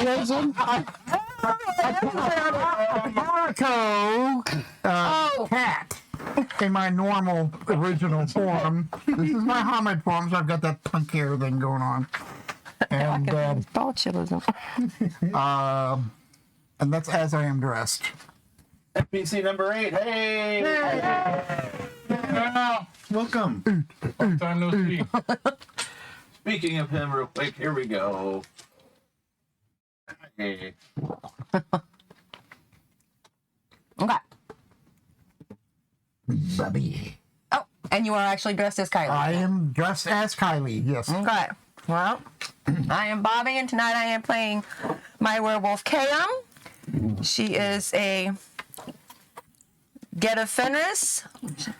Listen, Marco, cat, in my normal original form. This is my Hamid form, so I've got that punk hair thing going on. And and that's as I am dressed. FBC number 8. Hey! Welcome. Long time no see. Speaking of him, real quick, here we go. Hey. Okay. Bobbi. Oh, and you are actually dressed as Kylie. I am dressed as Kylie, yes. Okay. Well, I am Bobbi, and tonight I am playing my werewolf, Kayam. She is a Get Fenris.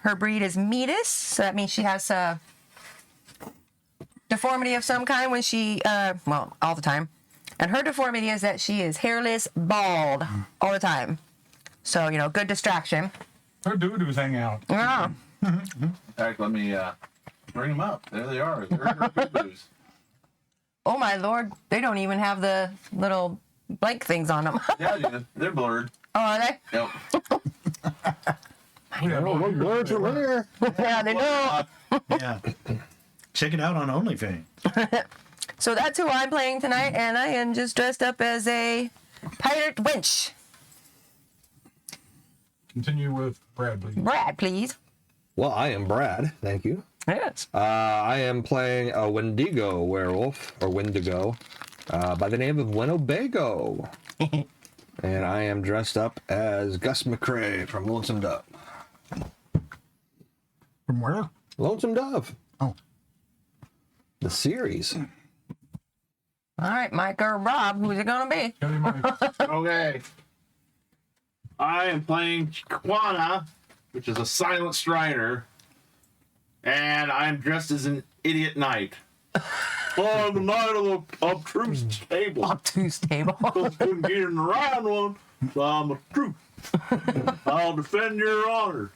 Her breed is Metis, so that means she has a deformity of some kind when she, well, all the time. And her deformity is that she is hairless, bald, all the time. So, you know, good distraction. Her doo-doos hang out. Yeah. In fact, let me bring them up. There they are. They're her boo-boos. Oh, my Lord. They don't even have the little blank things on them. Yeah, they're blurred. Oh, are they? Yep. Yeah, they do. Yeah. Check it out on OnlyFans. So that's who I'm playing tonight, and I am just dressed up as a pirate wench. Continue with Brad, please. Brad, please. Well, I am Brad. Thank you. Yes. I am playing a Wendigo werewolf, or Wendigo, by the name of Winnebago. And I am dressed up as Gus McCrae from Lonesome Dove. From where? Lonesome Dove. Oh. The series. All right, Mike or Rob, who's it going to be? Okay. I am playing Chiquana, which is a silent strider. And I'm dressed as an idiot knight. On the night of the obtuse table. Obtuse table. Couldn't get in the round one, so I'm a truth. I'll defend your honor.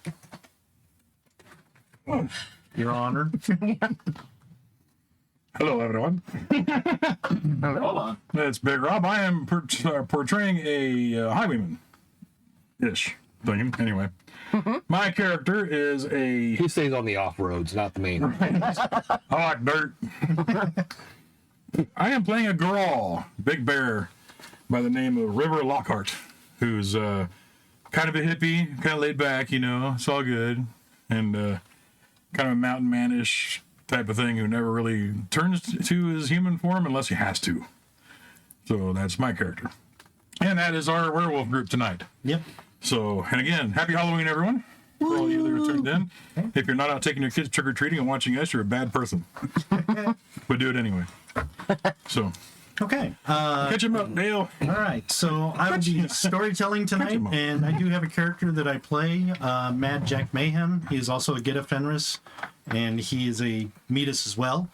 Your Honor. Hello, everyone. Hold on. It's Big Rob. I am portraying a highwayman-ish thing. Anyway, my character is a... He stays on the off-roads, not the main. I like dirt. I am playing a Grawl, big bear, by the name of River Lockhart, who's kind of a hippie, kind of laid back, you know, it's all good, and kind of a mountain man-ish type of thing who never really turns to his human form unless he has to. So that's my character. And that is our werewolf group tonight. Yep. So, and again, happy Halloween, everyone. For all you that are tuned in. If you're not out taking your kids trick-or-treating and watching us, you're a bad person. But do it anyway. So, Okay. catch him up, Dale. All right. So I will be storytelling tonight, and I do have a character that I play, Mad Jack Mayhem. He is also a Get Fenris, and he is a Metis as well.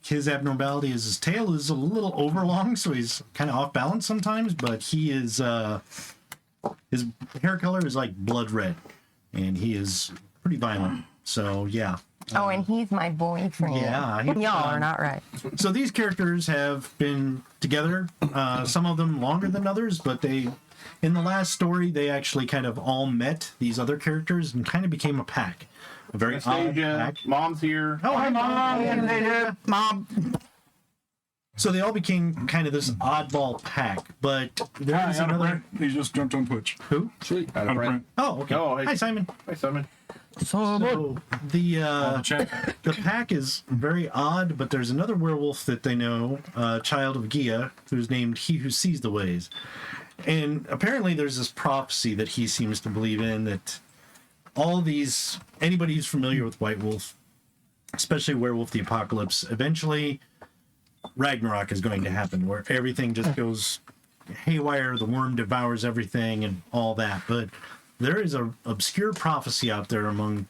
His abnormality is his tail is a little overlong, so he's kind of off balance sometimes, but he is... his hair color is like blood red, and he is pretty violent. So, yeah. Oh, and he's my boyfriend. Yeah. Y'all are not right. So these characters have been together, some of them longer than others, but they, in the last story, they actually kind of all met these other characters and kind of became a pack. A very odd pack. Mom's here. Oh, hi, Mom. Hey, Mom. So they all became kind of this oddball pack, but there is another... He just jumped on Twitch. Who? Sweet. Out of print. Oh, okay. Oh, hey. Hi, Simon. Hi, Simon. So the Chat. the pack is very odd, but there's another werewolf that they know, child of Gia, who's named He Who Sees the Ways. And apparently there's this prophecy that he seems to believe in, that all these, anybody who's familiar with Whitewolf, especially Werewolf the Apocalypse, eventually Ragnarok is going to happen, where everything just goes haywire, the worm devours everything and all that. But there is a obscure prophecy out there among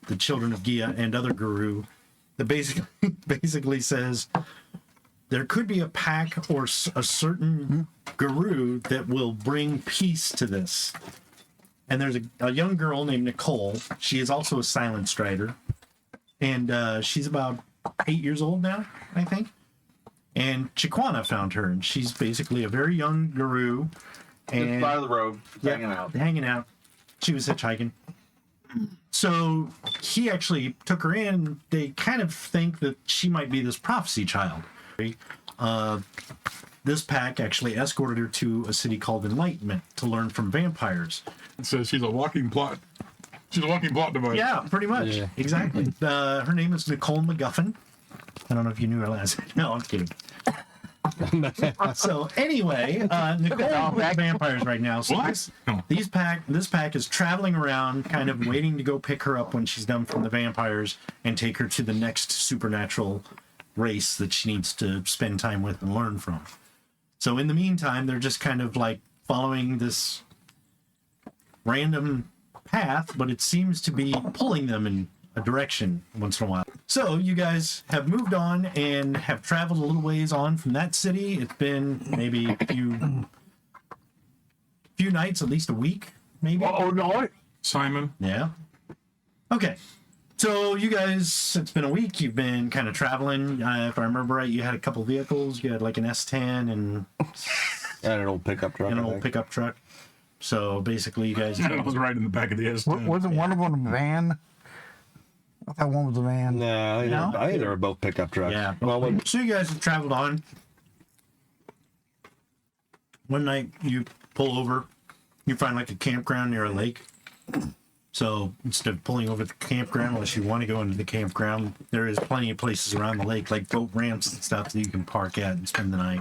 the children of Gia and other guru that basically says there could be a pack or a certain guru that will bring peace to this. And there's a young girl named Nicole. She is also a silent strider, and she's about 8 years old now, I think. And Chiquana found her, and she's basically a very young guru. Just And by the road, hanging out. She was hitchhiking. So he actually took her in. They kind of think that she might be this prophecy child. This pack actually escorted her to a city called Enlightenment to learn from vampires. It says she's a walking plot. She's a walking plot device. Yeah, pretty much. Yeah. Exactly. Her name is Nicole McGuffin. I don't know if you knew her last name. No, I'm kidding. So anyway, Nicole with vampires right now. So What? this pack is traveling around, kind of waiting to go pick her up when she's done from the vampires and take her to the next supernatural race that she needs to spend time with and learn from. So in the meantime, they're just kind of like following this random path, but it seems to be pulling them in a direction once in a while. So you guys have moved on and have traveled a little ways on from that city. It's been maybe a few nights, at least a week, maybe. Oh no! Simon. Yeah. Okay. So you guys, it's been a week. You've been kind of traveling. If I remember right, you had a couple vehicles. You had like an S10 and And an old pickup truck. an I old think. pickup truck. So basically, you guys. I was right in the back of the S10. Wasn't one of them a van? I thought one was a van. No, No? I think they were both pickup trucks. Yeah. Well, when, So you guys have traveled on. One night you pull over, you find like a campground near a lake. So instead of pulling over the campground, unless you want to go into the campground, there is plenty of places around the lake, like boat ramps and stuff that you can park at and spend the night.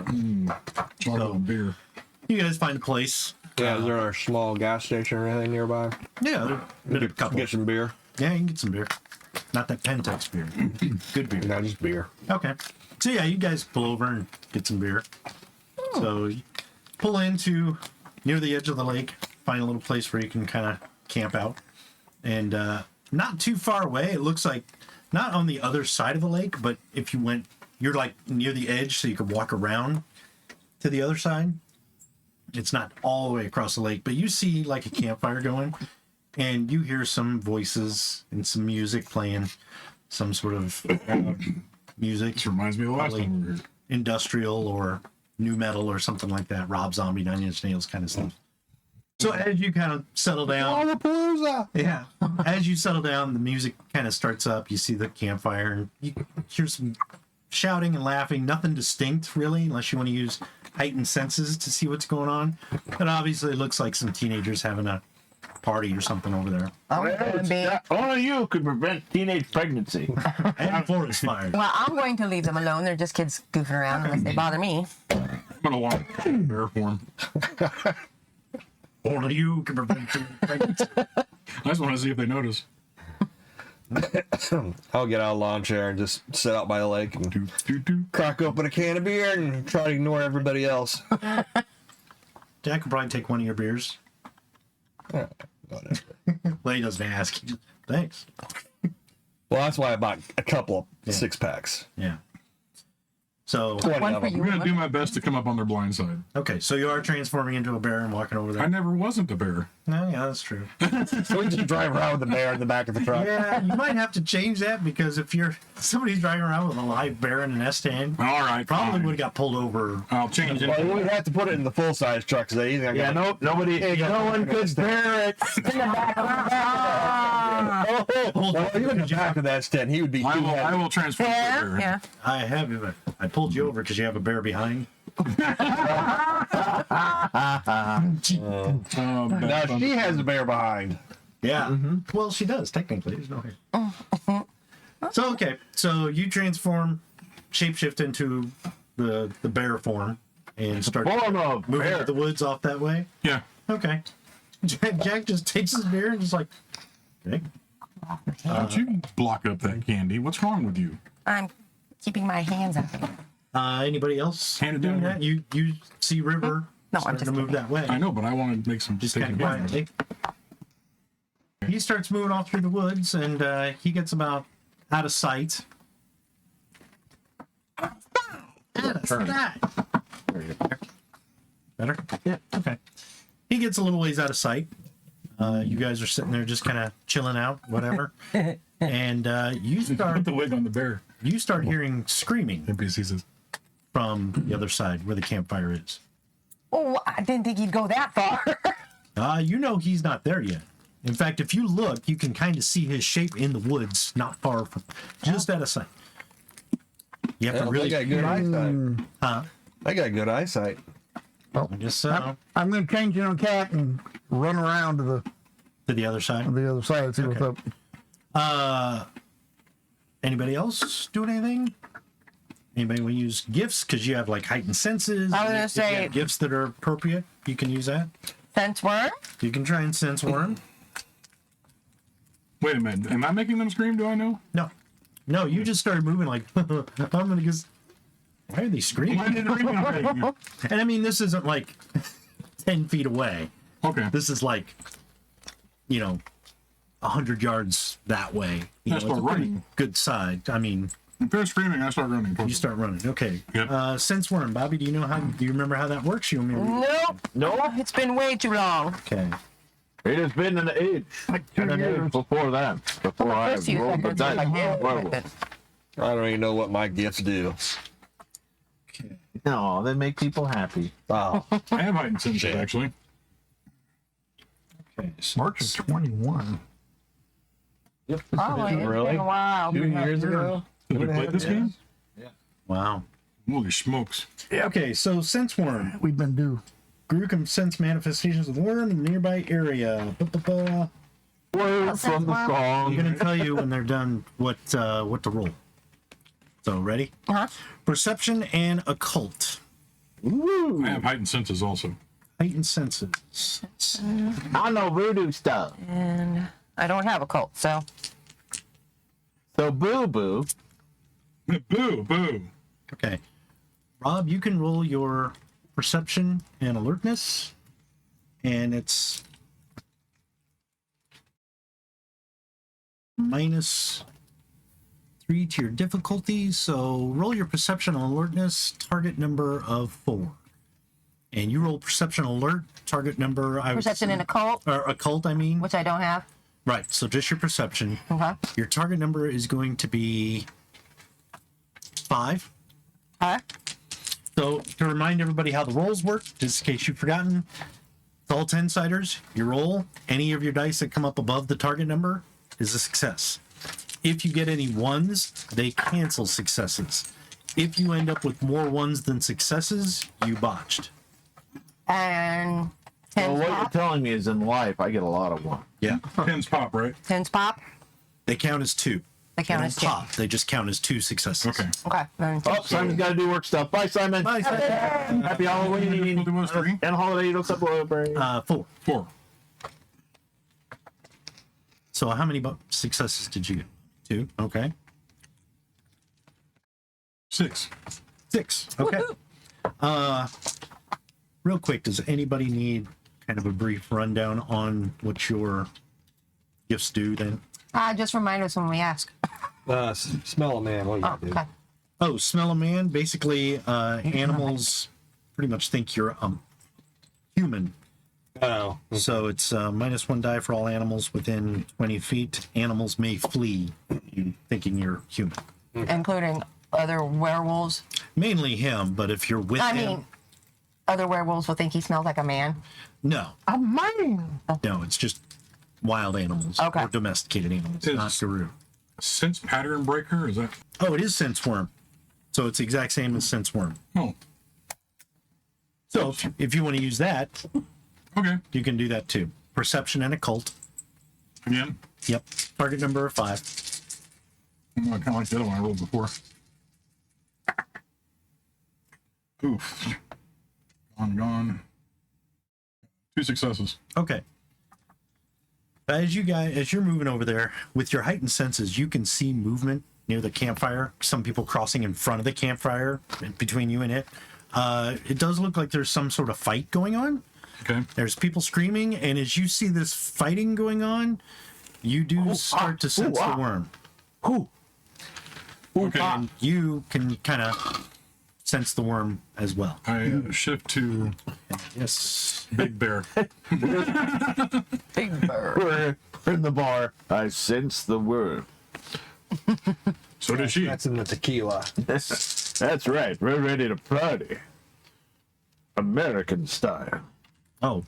Chocolate and beer. You guys find a place. yeah, is there a small gas station or anything nearby? Yeah, there's a couple. Get some beer. Yeah, you can get some beer. Not that Pentex beer. Good beer. No, just beer. Okay. So yeah, you guys pull over and get some beer. So you pull into near the edge of the lake, find a little place where you can kind of camp out. And not too far away, it looks like not on the other side of the lake, but if you went, you're like near the edge so you could walk around to the other side. It's not all the way across the lake, but you see like a campfire going and you hear some voices and some music playing, some sort of music. This reminds me of the last Probably time we were here. industrial or new metal or something like that. Rob Zombie, Nine Inch Nails kind of stuff. So as you kind of settle down, yeah, as you settle down, the music kind of starts up. You see the campfire and you hear some shouting and laughing. Nothing distinct really, unless you want to use heightened senses to see what's going on. But obviously, it looks like some teenagers having a party or something over there. Only you could prevent teenage pregnancy. And forest fire. Well, I'm going to leave them alone. They're just kids goofing around unless they bother me. I'm gonna want bear form. Only you can prevent pregnancy. I just want to see if they notice. I'll get out of the lawn chair and just sit out by the lake and Do, do, do. crack open a can of beer and try to ignore everybody else. Jack could probably take one of your beers. Whatever. Well, he doesn't ask. He just, thanks. Well, that's why I bought a couple of Yeah. 6-packs. Yeah. So, 20 One of for them. you. I'm gonna do my best to come up on their blind side. okay, so you are transforming into a bear and walking over there. I never wasn't a bear. No, yeah, that's true. So we just drive around with the bear in the back of the truck. Yeah, you might have to change that because if you're somebody's driving around with a live bear in an S10, All right, probably fine. would have got pulled over. I'll change it. Well, you would have to put it in the full-size truck. So they Yeah, no one could bear it. Well, even in the back of that stand, he would be. I will transform to a Yeah, bear. yeah. I have you. I pulled you over because you have a bear behind. Oh, Now she has the bear behind. Yeah. Well, she does technically. There's no hair. So okay, so you transform, shapeshift into the bear form and start Form of moving bear. to the woods off that way. yeah. Okay. Jack just takes his beer and just like, okay. Don't you block up that candy? What's wrong with you? I'm keeping my hands out. Anybody else Hand it doing down that? You see River No, I'm starting just to move that way. I know, but I want to make some Just take kind of advantage. quietly. He starts moving off through the woods and he gets about out of sight. Better? Yeah. Okay. He gets a little ways out of sight. You guys are sitting there just kind of chilling out, whatever. And you Put start the wig on the bear. hearing screaming NPC says, from the other side where the campfire is. Oh, I didn't think he'd go that far. You know he's not there yet. In fact, if you look, you can kind of see his shape in the woods, not far from, just out of sight. You have to really. I got good eyesight. Huh? I got good eyesight. I guess I'm going to change into a cat and run around to the other side. the other side and see what's up. Anybody else doing anything? Anybody want to use gifts? Because you have like heightened senses. I was gonna If you say- have gifts that are appropriate, you can use that. Sense worm? You can try and sense worm. Wait a minute. Am I making them scream? Do I know? No, you just started moving like I'm gonna guess. Why are they screaming? Why did it ring already? And I mean, this isn't like 10 feet away. Okay. This is like, 100 yards that way. That's It's a what pretty running. good side. I mean, If they're screaming, I start running. you start running. Okay. Yep. Sense worm, Bobby. Do you remember how that works? You want me to read it? Nope. No, It's been way too long. Okay. it has been an age. Like 2 years. Before that. Before I First few rolled the seconds, I dice. did. Werewolf. but- I don't even know what my gifts do. No, they make people happy. Oh, I have heightened senses, Shit. actually. Okay. So March of 21. Oh, it's Really? been a while. 2 years ago? Did we play this game? wow. Holy smokes. Okay. So sense worm. We've been due. Group can sense manifestations of the worm in the nearby area. Word from the I'm song. gonna tell you when they're done what to roll. So ready? Uh-huh. Perception and occult. I have heightened senses also. Heightened senses. I know voodoo stuff. And I don't have a cult, so. So boo boo. Boo, boo. Okay. Rob, you can roll your perception and alertness. And it's -3 to your difficulty. So roll your perception and alertness, target number of 4. And you roll perception alert, target number. Perception and occult, Or occult, I mean. which I don't have. Right. So just your perception. Okay. Your target number is going to be 5. Alright. So to remind everybody how the rolls work, just in case you've forgotten, it's all 10-siders. You roll, any of your dice that come up above the target number is a success. If you get any 1s, they cancel successes. If you end up with more 1s than successes, you botched. And So tens what you're pop. telling me is in life, I get a lot of one. Yeah. Pins pop, right? Tens pop. They count as 2. They count They as don't two. pop. They just count as 2 successes. Okay. Okay. Then Oh, Simon's got to do work stuff. Bye, Simon. Bye, Simon. Happy Halloween. It was 3. And holiday. Don't celebrate. 4. 4. So how many successes did you get? 2. Okay. 6. 6. Okay. Real quick, does anybody need kind of a brief rundown on what your gifts do then? just remind us when we ask. Smell a man. What do you Oh, do? okay. Oh, smell a man. Basically, animals pretty much think you're human. Oh, So it's -1 die for all animals within 20 feet. Animals may flee, you thinking you're human. Including other werewolves. Mainly him, but if you're with I him, mean, other werewolves will think he smells like a man. no, A man. no, it's just wild animals Okay. or domesticated animals, Is- not Guru. Sense pattern breaker? Is that? Oh, it is sense worm. So it's the exact same as sense worm. Oh, So if you want to use that, okay. you can do that too. Perception and occult. Again, Yep. Target number of 5. I kind of like the other one I rolled before. Oof. Gone. 2 successes. Okay. As you're moving over there with your heightened senses, you can see movement near the campfire. Some people crossing in front of the campfire between you and it. It does look like there's some sort of fight going on. Okay. There's people screaming, and as you see this fighting going on, you do start to sense the worm. Okay. And you can kind of sense the worm as well. I shift to Yes. Big Bear. Big bird. We're in the bar. I sense the word. So did she. that's in the tequila. That's right. We're ready to party. American style. Oh,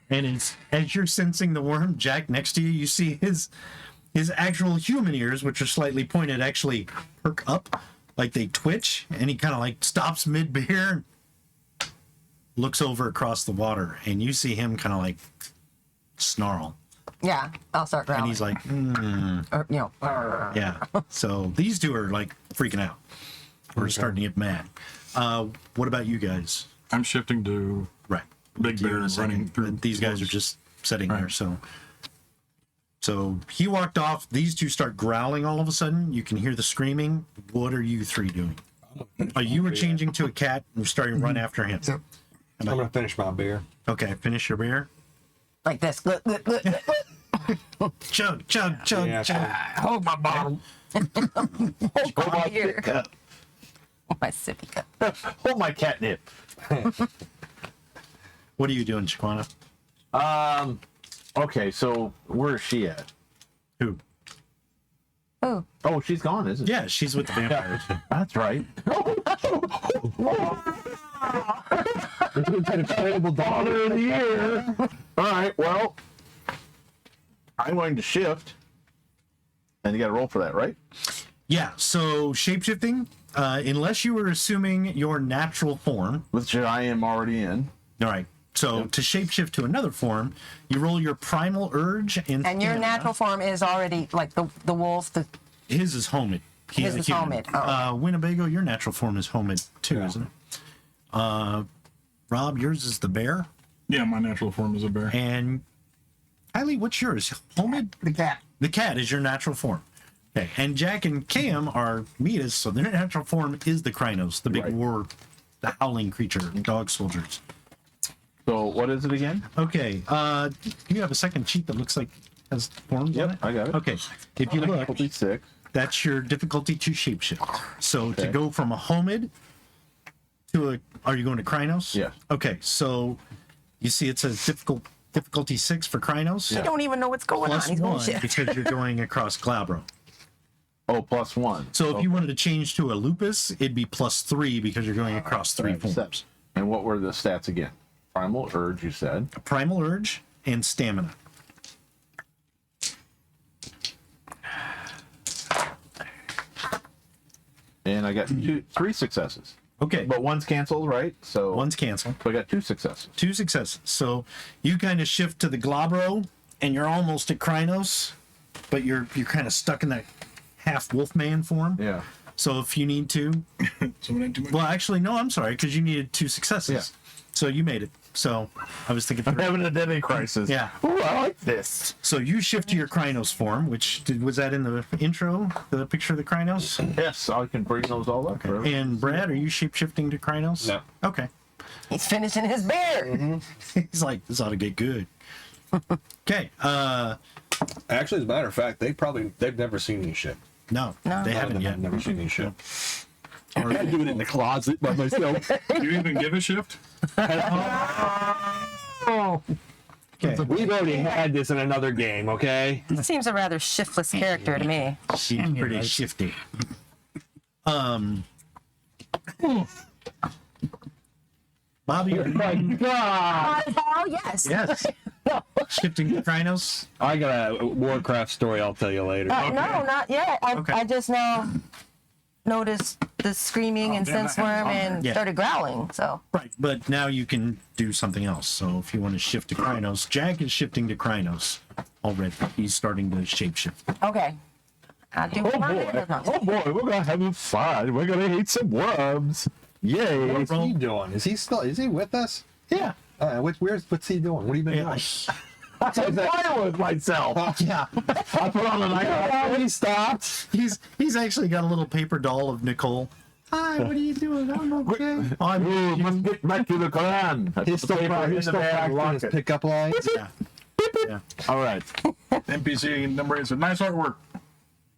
and as you're sensing the worm, Jack, next to you, you see his actual human ears, which are slightly pointed, actually perk up, like they twitch, and he kind of like stops mid-beer, looks over across the water, and you see him kind of like snarl. Yeah, I'll start growling. And he's like, Or, you know, "Arr." yeah. So these two are like freaking out. We're starting to get mad. What about you guys? I'm shifting to Right. Big Bear running through. These guys are just sitting there. So he walked off. These two start growling all of a sudden. You can hear the screaming. What are you three doing? You were changing to a cat and starting to run after him. Yep. I'm gonna finish my beer. Okay, finish your beer. Like this. Look. Chug, chug, chug, Yeah. chug. Hold my bottle. Hold my beer. cup. My sippy cup. Hold my catnip. What are you doing, Shaquana? Okay, so where is she at? Who? Oh, Oh, she's gone, isn't she? Yeah, she's with the vampires. That's right. Incredible Father of the year. All right, well, I'm going to shift. And you got to roll for that, right? Yeah, so shapeshifting, unless you were assuming your natural form. Which I am already in. All right. So to shapeshift to another form, you roll your primal urge and and your natural form is already like the wolf. His is homid. He's His a is human. homid. Oh. Winnebago, your natural form is homid too, isn't it? Rob, yours is the bear. Yeah, my natural form is a bear. And Kylie, what's yours? Homid? The cat. The cat is your natural form. Okay. And Jack and Cam are Mitas, so their natural form is the Krynos, the big Right. the howling creature, dog soldiers. So what is it again? Okay. You have a second sheet that looks like has forms on it? I got it. Okay. If you look, Difficulty 6. that's your difficulty to shapeshift. So to Okay. go from a homid to a, are you going to Krynos? Yes. Okay, so you see it says difficulty 6 for Krynos. I don't even know what's going Plus on. He's going 1 shit. because you're going across Glabro. Oh, plus 1. So if you wanted to change to a lupus, it'd be plus 3 because you're going across 3 forms. And what were the stats again? Primal urge, you said. A primal urge and stamina. And I got 3 successes. Okay, But one's canceled, right? So one's canceled. So I got 2 successes. 2 successes. So you kind of shift to the Glabro, and you're almost at Krynos, but you're kind of stuck in that half Wolfman form. Yeah. So if you need to, Someone ain't too much. well, actually, no, I'm sorry, because you needed 2 successes. Yeah. So you made it. So I was thinking. I'm having an identity crisis. Yeah. Ooh, I like this. So you shift to your Krynos form, which was that in the intro, the picture of the Krynos? Yes, I can bring those all up. Okay. And Brad, are you shape shifting to Krynos? No. Okay. He's finishing his beer. He's like, this ought to get good. Okay. Actually, as a matter of fact, they've never seen me shit. No, No. they haven't yet. I've never seen me shit. I do it in the closet by myself. Do you even give a shift? Okay. We've already had this in another game, okay? He seems a rather shiftless character to me. She's pretty shifty. Bobby, Oh yes. yes. Shifting to Krynos. I got a Warcraft story I'll tell you later. No, not yet. Okay. I just now noticed the screaming and damn, sense worm and Yeah. started growling. So Right, but now you can do something else. So if you want to shift to Krynos, Jack is shifting to Krynos already. He's starting to shapeshift. okay. I do. Oh boy, we're gonna have fun. We're gonna eat some worms. Yay! What's he doing? Is he with us? Yeah. What's he doing? What have you been doing? I'm playing with myself. Yeah, I put on an eye. He stopped. he's actually got a little paper doll of Nicole. Hi, what are you doing? I'm okay. Ooh, I'm must get back to the Quran. He's still practicing his pickup lines. yeah. Yeah. All right. NPC number 8 said, nice artwork.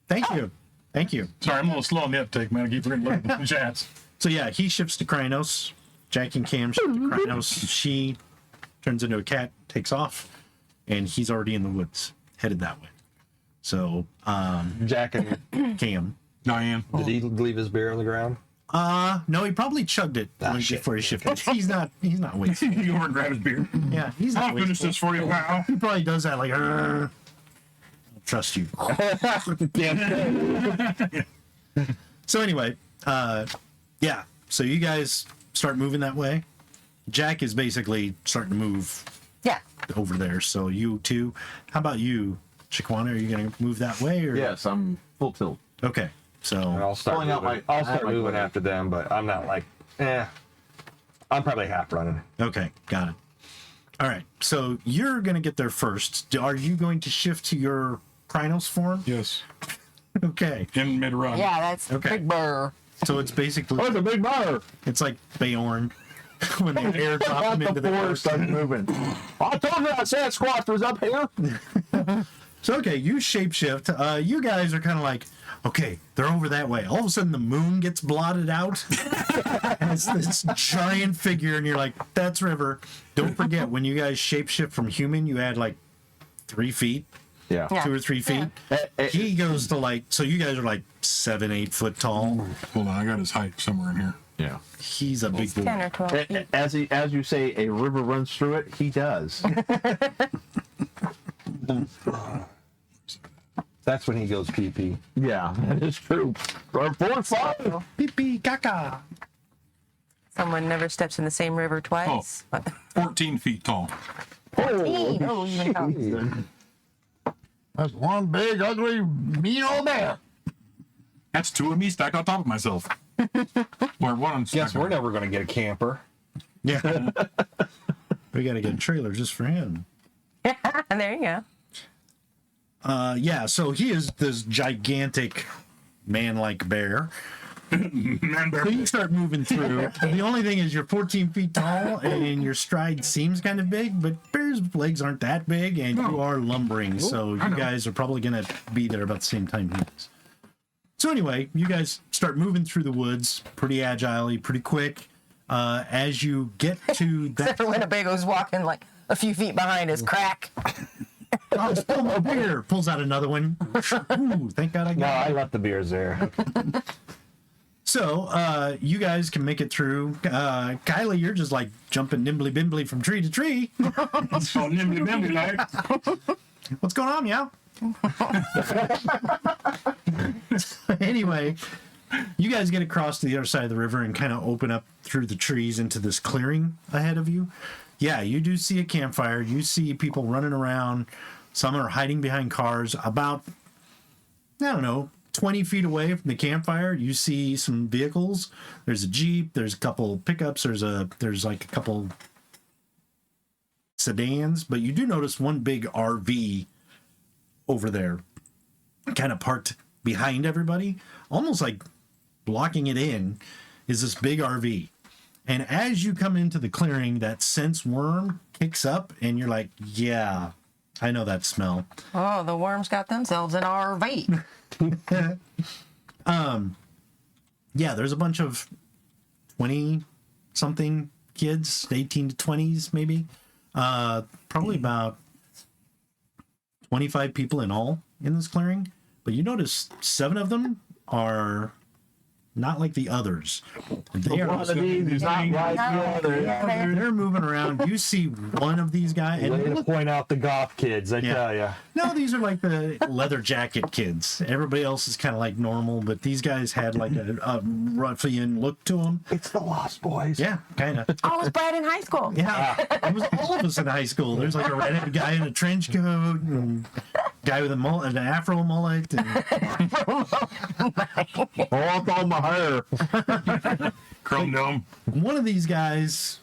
Thank you. Thank you. Sorry, I'm a little slow on the uptake, man. I keep forgetting to look at the chats. So yeah, he shifts to Krynos. Jack and Cam shift to Krynos. She turns into a cat, takes off, and he's already in the woods, headed that way. So Jack and Cam, Diane. did he leave his beer on the ground? No, he probably chugged it before he shifted. He's not wasting. You go over and grab his beer. Yeah, he's not I'll finish wasteful. this for you, pal. He probably does that like, "Arr." I'll trust you. So anyway, yeah. So you guys start moving that way. Jack is basically starting to move Yeah. over there. So you too. How about you, Chiquana? Are you going to move that way? Or? Yes, I'm full tilt. Okay. So I'll start Pulling out moving. my- I'll start my moving blade. after them, but I'm not like, I'm probably half running. okay, got it. All right. So you're going to get there first. Are you going to shift to your Krynos form? Yes. Okay. In mid run. Yeah, that's Okay. Big Burr. So it's basically Oh, it's a big bar. it's like Bayorn when they airdrop him into the forest. started moving. I told you that Sasquatch was up here. So okay, you shapeshift. You guys are kind of like, okay, they're over that way. All of a sudden, the moon gets blotted out, and it's this giant figure, and you're like, that's River. Don't forget, when you guys shapeshift from human, you add like 3 feet, Yeah. Yeah. 2 or 3 feet. He goes to like, so you guys are like 7, 8 foot tall. Hold on, I got his height somewhere in here. Yeah. He's a big 10 boy. or 12 feet. As you say, a river runs through it. He does. That's when he goes pee-pee. Yeah, that is true. Or 4 5. Pee pee caca. Someone never steps in the same river twice. 14 feet tall. Oh, even counts. That's one big, ugly, mean old bear. That's 2 of me stacked on top of myself. Or one Guess stacked we're on- never going to get a camper. Yeah. We got to get a trailer just for him. And there you go. Yeah, so he is this gigantic man-like bear. Man, bear. So you start moving through. The only thing is you're 14 feet tall and your stride seems kind of big, but bear's legs aren't that big and you are lumbering. So you guys are probably going to be there about the same time he is. So anyway, you guys start moving through the woods pretty agilely, pretty quick. As you get to that... Except for Winnebago's walking like a few feet behind his crack. Oh, still more beer. Pulls out another one. Ooh, thank God I No, got I it. left the beers there. So, you guys can make it through. Kylie, you're just like jumping nimbly bimbly from tree to tree. So nimbly nimbly like. What's going on, meow? Anyway, you guys get across to the other side of the river and kind of open up through the trees into this clearing ahead of you. Yeah, you do see a campfire. You see people running around. Some are hiding behind cars. About, I don't know, 20 feet away from the campfire, you see some vehicles. There's a Jeep. There's a couple pickups. There's like a couple sedans. But you do notice one big RV over there, kind of parked behind everybody, almost like blocking it in, is this big RV. And as you come into the clearing, that sense worm kicks up, and you're like, yeah, I know that smell. Oh, the worms got themselves an RV. Yeah, there's a bunch of 20-something kids, 18 to 20s maybe. Probably about 25 people in all in this clearing. But you notice 7 of them are not like the others. They are, One of these is not like the other. they're moving around. You see one of these guys, and Way they to look, point out the goth kids, I tell ya. no, these are like the leather jacket kids. Everybody else is kind of like normal, but these guys had like a ruffian look to them. It's the Lost Boys. Yeah, kind of. Oh, it was Brad in high school. Yeah, it was all of us in high school. There's like a redheaded guy in a trench coat, and guy with a mullet, an afro mullet. And, Oh, I call my hair. Chrome dome. one of these guys,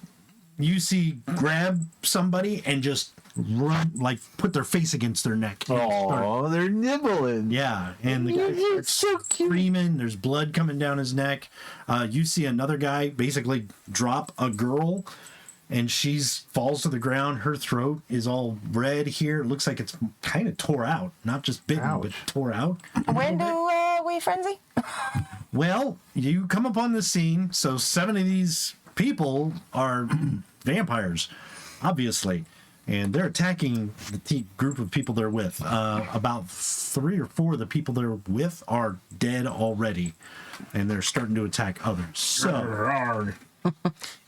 you see grab somebody and just run, like put their face against their neck. Oh, they're nibbling. Yeah, and the guy starts screaming. There's blood coming down his neck. You see another guy basically drop a girl, and she's falls to the ground. Her throat is all red here. It looks like it's kind of tore out, not just bitten, but tore out. When do we frenzy? Well, you come upon the scene. So 7 of these people are vampires, obviously. and they're attacking the group of people they're with. About 3 or 4 of the people they're with are dead already, and they're starting to attack others. So,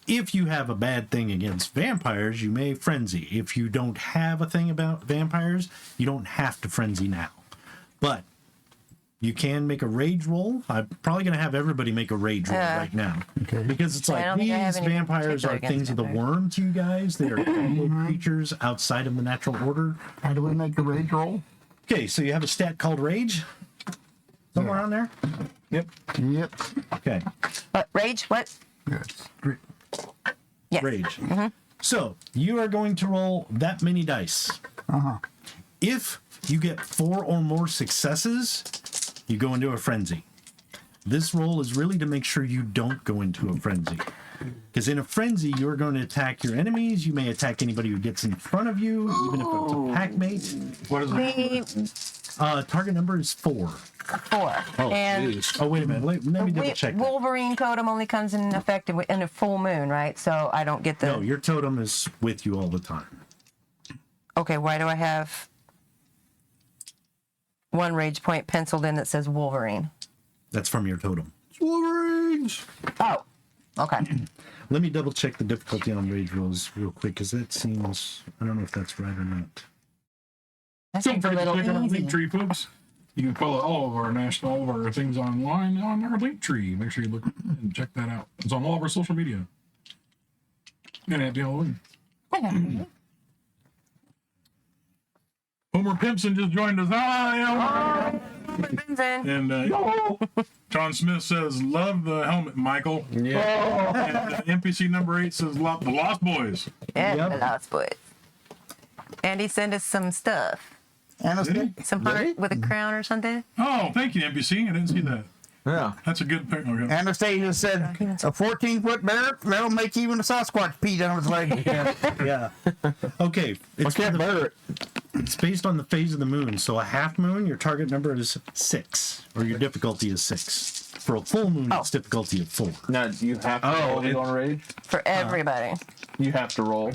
if you have a bad thing against vampires, you may frenzy. If you don't have a thing about vampires, you don't have to frenzy now. But you can make a rage roll. I'm probably going to have everybody make a rage roll right now. Okay. Because it's I like don't think I have these anything vampires particular are against things of the vampires. worm to you guys. They are evil creatures outside of the natural order. How do we make a rage roll? Okay, so you have a stat called rage? Somewhere on there? Yep. Yep. Okay, What, rage? What? Yes. Yes. rage. So you are going to roll that many dice. If you get 4 or more successes, you go into a frenzy. This roll is really to make sure you don't go into a frenzy. Because in a frenzy, you're going to attack your enemies. You may attack anybody who gets in front of you, even if it's a pack mate. What is it? The Target number is 4. 4. And Oh, wait a minute. Let me double check that. Wolverine totem only comes in effect in a full moon, right? So I don't get the. No, your totem is with you all the time. Okay, why do I have 1 rage point penciled in that says Wolverine? That's from your totem. Wolverines. Oh, okay. Let me double check the difficulty on rage rolls real quick, because that seems, I don't know if that's right or not. That So seems for a the little click on our easy. link tree, folks. You can follow all of our things online on our link tree. Make sure you look and check that out. It's on all of our social media. And happy Halloween. Homer Pimpson just joined us. Hi, Vincent. and John Smith says, "Love the helmet, Michael." Yeah. And NPC number 8 says, "Love the Lost Boys." Yeah, Yep. the Lost Boys. Andy sent us some stuff. Anastasia? Some heart with a crown or something. Oh, thank you, NPC. I didn't see that. Yeah. That's a good pick. Okay. Anastasia said a 14-foot bear, that'll make even a Sasquatch pee down his leg. Yeah. Okay. It's, Can't bear it. it's based on the phase of the moon. So a half moon, your target number is 6, or your difficulty is 6. For a full moon, it's difficulty of 4. Now, you have to roll it on rage? For everybody. You have to roll.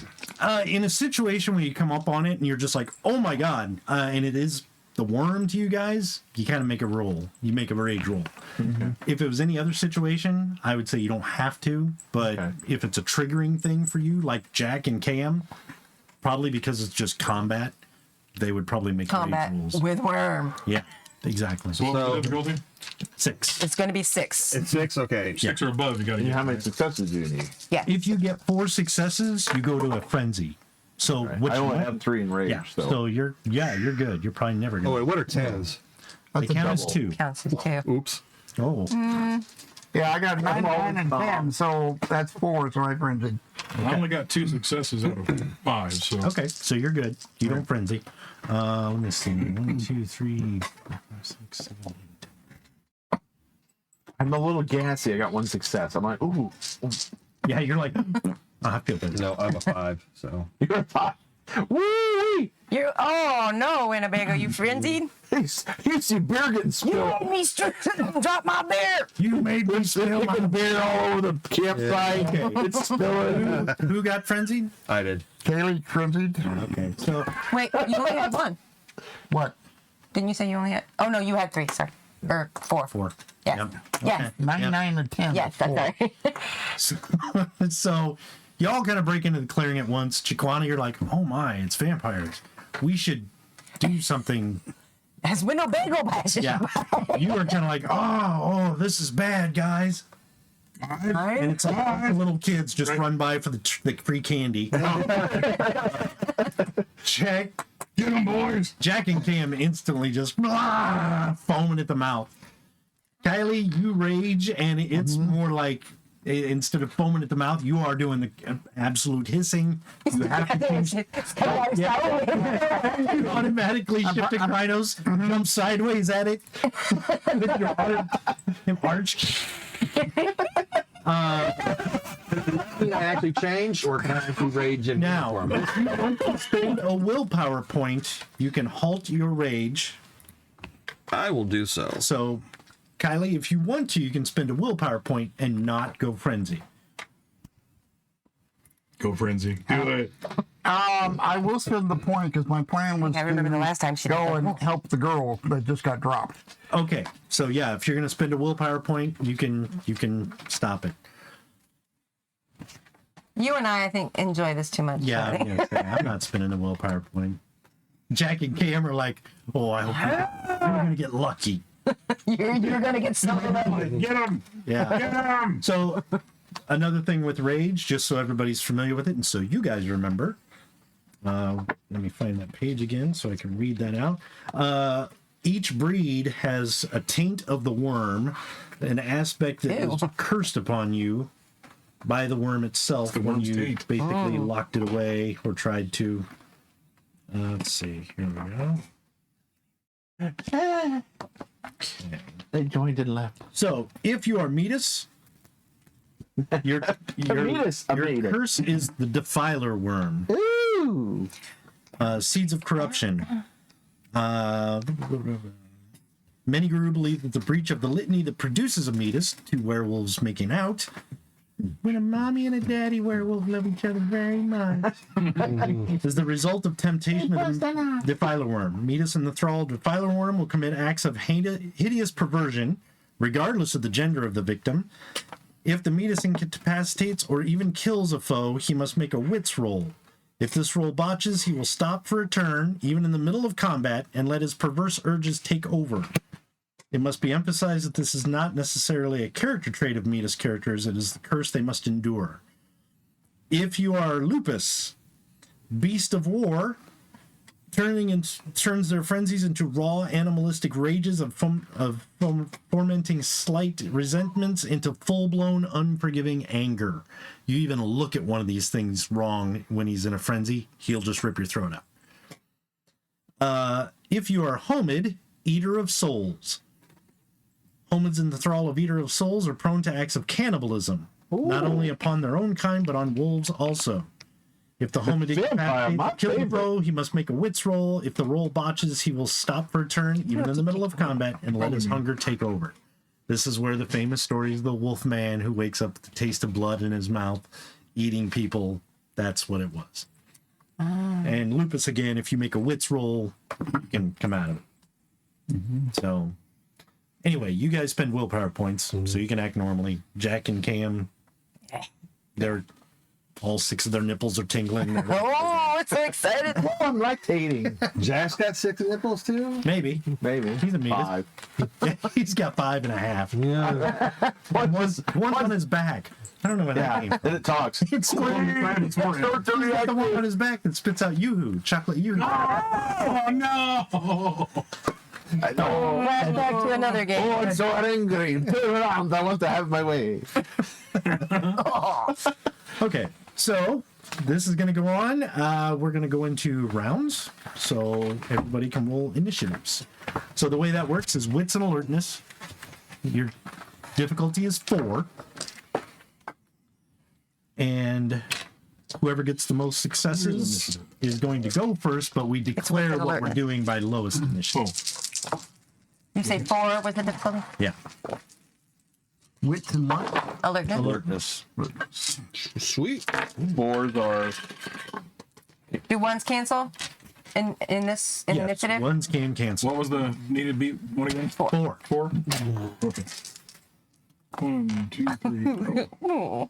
In a situation where you come up on it and you're just like, oh my god, and it is the worm to you guys, you kind of make a roll. You make a rage roll. If it was any other situation, I would say you don't have to. But Okay. if it's a triggering thing for you, like Jack and Cam, probably because it's just combat, they would probably make Combat rage rolls. with worm. Yeah, exactly. So what was the difficulty? 6. It's going to be 6. It's 6, okay. 6 or above, you got to And get how many it. successes do you need? Yeah. If you get 4 successes, you go to a frenzy. So what I you only want- have 3 in rage, yeah. so. So you're good. You're probably never Oh, gonna. wait, what are 10s? They count as 2. Counts as 2. Oops. Oh. Yeah, I got 9, 9, and 10, so that's 4, so I frenzied. I only got 2 successes out of 5, so. Okay, so you're good. You don't frenzy. Let me see. 1, 2, 3, 4, 5, 6, 7, 8. I'm a little gassy. I got 1 success. I'm like, ooh, Yeah, you're like, I feel better. No, I'm a 5, so. you're a 5. Woo! You. Oh no, Winnebago, you frenzied? You see beer getting You spilled. made me drop my beer. You made me spill my Beer all over the campsite. It's spilling. Who got frenzied? I did. Kaylee frenzied. Okay, so Wait, you only had 1. What? Didn't you say you only had? Oh no, you had 3. Sorry, or 4. 4. Yes. Yep. Yes. 99 and 10. Yes, Four. that's right. So y'all kind of break into the clearing at once. Chiquana, you're like, oh my, it's vampires. We should do something. Has Winnebago passion? Yeah. You are kind of like, oh, this is bad, guys. And it's like all the little kids just run by for the free candy. Check. Get them, boys! Jack and Cam instantly just foaming at the mouth. Kylie, you rage, and it's more like instead of foaming at the mouth, you are doing the absolute hissing. You have to change. You automatically shift to Krynos, jump sideways at it with your arch. Can I actually change, or can I actually rage in Now, form? if you want to spend a willpower point, you can halt your rage. I will do so. So, Kylie, if you want to, you can spend a willpower point and not go frenzy. Go frenzy. Do it. I will spend the point because my plan was I remember to the last time she did go that. and help the girl that just got dropped. Okay, so yeah, if you're gonna spend a willpower point, you can stop it. You and I think, enjoy this too much. Yeah, Charlie. I'm not spending a willpower point. Jack and Cam are like, oh, I hope you're gonna get lucky. You're gonna get some of them. Get him! Yeah. Get him! So another thing with rage, just so everybody's familiar with it, and so you guys remember. Let me find that page again so I can read that out. Each breed has a taint of the worm, an aspect that is cursed upon you by the worm itself the when worm's you taint. basically locked it away or tried to. Let's see. Here we go. Okay. They joined and left. So if you are Metis, your Metis, I made it. curse is the Defiler worm. Ooh. Seeds of corruption. Many guru believe that the breach of the litany that produces a Metis, two werewolves making out, when a mommy and a daddy werewolf love each other very much, is the result of temptation of the Defiler worm. Metis and the thrall Defiler worm will commit acts of hideous perversion, regardless of the gender of the victim. If the Metis incapacitates or even kills a foe, he must make a wits roll. If this roll botches, he will stop for a turn, even in the middle of combat, and let his perverse urges take over. It must be emphasized that this is not necessarily a character trait of Metis characters, it is the curse they must endure. If you are Lupus, Beast of War, turns their frenzies into raw animalistic rages of fomenting slight resentments into full-blown unforgiving anger. You even look at one of these things wrong when he's in a frenzy, he'll just rip your throat out. If you are Homid, Eater of Souls. Homids in the thrall of Eater of Souls are prone to acts of cannibalism, not only upon their own kind, but on wolves also. If the Homid incapacitates kill the foe, he must make a wits roll. If the roll botches, he will stop for a turn, even in the middle of combat, and let his hunger take over. This is where the famous story is the wolf man who wakes up with the taste of blood in his mouth, eating people. That's what it was. And Lupus, again, if you make a wits roll, you can come out of it. So, anyway, you guys spend willpower points, so you can act normally. Jack and Cam, they're all 6 of their nipples are tingling. Oh, it's so excited. Oh, I'm lactating. Jack's got 6 nipples too? Maybe. Maybe. He's a Metis. 5. He's got 5.5. Yeah. One's on his back. I don't know where that came Yeah. from. And it talks. It's the one on his back that spits out yoo-hoo, chocolate yoo-hoo. Oh no! Flashback to another game. Oh, I'm so angry. Turn around. I want to have my way. Okay, so this is going to go on. We're going to go into rounds, so everybody can roll initiatives. So the way that works is wits and alertness. Your difficulty is 4. And whoever gets the most successes is going to go first, but we declare and what we're alertness. doing by lowest initiative. You say 4 was the difficulty? Yeah. Wits and what? Alertness? Alertness. Sweet. 4s are. Do ones cancel in this Yes, initiative? ones can cancel. What was the needed beat one again? 4. 4? Okay. 1, 2, 3. Oh.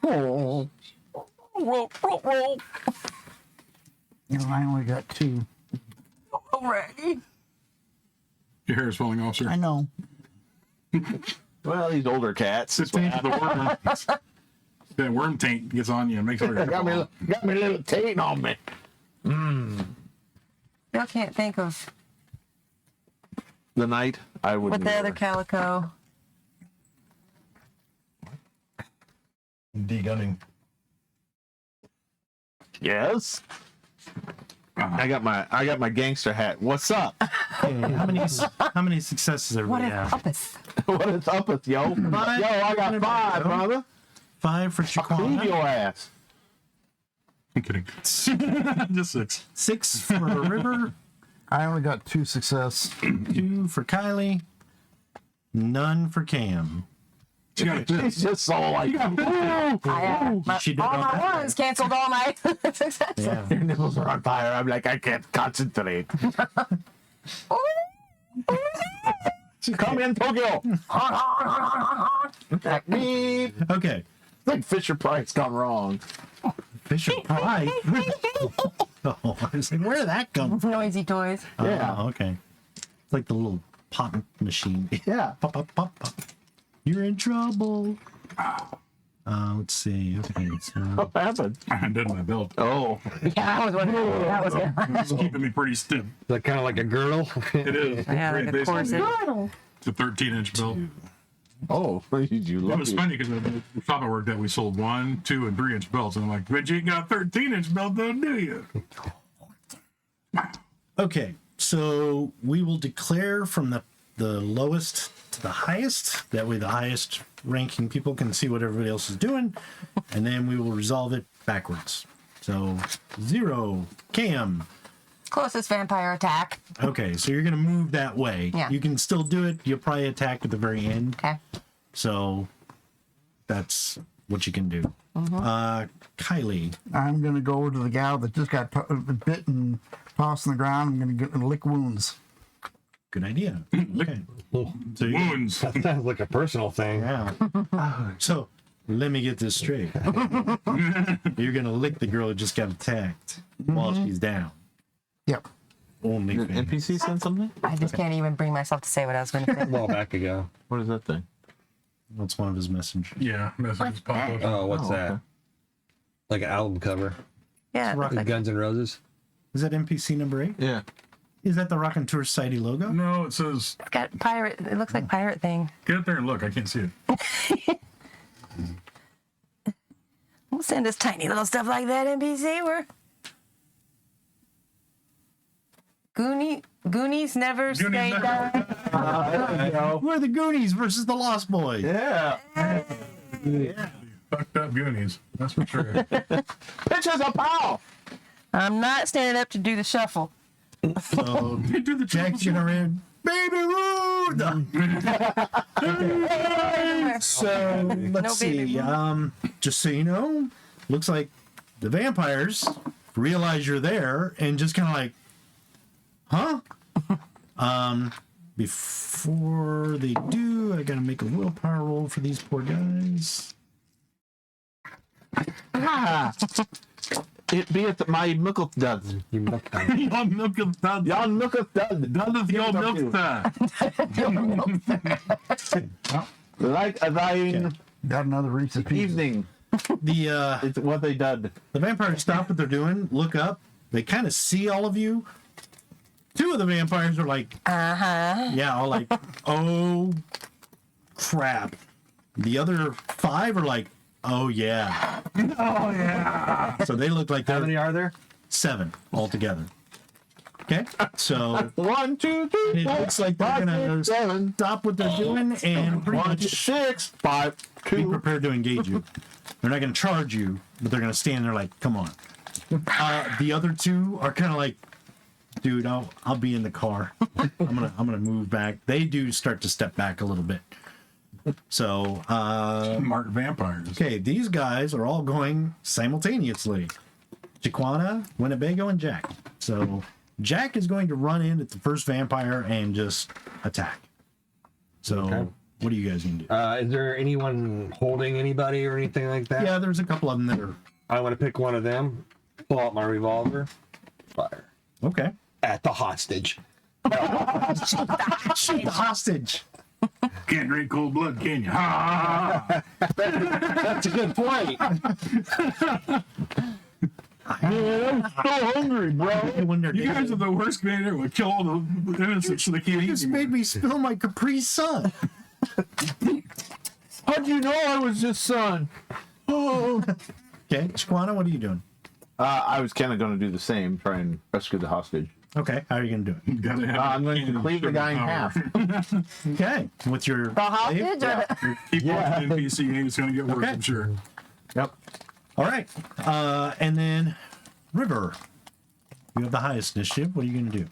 Roll. You know, I only got 2. Already. Your hair is falling off, sir. I know. Well, these older cats. It's the taint of the worm. That worm taint gets on you and makes it hard. got me a little taint on me. Still can't think of The night I would. what the other calico. Degunning. Yes. I got my gangster hat. What's up? Okay, how many successes What everybody is have? uppeth? What is up with yo? Yo, I got 5, brother. 5 for Clean Chiquana. your ass. I'm kidding. Just 6. 6 for River. I only got 2 success. 2 for Kylie. None for Cam. She's just so like, She did all all my that. ones canceled all my successes. Yeah. your nipples are on fire. I'm like, I can't concentrate. Come in, Tokyo. Beep. Okay. It's like Fisher Price gone wrong. Fisher Price. Oh, I was like, where did that come from? Noisy toys. Yeah. Oh, okay. It's like the little pop machine. Yeah. Pop, pop, pop, pop. You're in trouble. Let's see. Okay, so What happened? I undid my belt. Oh. Yeah, I was wondering what that was going on. It's keeping me pretty stiff. Is that kind of like a girdle? It is. Yeah, Very like a basically. corset. It's a 13-inch belt. Oh. You It was lucky. funny because the shop I worked at, we sold 1, 2, and 3-inch belts. And I'm like, but you ain't got a 13-inch belt though, do you? okay, so we will declare from the lowest to the highest. That way, the highest ranking people can see what everybody else is doing, and then we will resolve it backwards. So 0, Cam. Closest vampire attack. Okay, so you're gonna move that way. Yeah. You can still do it. You'll probably attack at the very end. Okay. So that's what you can do. Kylie. I'm gonna go over to the gal that just got bit and tossed on the ground. I'm gonna lick wounds. Good idea. Okay. So you, Wounds. That sounds like a personal thing. yeah. So let me get this straight. You're gonna lick the girl who just got attacked while she's down. Yep. Only Did thing. NPC send something? I just can't even bring myself to say what I was going to say. A while back ago. What is that thing? That's one of his messengers. Yeah, messages pop up. Oh, what's Oh, that? okay. Like an album cover. Yeah, it looks like Guns N' Roses. Is that NPC number 8? Yeah. Is that the Raconteur Society logo? No, it says, it's got pirate. It looks like pirate thing. get up there and look. I can't see it. We'll send us tiny little stuff like that, NPC. Goonies never stay never- down. We're the Goonies versus the Lost Boys. Yeah. Fucked up Goonies. That's for sure. Pictures of pow. I'm not standing up to do the shuffle. So You do the Jack's gonna read Baby Rude. So let's No Baby see. Just so you know, looks like the vampires realize you're there and just kind of like, huh? Before they do, I gotta make a willpower roll for these poor guys. Ah. It be at my milk dud. You milk time. Your milk is done. Y'all milk dud. Done with your milk time. Like a thine Got another Reese's Pieces. evening. The It's what they did. the vampires stop what they're doing, look up, they kind of see all of you. 2 of the vampires are like, yeah, all like, oh crap. The other 5 are like, oh yeah. Oh, yeah. So they look like How they're many are there? 7 altogether. Okay, so 1, 2, 3, it 4, looks like they're 5, gonna 6, 7. stop what they're doing and pretty 1, much 6, 5, be 2. prepared to engage you. They're not gonna charge you, but they're gonna stand there like, come on. The other 2 are kind of like, dude, I'll be in the car. I'm gonna move back. They do start to step back a little bit. So Mark vampires. okay, these guys are all going simultaneously. Chiquana, Winnebago, and Jack. So Jack is going to run in at the first vampire and just attack. So Okay. what are you guys gonna do? Is there anyone holding anybody or anything like that? Yeah, there's a couple of them that are I want to pick one of them, pull out my revolver, fire okay. at the hostage. Shoot the hostage. Can't drink cold blood, can you? Ha! That's a good point. Man, I'm so hungry, bro. When they're You guys are the worst man ever. Would kill all the innocents so they can't eat just anymore. made me spill my Capri Sun. How'd you know I was his son? Oh. Okay, Chiquana, what are you doing? I was kind of going to do the same, try and rescue the hostage. Okay, how are you gonna do it? Gotta have I'm going cannon to cleave the sugar guy in power. half. Okay, with your The hostage or the... Keep watching NPC and it's gonna get worse, Okay. I'm sure. Yep. All right, and then River, you have the highest initiative. What are you gonna do?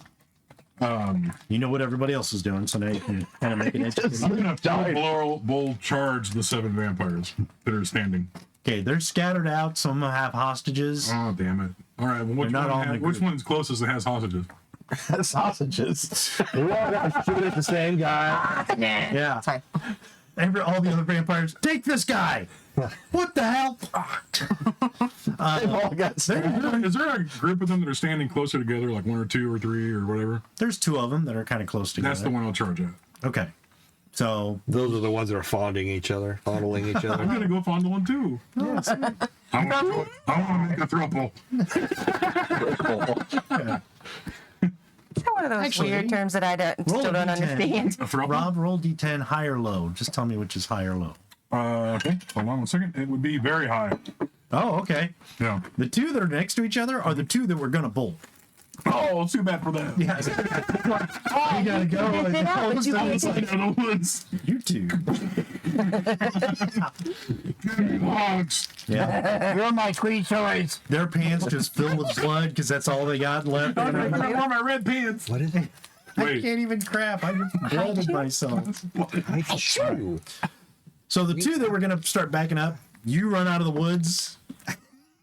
You know what everybody else is doing, so now you can kind of make an educated. I'm gonna full bold charge the 7 vampires that are standing. Okay, they're scattered out. Some have hostages. Oh damn it! All right, well, not all in a which group. one's closest that has hostages? Sausages. Shoot at the same guy. Yeah. Sorry. All the other vampires, take this guy. What the hell? They've all got Is there a group of them that are standing closer together, like 1 or 2 or 3 or whatever? There's 2 of them that are kind of close together. That's the one I'll charge at. Okay. So Those are the ones that are fondling each other. I'm gonna go fondle one too. yes. I want to make a throuple. Is that one of those Actually, weird terms that I roll still a don't D10. understand? A throuple? Rob, roll D10 high or low. Just tell me which is high or low. Okay, hold on 1 second. It would be very high. Oh, okay. Yeah. The 2 that are next to each other are the 2 that we're gonna bolt. Oh, too bad for that. Yes. You gotta go. All of a sudden it's like, In the woods. you 2. Hogs. Yeah. You're my sweet choice. Their pants just filled with blood because that's all they got left. I want my red pants. What is it? I Wait. can't even crap. I just blooded myself. Achoo. So the 2 that we're gonna start backing up, you run out of the woods,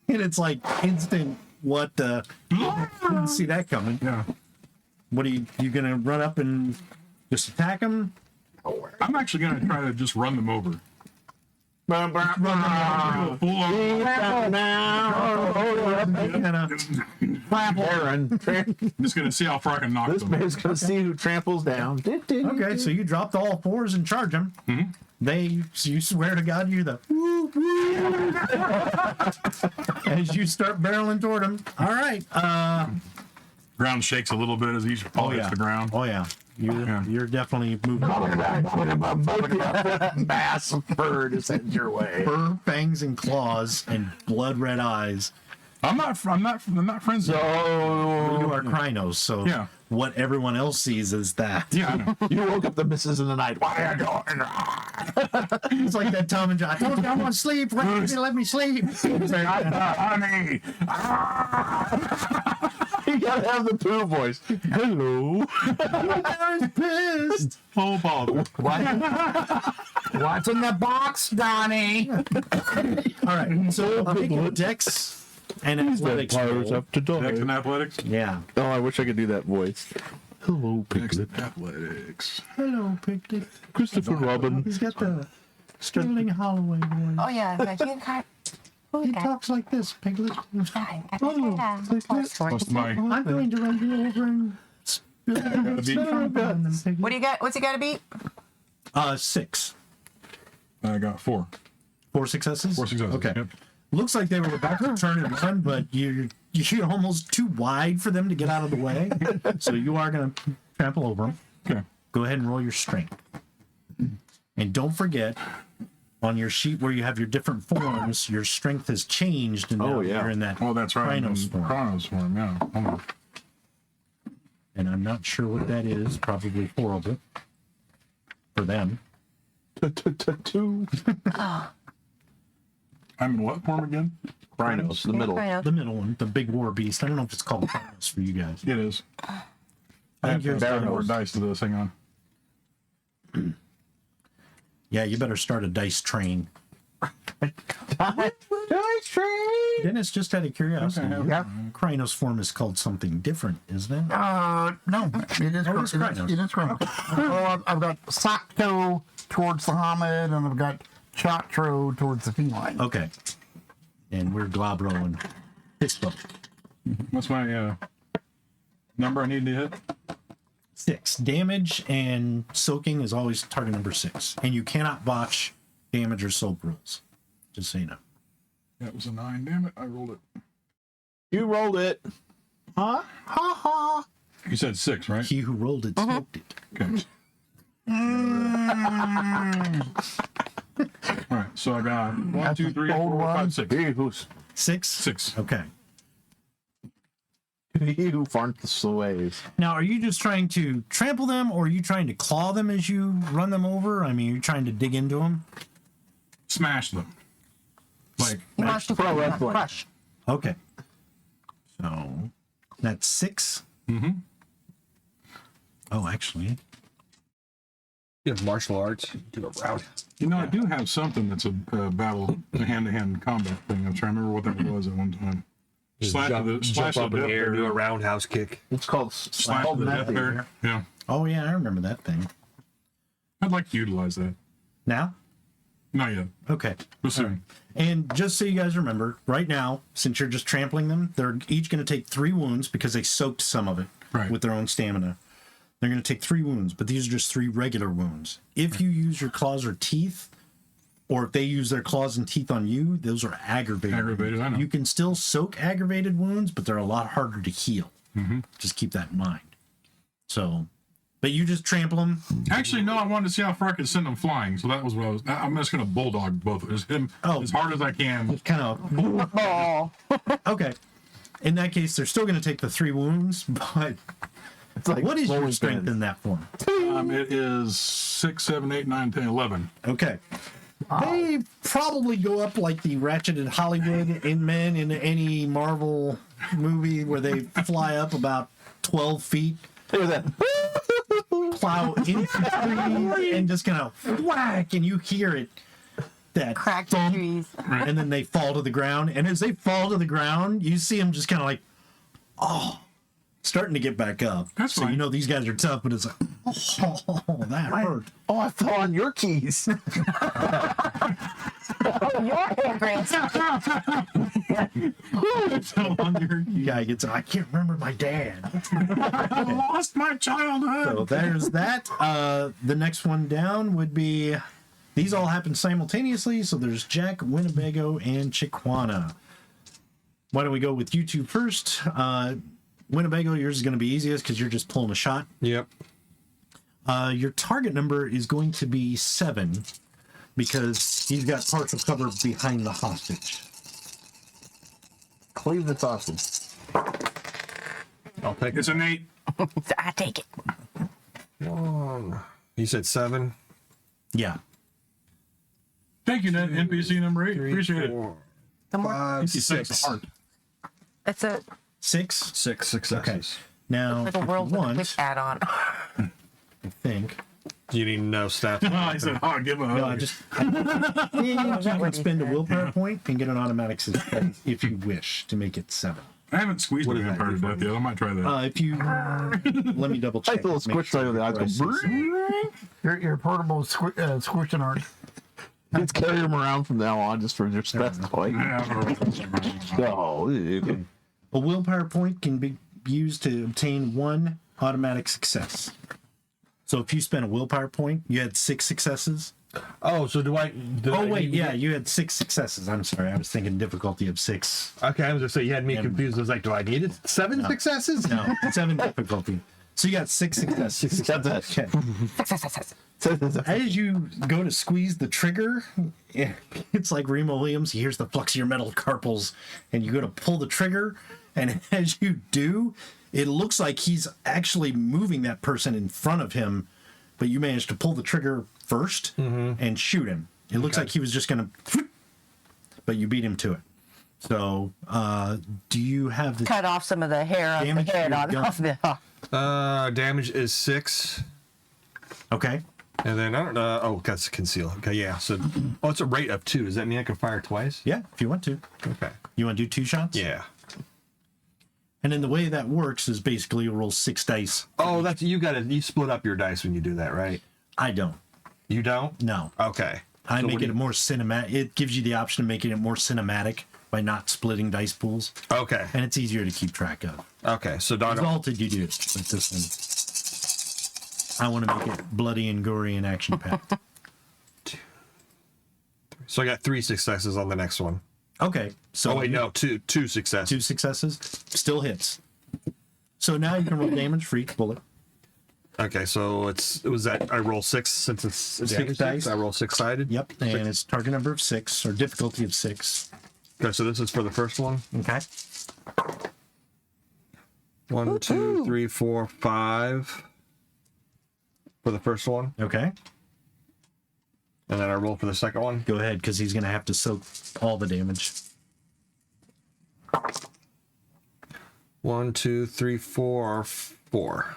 and it's like instant. What the? Didn't see that coming. Yeah. What are you gonna run up and just attack them? I'm actually gonna try to just run them over. Now. Full on. Aaron. I'm just gonna see how far I can knock This them. man's gonna see who tramples down. Okay, so you drop to all 4s and charge them. You swear to God, you're the as you start barreling toward them. All right. Ground shakes a little bit as each ball hits the ground. Oh yeah. Yeah. You're definitely moving. Massive bird is headed your way. Fur, fangs, and claws, and blood red eyes. I'm not friends. with You are Krynos, so Yeah. what everyone else sees is that. Yeah, I know. You woke up the missus in the night. What are you doing? It's like that Tom and John. I told you I want to sleep. Why didn't you let me sleep? Honey. You gotta have the poo voice. Hello. I was pissed. Oh, Bob. What's in the box, Donnie? All right, so make a Dex and athletics roll. up to Dex and athletics. Yeah. Oh, I wish I could do that voice. Hello, Dex Piglet. and athletics. Hello, Piglet. Christopher Robin. He's got the Sterling Holloway voice. Oh yeah, but you can't. He talks like this, Piglet. Oh, Plus my. I'm going to run you over and spill them, Piglet. what do you got? What's he got to beat? 6. I got 4. 4 successes? 4 successes. Okay. Yep. Looks like they were about to turn and run, but you're almost too wide for them to get out of the way. So you are going to trample over them. Okay. Go ahead and roll your strength. And don't forget, on your sheet where you have your different forms, your strength has changed, and now you're in that Oh, that's right. Krynos form. Chronos form. Yeah. Hold on. And I'm not sure what that is. Probably horrible for them. Two. I'm in what form again? Rhinos, the middle. The middle one, the big war beast. I don't know if it's called Krynos for you guys. It is. I I think have yours to more dice to this. Hang on. Yeah, you better start a dice train. Dice train. Dennis, just out of curiosity, Okay, your Krynos form is called something different, isn't it? No, it is Oh, it's Krynos. It is Krynos. Well, I've got Sakto towards the Hamid, and I've got Chatro towards the feline. Okay. And we're Globro and Pisco. What's my number I need to hit? 6. Damage and soaking is always target number 6. And you cannot botch damage or soak rolls. Just so you know. That was a 9. Damn it! I rolled it. You rolled it. Huh? Ha ha. You said 6, right? He who rolled it smoked it. Okay. All right. So I got 1, 2, 3, 4, 5, 6. He who's 6? 6. Okay. he who farts the ways. Now, are you just trying to trample them, or are you trying to claw them as you run them over? I mean, are you trying to dig into them? Smash them. Like He wants to Pro wrestling. crush. Okay. So that's 6. Oh, actually. You have martial arts. Do a round. You know, I do have something that's a battle, a hand-to-hand combat thing. I'm trying to remember what that was at one time. Slash Jump up in the air, do a bear. roundhouse kick. It's called Slash the death bear. Yeah. Oh, yeah, I remember that thing. I'd like to utilize that. Now? Not yet, Okay. but soon. And just so you guys remember, right now, since you're just trampling them, they're each going to take 3 wounds because they soaked some of it Right. with their own stamina. They're going to take 3 wounds, but these are just 3 regular wounds. If you use your claws or teeth, or if they use their claws and teeth on you, those are aggravated. Aggravated, I know. You can still soak aggravated wounds, but they're a lot harder to heal. Mm-hmm. Just keep that in mind. So, but you just trample them. Actually, no, I wanted to see how far I could send them flying, so that was what I was. I'm just going to bulldog both of us. Him as hard as I can. Kind of. Oh. Okay. In that case, they're still going to take the 3 wounds, but It's like what is your rolling strength pins. in that form? It is 6, 7, 8, 9, 10, 11. Okay. They probably go up like the ratcheted Hollywood in men in any Marvel movie where they fly up about 12 feet, Look at that. plow into trees, and just kind of whack, and you hear it. That Crack the thump, trees. and then they fall to the ground. And as they fall to the ground, you see them just kind of like, starting to get back up. That's so fine. you know these guys are tough, but it's like, that hurt. Oh, I fell on your keys. Your handprints. Guy gets, I can't remember my dad. I lost my childhood. So there's that. The next one down would be, these all happen simultaneously. So there's Jack, Winnebago, and Chiquana. Why don't we go with you two first? Winnebago, yours is going to be easiest because you're just pulling a shot. Yep. Your target number is going to be 7 because he's got partial cover behind the hostage. Cleave the sausage. I'll take It's an 8. I take it. one. You said 7. Yeah. Thank you, NPC number 8. 3, Appreciate it. 4, The more. 5, You said it's 6. hard. It's a 6. 6 successes. Okay. Now, little if world you with a want, quick add-on. I think. Do you need to know stats? I said, oh, give him a No, hug. you can spend a willpower point and get an automatic success if you wish to make it 7. I haven't squeezed What the is that vampire to do for death yet. I might try that. If you let me double check. Nice little make squish sure over the eyes. before I Go, say Your portable squishing art. Let's carry him around from now on just for your stress toy. Oh, ew. a willpower point can be used to obtain 1 automatic success. So if you spent a willpower point, you had 6 successes. Oh, so do I? Oh wait, yeah, you had 6 successes. I'm sorry, I was thinking difficulty of 6. Okay, I was gonna say you had me confused. I was like, do I need it? 7 successes? No, 7 difficulty. So you got 6 successes. Except that. Okay. As you go to squeeze the trigger, it's like Remo Williams. He hears the flux of your metal carpals, and you go to pull the trigger, and as you do, it looks like he's actually moving that person in front of him, but you managed to pull the trigger first and shoot him. It looks like he was just gonna, but you beat him to it. So, do you have the Cut off some of the hair off the Damage to head your on gun. off the. Damage is 6. Okay. And then I don't know. Oh, that's conceal. Okay, yeah. So, it's a rate of 2. Does that mean I can fire twice? Yeah, if you want to. Okay. You want to do 2 shots? Yeah. And then the way that works is basically you roll 6 dice. Oh, that's you split up your dice when you do that, right? I don't. You don't? No. Okay. I So make what it do you- more cinematic. It gives you the option of making it more cinematic by not splitting dice pools, Okay. and it's easier to keep track of. Okay. So Don. Exalted, you do, but this one, I want to make it bloody and gory and action packed. So I got 3 successes on the next one. Okay, so Oh wait, no, two successes. 2 successes, still hits. So now you can roll damage for each bullet. Okay, so it was that I roll 6 since it's 6 dice. I roll 6 sided. Yep, and it's target number of 6 or difficulty of 6. Okay, so this is for the first one. Okay. 1, 2, 3, 4, 5 for the first one, Okay. and then I roll for the second one. Go ahead, because he's going to have to soak all the damage. 1, 2, 3, 4, 4.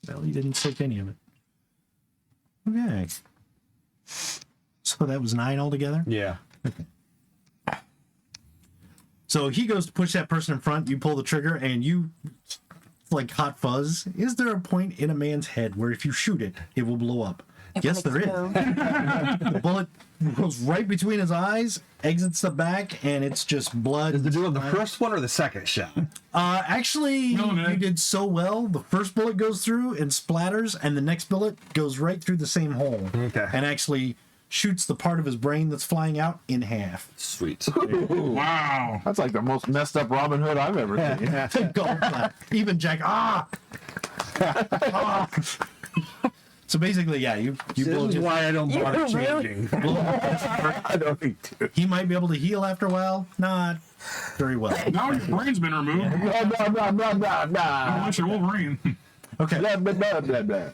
Well, he didn't take any of it. Okay. So that was 9 altogether? Yeah. So he goes to push that person in front, you pull the trigger, and you, like hot fuzz. Is there a point in a man's head where if you shoot it, it will blow up? Yes, there is. The bullet goes right between his eyes, exits the back, and it's just blood. Is it doing the first one or the second shot? Actually, No, you did so well. The first bullet goes through and splatters, and the next bullet goes right through the same hole. Okay. And actually shoots the part of his brain that's flying out in half. Sweet. Wow. That's like the most messed up Robin Hood I've ever seen. Golf clap. Even Jack, So basically, yeah, you This blow is just, why I don't bother changing. I don't need to. he might be able to heal after a while. Not very well. Now your brain's been removed. Blah. Unless you're Wolverine. Okay. Blah.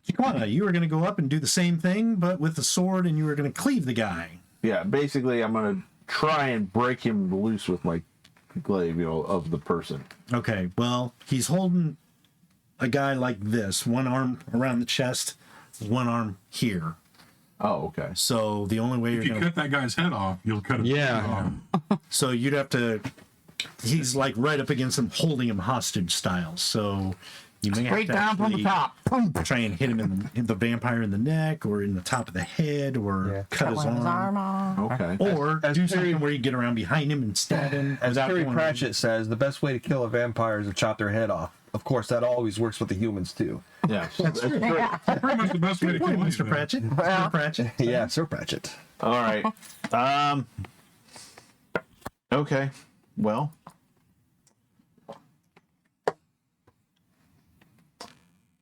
Chiquana, you were going to go up and do the same thing, but with the sword, and you were going to cleave the guy. Yeah, basically, I'm gonna try and break him loose with my glaive, of the person. Okay, well, he's holding a guy like this, one arm around the chest, one arm here. Oh, okay. So the only way If you're you going cut that guy's head off, you'll cut his Yeah. head off. so you'd have to, he's like right up against him, holding him hostage style. So you may Straight have to down from the actually top. Boom. try and hit him in the vampire in the neck or in the top of the head or cut his arm. off. Okay. Or do something where you get around behind him and stab him. As without Terry going- Pratchett says, the best way to kill a vampire is to chop their head off. Of course, that always works with the humans, too. Yeah. That's great. Pretty much the best way to Good kill point, Mr. anything. Pratchett. Mr. Pratchett. Yeah, Sir Pratchett. All right. Okay. Well.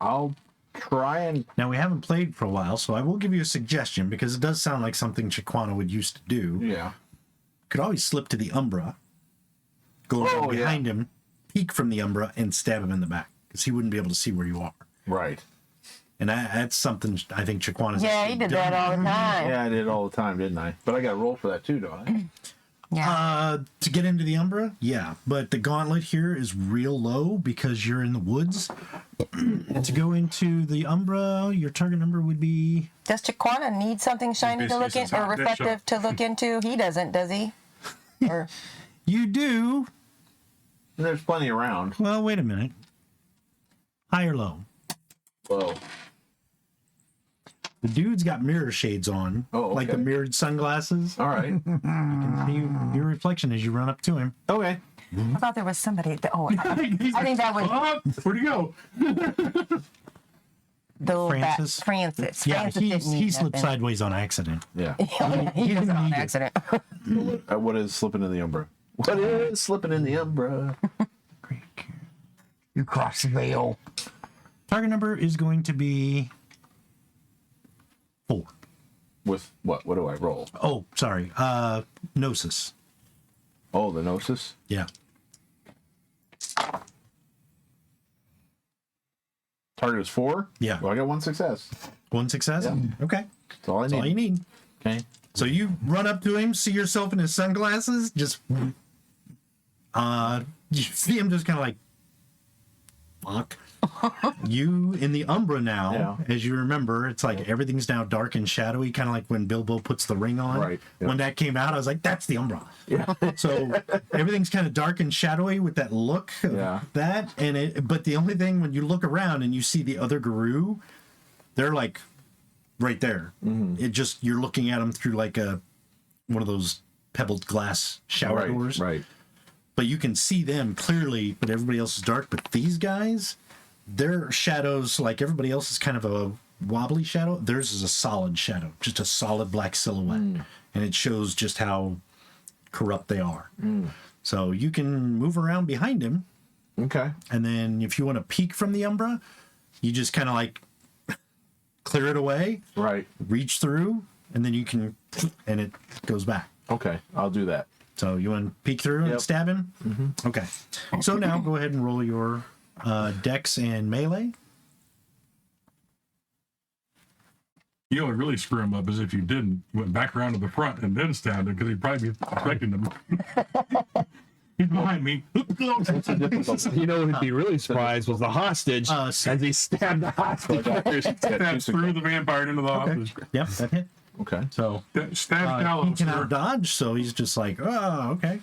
I'll try and. Now, we haven't played for a while, so I will give you a suggestion because it does sound like something Chiquana would used to do. Yeah. Could always slip to the Umbra, go around behind him, peek from the Umbra, and stab him in the back because he wouldn't be able to see where you are. Right. And that's something I think Chiquana's Yeah, he did that all the time. Yeah, I did all the time, didn't I? But I got to roll for that too, don't I? Yeah. To get into the Umbra, yeah, but the gauntlet here is real low because you're in the woods. And to go into the Umbra, your target number would be Does Chiquana need something shiny to look in Basically, or it's a top reflective to look into? He doesn't, does he? Or you do. There's plenty around. Well, wait a minute. High or low? Whoa. The dude's got mirror shades on, Oh, like the okay. mirrored sunglasses. All right. See your reflection as you run up to him. Okay. I thought there was somebody. I think that was Oh, where'd he go? Francis? Francis. Yeah, Francis didn't he need slipped nothing. sideways on accident. Yeah. He did it on need it. accident. What is slipping in the Umbra? What is slipping in the Umbra? You cross the veil. Target number is going to be 4. With what? What do I roll? Oh, sorry. Gnosis. Oh, the Gnosis? Yeah. Target is 4? Yeah. Well, I got 1 success. 1 success? Yeah. Okay. That's all I That's need. all you need. Okay. So you run up to him, see yourself in his sunglasses, just you see him just kind of like, fuck. You in the Umbra now, Yeah. as you remember, it's like everything's now dark and shadowy, kind of like when Bilbo puts the ring on. Right, yeah. When that came out, I was like, that's the Umbra. Yeah. So everything's kind of dark and shadowy with that look of Yeah. that. But the only thing when you look around and you see the other Guru, they're like right there. Mm-hmm. It just, you're looking at them through like one of those pebbled glass shower Right. doors. Right. But you can see them clearly, but everybody else is dark. But these guys, their shadows, like everybody else, is kind of a wobbly shadow. Theirs is a solid shadow, just a solid black silhouette. And it shows just how corrupt they are. So you can move around behind him. Okay. And then if you want to peek from the Umbra, you just kind of like clear it away, Right. reach through, and then you can, and it goes back. Okay. I'll do that. So you want to peek through and Yep. stab him? Mm-hmm. Okay. So now go ahead and roll your dex and melee. You know, it really screw him up as if you didn't. Went back around to the front and then stabbed him because he'd probably be expecting him. He's behind me. You know, who'd be really surprised was the hostage So- as he stabbed the hostage. Stabs through the vampire into the office. Yep, that hit. Okay. So Stab he Gallows. can out dodge, so he's just like, oh, okay.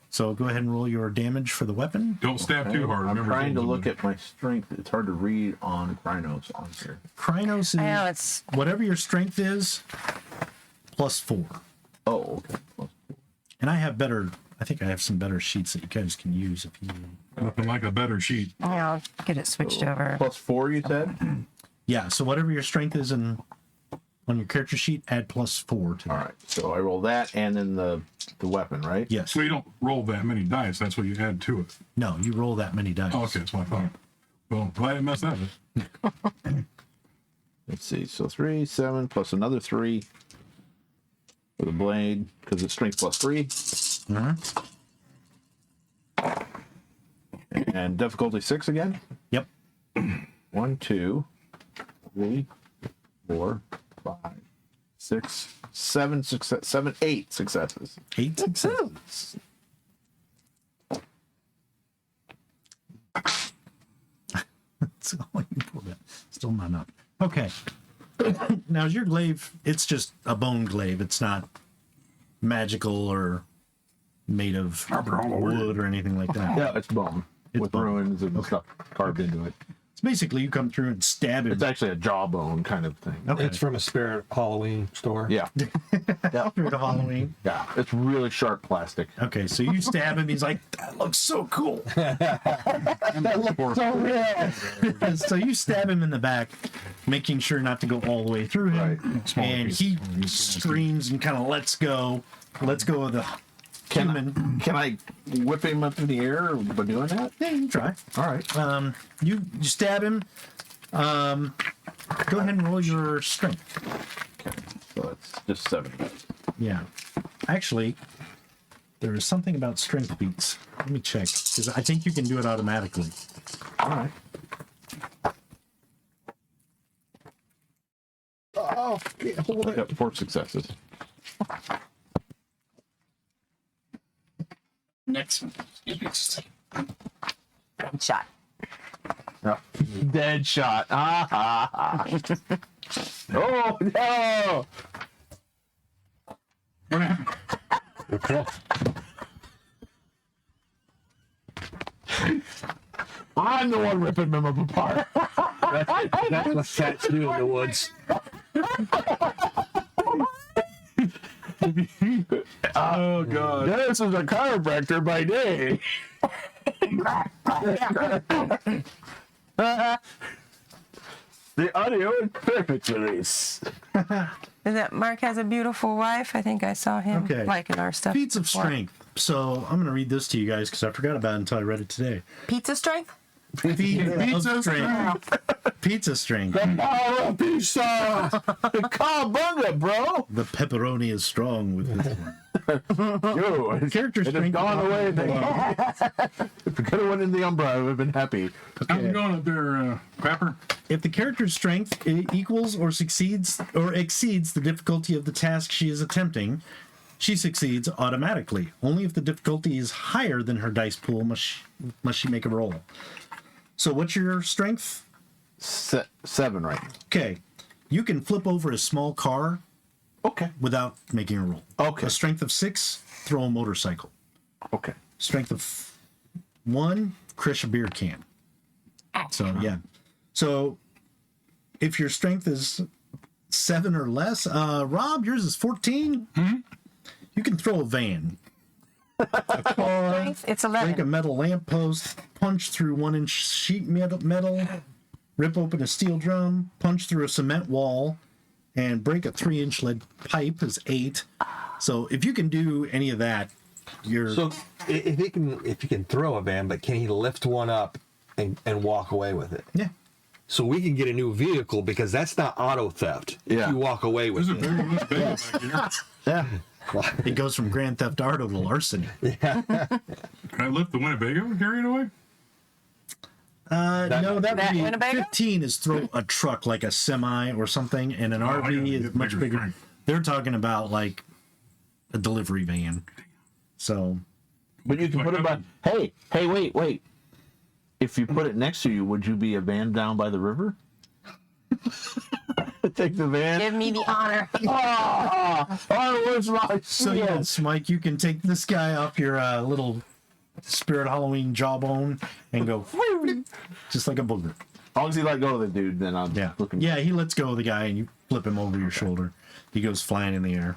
So go ahead and roll your damage for the weapon. Don't stab too hard. I'm Remember, trying to those are look the- at my strength. It's hard to read on Krynos on here. Krynos I know is it's whatever your strength is, +4. Oh, okay. And I think I have some better sheets that you guys can use if you. Nothing like a better sheet. yeah, I'll get it switched over. +4, you said? Yeah, so whatever your strength is on your character sheet, add +4 to that. All right. So I roll that and then the weapon, right? Yes. So you don't roll that many dice. That's what you add to it. No, you roll that many dice. Oh, okay, that's what I thought. Well, glad I didn't mess that up. Let's see. So 3, 7 plus another 3 for the blade because it's strength +3. And difficulty 6 again. Yep. 1, 2, 3, 4, 5, 6, 7 success, 7, 8 successes. 8 successes. That's all you pulled out. Still not enough. Okay. Now, is your glaive, it's just a bone glaive. It's not magical or made of wood or anything like that. Yeah, it's bone with bone. ruins and stuff carved into it. So basically, you come through and stab him. It's actually a jawbone kind of thing. Okay. It's from a Spirit Halloween store. Yeah, Through the Halloween. yeah. It's really sharp plastic. Okay, so you stab him. He's like, that looks so cool. So real. So you stab him in the back, making sure not to go all the way through him. Right. And he screams and kind of lets go of the human. Can I whip him up in the air by doing that? Yeah, you can try. All right. You stab him. Go ahead and roll your strength. So it's just 7. Yeah. Actually, there is something about strength beats. Let me check, because I think you can do it automatically. All right. Oh, can't hold it. Got 4 successes. Next one. Excuse me just a second. Shot. Yeah. Dead shot. Ah, ha, ha. Oh, no. I'm the one ripping them apart. That's what cats do in the woods. Oh, God. This is a chiropractor by day. The audio is perfect for this. Is that Mark has a beautiful wife? I think I saw him Okay. liking our stuff. Feats of before. strength. So I'm going to read this to you guys because I forgot about it until I read it today. Pizza strength? Pizza strength. Pizza strength. Oh, pizza! Cowabunga, bro! The pepperoni is strong with this one. Yo, it's, Character it has strength. gone away. If we could have went in the Umbra, I would have been happy. How's it going up there, Pepper? If the character's strength equals or succeeds or exceeds the difficulty of the task she is attempting, she succeeds automatically. Only if the difficulty is higher than her dice pool must she make a roll. So what's your strength? 7 right now. Okay. You can flip over a small car Okay. without making a roll. Okay. A strength of 6, throw a motorcycle. Okay. Strength of 1, crush a beer can. So yeah. So if your strength is 7 or less, Rob, yours is 14. You can throw a van. Strength? It's 11. Break a metal lamppost, punch through 1-inch sheet metal, rip open a steel drum, punch through a cement wall, and break a 3-inch lead pipe is 8. So if you can do any of that, you're So if you can throw a van, but can he lift one up and walk away with it? yeah. So we can get a new vehicle because that's not auto theft. Yeah. If you walk away with There's a it. very good bagel back here. Yeah. It goes from Grand Theft Auto to larceny. Can I lift the Winnebago and carry it away? No, that would That be Winnebago? 15 is throw a truck like a semi or something, and an I RV gotta is get much bigger bigger. strength. They're talking about like a delivery van. So But you can put it by. Hey, wait. If you put it next to you, would you be a van down by the river? Take the van. Give me the honor. Oh, where's my? So yes, Mike, you can take this guy off your little Spirit Halloween jawbone and go just like a booger. As long as he let go of the dude, then I'm looking. Yeah, he lets go of the guy and you flip him over your shoulder. He goes flying in the air,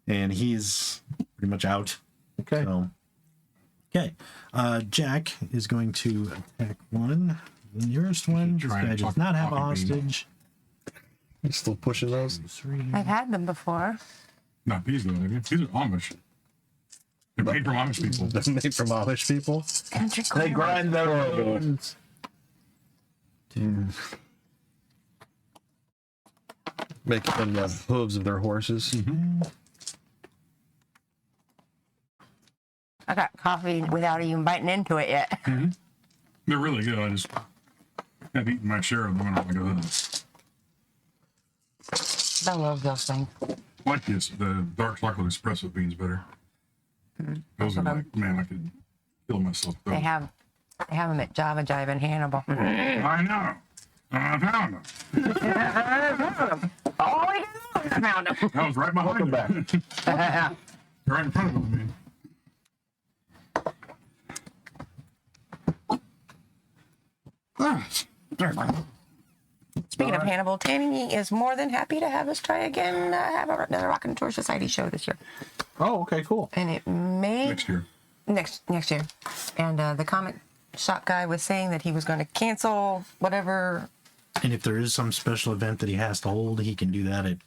and he's pretty much out. Okay. So, okay. Jack is going to attack one. The nearest one. This guy does not have a hostage. You still pushing those? I've had them before. Not these though. These are Amish. They're made from Amish people. They're made from Amish people. They grind their bones. Make them the hooves of their horses. I got coffee without even biting into it yet. They're really good. I just have eaten my share of them and I'm like, ugh. I love those things. Like this, the dark chocolate espresso beans better. Those are like, man, I could kill myself. They have them at Java Jive in Hannibal. I know. I found them. Oh, I found them. I was right behind them. Right in front of me. Speaking of Hannibal, Tammy is more than happy to have us try again. Have another Raconteur Society show this year, Oh, okay, cool. and it may Next year. next year. And the comic shop guy was saying that he was going to cancel whatever. And if there is some special event that he has to hold, he can do that at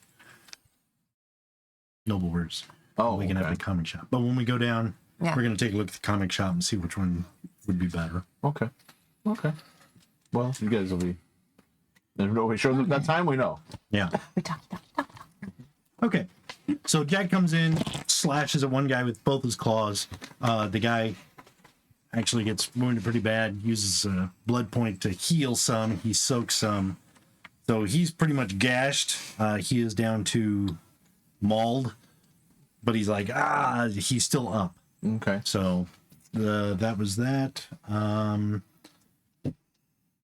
Noble Words. Oh, we can have okay. the comic shop. But when we go down, Yeah. we're going to take a look at the comic shop and see which one would be better. Okay. Well, you guys will be. If nobody shows up that time, we know. Yeah. We talked about. Okay. So Jack comes in, slashes at one guy with both his claws. The guy actually gets wounded pretty bad, uses a blood point to heal some. He soaks some. So he's pretty much gashed. He is down to mauled, but he's like, he's still up. Okay. So that was that.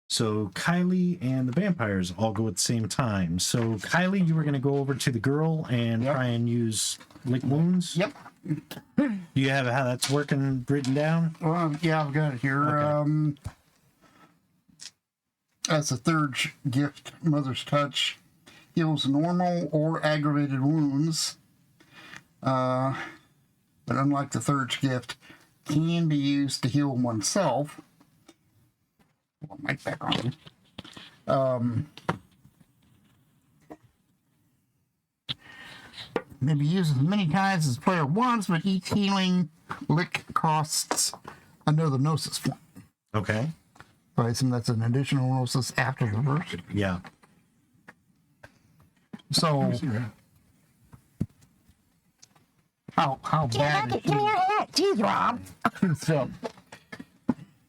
So Kylie and the vampires all go at the same time. So Kylie, you were going to go over to the girl and try and use lick wounds. Yep. Do you have how that's working written down? Well, yeah, I've got it here. Okay. As a third gift, Mother's Touch heals normal or aggravated wounds. But unlike the third gift, can be used to heal oneself. Well, mic back on. May be used as many times as the player wants, but each healing lick costs another gnosis point. Okay. So I assume that's an additional gnosis after the first. Yeah. So how bad is Give me your hat. Jeez, Rob. she? So,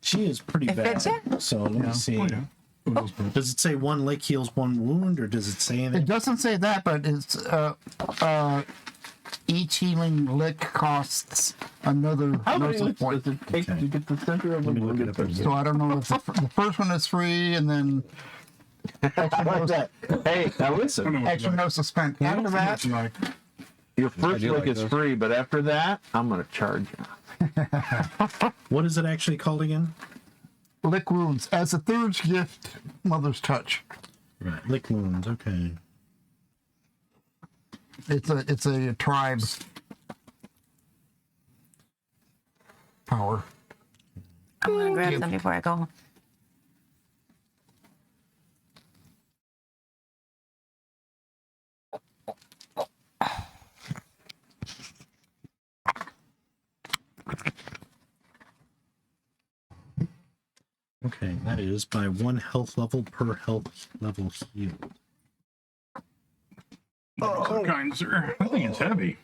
She is pretty It bad. fits you? So let me see. Does it say one lick heals one wound, or does it say anything? it doesn't say that, but it's each healing lick costs another How many gnosis licks point. does it take to get the center of the me look wound? it up again. So I don't know if the first one is free, and then I like that. Hey, now listen. extra gnosis spent after that. Like, Your I first do lick like is those. free, but after that, I'm going to charge you. What is it actually called again? Lick wounds as a third gift, Mother's Touch. Right. Lick wounds. Okay. It's a tribe power. I'm going to grab some before I go home. Okay, that is by 1 health level per health level healed. some kind, sir. I think it's heavy.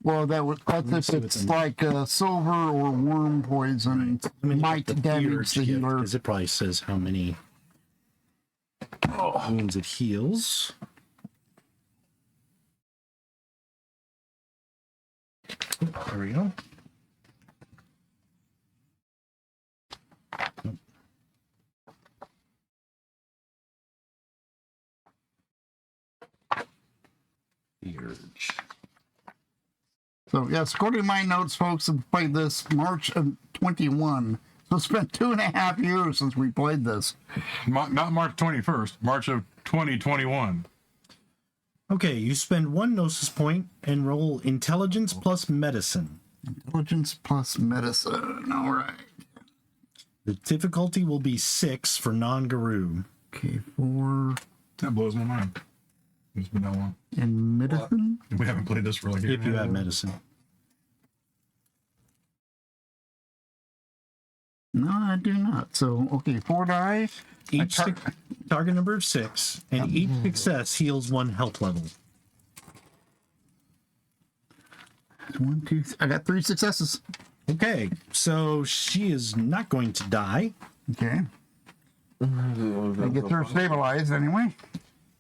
Well, that's if it's like silver or worm poison. Might damage the healer. Because it probably says how many wounds it heals. There we go. Urge. So, yes, according to my notes, folks have played this March of 21. So it's been 2.5 years since we played this. Not March 21st, March of 2021. Okay, you spend 1 gnosis point and roll intelligence plus medicine. Intelligence plus medicine. All right. The difficulty will be 6 for non-Garou. Okay, 4 That blows my mind. It's been that long. in medicine. We haven't played this for like a year. If you have medicine. No, I do not. So, okay, 4 die. Each target number of 6, and each success heals 1 health level. 1, 2, I got 3 successes. Okay, so she is not going to die. Okay. It gets her stabilized anyway.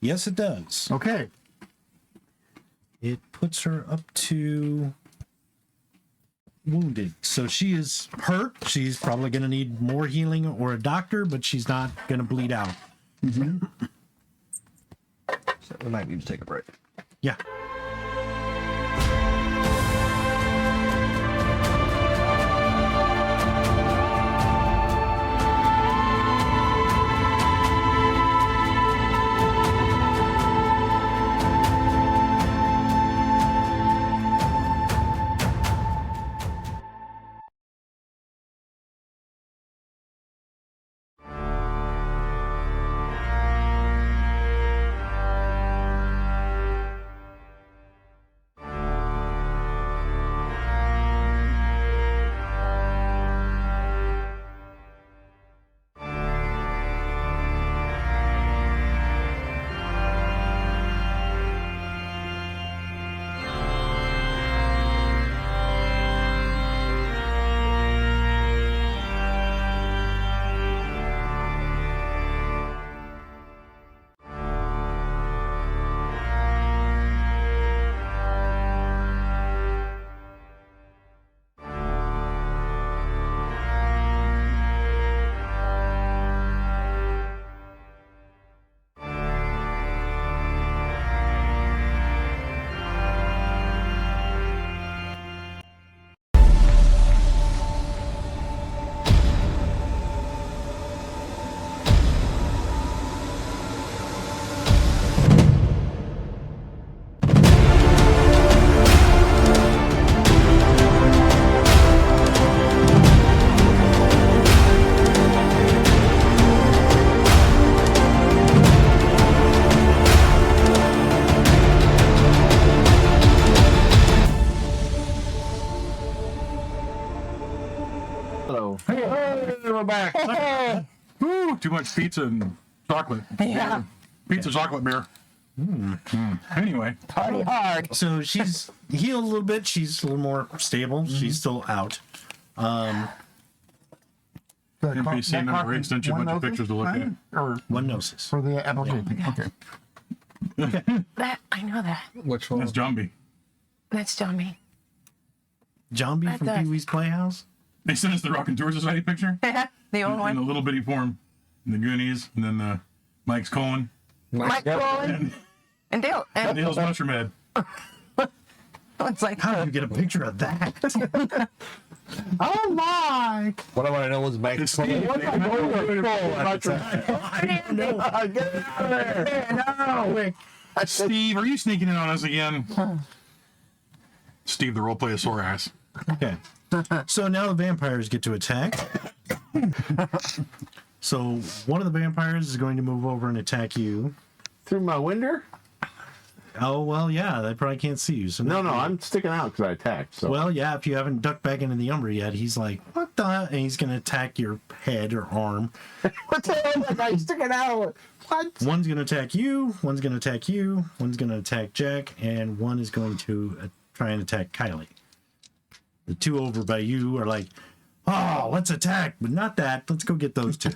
Yes, it does. Okay. It puts her up to wounded. So she is hurt. She's probably going to need more healing or a doctor, but she's not going to bleed out. So we might need to take a break. Yeah. We're back. Woo, too much pizza and chocolate. Yeah. Pizza, chocolate, beer. Anyway, Party hard. So she's healed a little bit. She's a little more stable. She's still out. NPC number 8 sent you a bunch of pictures to look at. Or 1 gnosis. for the application. Okay. That I know that. Which one? That's Jumbie. That's Johnny. Zombie from that. Pee Wee's Playhouse. They sent us the Raconteur Society picture The old in a one. little bitty form. And the Goonies, and then Mike's Cohen, Mike Rowan and Dale. And Dale's Mushroom Head. it's like, How do you get a picture of that? Oh my! What I want to know is Mike. It's Steve. What's my goal? Steve, are you sneaking in on us again? Steve, the roleplay is sore ass. Okay. So now the vampires get to attack. So one of the vampires is going to move over and attack you. Through my window? Oh, well, yeah, they probably can't see you. So No, I'm sticking out because I attacked. So Well, yeah, if you haven't ducked back into the Umbra yet, he's like, what the? And he's going to attack your head or arm. what the hell? Like I'm sticking out. What? One's going to attack you, one's going to attack you, one's going to attack Jack, and one is going to try and attack Kylie. The two over by you are like, oh, let's attack, but not that. Let's go get those two.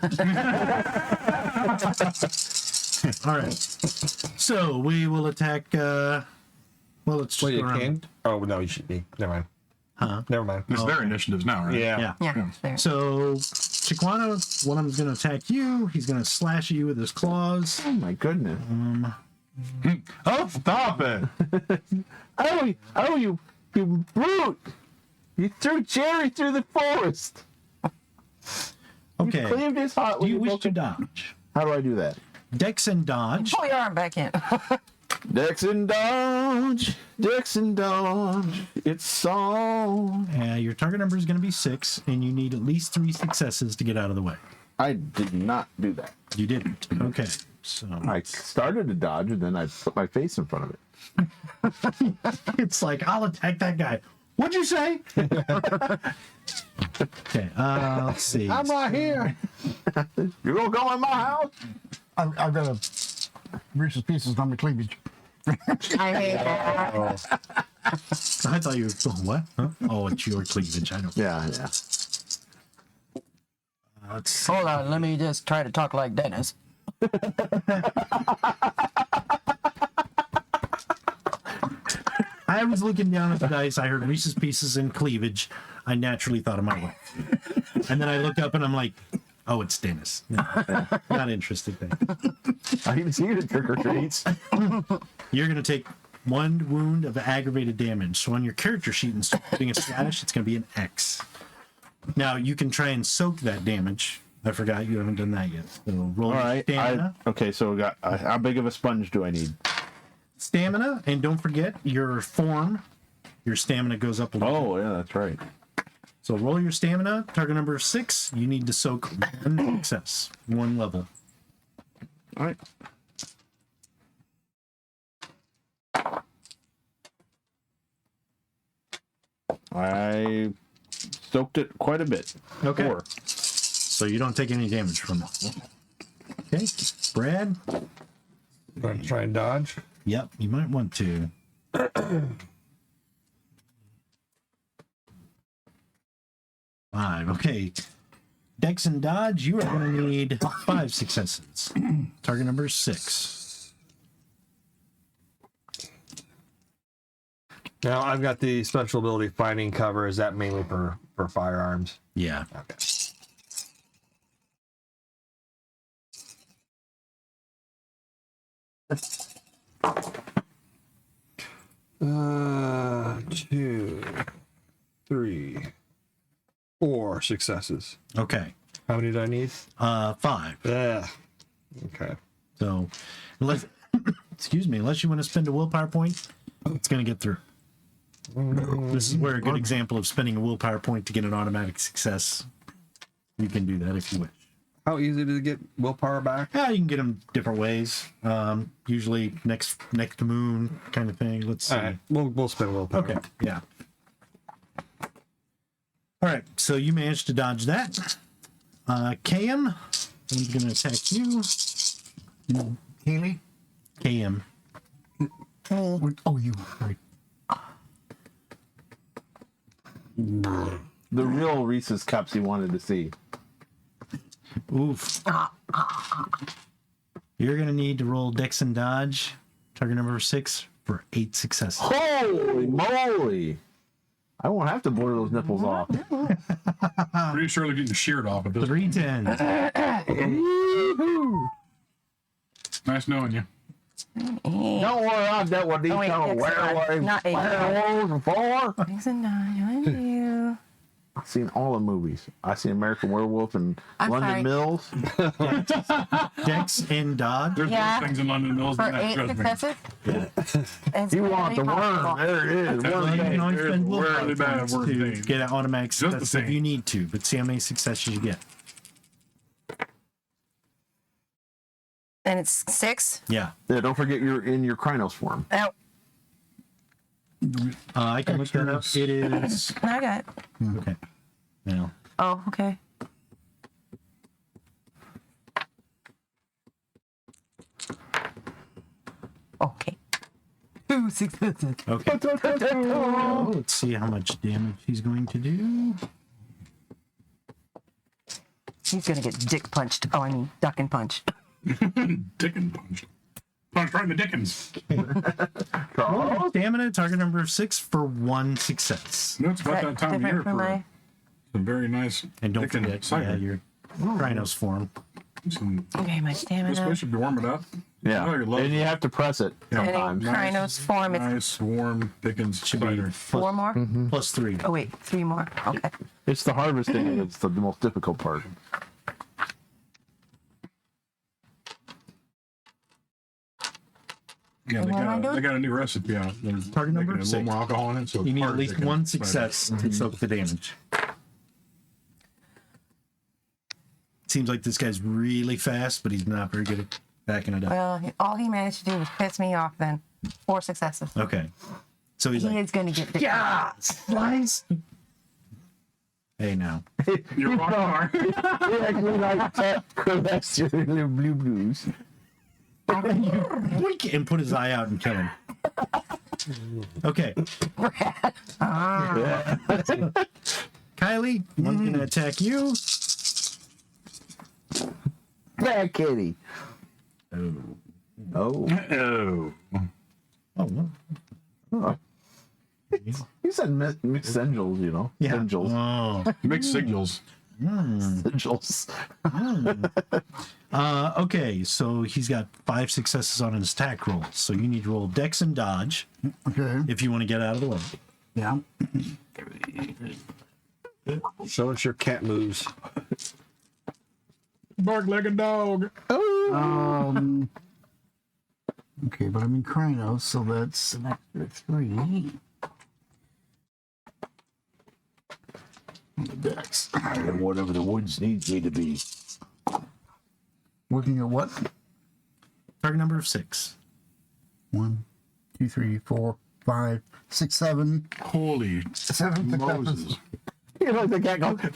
All right. So we will attack. Well, let's just Wait, go you around. can't? Oh, no, you should be. Never mind. Never mind. This is their initiatives now, right? Yeah. Yeah. There. So, Chiquana, one of them's going to attack you. He's going to slash at you with his claws. Oh my goodness. Oh, stop it! Oh, you brute! You threw Jerry through the forest. Okay. You cleaved his heart. Do with you your wish to broken- dodge? How do I do that? Dex and dodge. Pull your arm back in. Dex and dodge, Dex and dodge. It's on. Your target number is going to be 6, and you need at least 3 successes to get out of the way. I did not do that. You didn't. Okay. So I started to dodge and then I put my face in front of it. it's like, I'll attack that guy. What'd you say? Okay. Let's see. I'm right here. You gonna come in my house? I've got a Reese's Pieces on my cleavage. I hate that. I thought you were going, what? Huh? Oh, it's your cleavage. I don't. Yeah. Let's see. Hold on, let me just try to talk like Dennis. I was looking down at the dice. I heard Reese's Pieces and cleavage. I naturally thought of my wife. And then I looked up and I'm like, oh, it's Dennis. No, not interested then. I didn't see the trick or treats. You're going to take 1 wound of aggravated damage. So on your character sheet, instead of putting a slash, it's going to be an X. Now, you can try and soak that damage. I forgot you haven't done that yet. So roll All right. stamina. Okay, so we got how big of a sponge do I need? Stamina, and don't forget your form. Your stamina goes up a little. Oh, yeah, that's right. So roll your stamina. Target number 6. You need to soak 1 success, 1 level. All right. I soaked it quite a bit. Okay. 4. So you don't take any damage from it. Okay, Brad. Going to try and dodge. Yep, you might want to. Five. Okay. Dex and dodge, you are going to need 5 successes. Target number 6. Now I've got the special ability finding cover. Is that mainly for firearms? Yeah. Okay. Two, 3, 4 successes. Okay. How many do I need? 5. Yeah. Okay. So, unless, excuse me, unless you want to spend a willpower point, it's going to get through. This is where a good example of spending a willpower point to get an automatic success. You can do that if you wish. How easy to get willpower back? Yeah, you can get them different ways. Usually next to moon kind of thing. Let's see. All right. We'll spend willpower. Okay. Yeah. All right. So you managed to dodge that. KM, I'm going to attack you. Haley? KM. Oh, you. Right. The real Reese's Cups he wanted to see. Oof. You're going to need to roll Dex and dodge. Target number 6 for 8 successes. Holy moly! I won't have to blur those nipples off. Pretty sure they're getting sheared off at this. 3 10s. Nice knowing you. Don't worry, I've dealt with these Oh, wait, kind of Dex and dodge, werewolves not 8. before. Dex and dodge, I do. I've seen all the movies. I've seen American Werewolf and I'm London sorry. Mills. Dex and dodge. There's Yeah. worse things in London Mills For than that, 8 trust me. successes? It's You want the really worm? possible. There it is. Well, Well, you can only There's spend willpower really bad points worm to things. get an automatic Just the success if same. you need to, but see how many successes you get. And it's 6? Yeah. Yeah, don't forget you're in your Krynos form. Oh, I can look that up. It is. I got it. Okay. Now, Oh, okay. Okay. 2 successes. okay. Let's see how much damage he's going to do. He's gonna get dick punched. Oh, I mean, duck and punch. Dick and punched. I'm trying the Dickens. Roll stamina, target number of 6 for 1 success. No, it's about that time of year Different from for my... some very nice And don't Dickens forget, cider. your Rhino's form. Some, Okay, my this stamina. place should be warming up. Yeah. Oh, you love And you have to press it sometimes. Rhino's form is Nice, warm Dickens cider. 4 more? Plus 3. Oh, wait, 3 more. Okay. It's the harvesting that's the most difficult part. Yeah, And what am I doing? they got a new recipe out. There's Target number making a little 6. more alcohol in it, so You it's need hard at least Dickens 1 cider. success to soak the damage. Seems like this guy's really fast, but he's not very good at backing it up. Well, all he managed to do was piss me off then. 4 successes. Okay. So he's He like, is going to get the... yeah, slice. Hey, now. You're rock He actually like caress your little blue blues. Blink and put his eye out and kill him. Okay. Kylie, one's going to attack you. Bad kitty. Oh. Oh. Oh. Oh, well. He said mixed angels, you know. Yeah. Angels. Oh. Mixed signals. Angels. Okay, so he's got 5 successes on his attack roll. So you need to roll Dex and Dodge Okay. if you want to get out of the way. Yeah. Show us your cat moves. Bark like a dog. Okay, but I'm in Krynos, so that's an extra 3. Dex. And whatever the woods needs me to be. Looking at what? Target number of 6. 1, 2, 3, 4, 5, 6, 7. Holy 7 successes. Moses. You know, the cat go, jump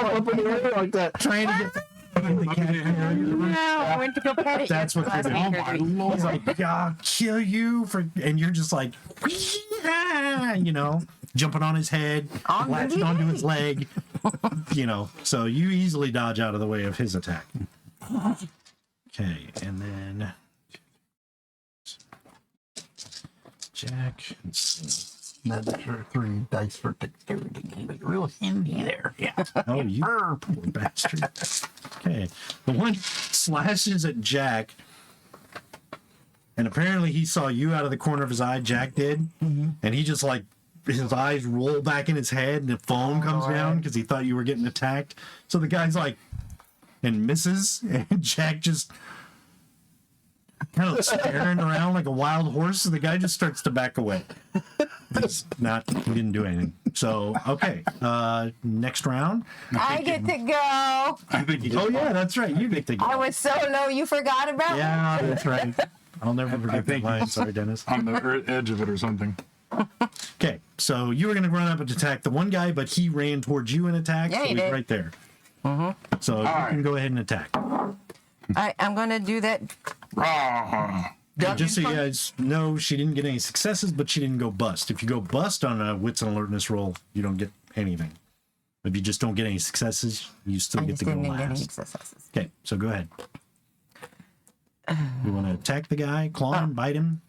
up in the air like that. Trying to get the cat carrier. No, I went to go pet it. That's what last they're week doing. or the week. He's like, yeah, kill you for, and you're just like, you know, jumping on his head, latching onto his leg, you know. So you easily dodge out of the way of his attack. Okay, and then Jack. Another 3 dice for dexterity. He was real handy there. Yeah. Oh, you poor bastard. Okay, the one slashes at Jack. And apparently he saw you out of the corner of his eye, Jack did. And he just like, his eyes roll back in his head and the foam comes down because he thought you were getting attacked. So the guy's like, and misses. And Jack just kind of staring around like a wild horse. So the guy just starts to back away. He's not, he didn't do anything. So, okay. Next round. I get to go. I think he Oh, yeah, that's right. You get to go. I was so low, you forgot about me. Yeah, that's right. I'll never forget that think line. he's- Sorry, Dennis. on the edge of it or something. Okay, so you were going to run up and attack the one guy, but he ran towards you and attacked. Yeah, so he he's did. right there. So you can go ahead and attack. I'm going to do that. And just so you guys know, she didn't get any successes, but she didn't go bust. If you go bust on a wits and alertness roll, you don't get anything. If you just don't get any successes, you still I get just to go didn't get any last. successes. Okay, so go ahead. You want to attack the guy, claw him, bite him?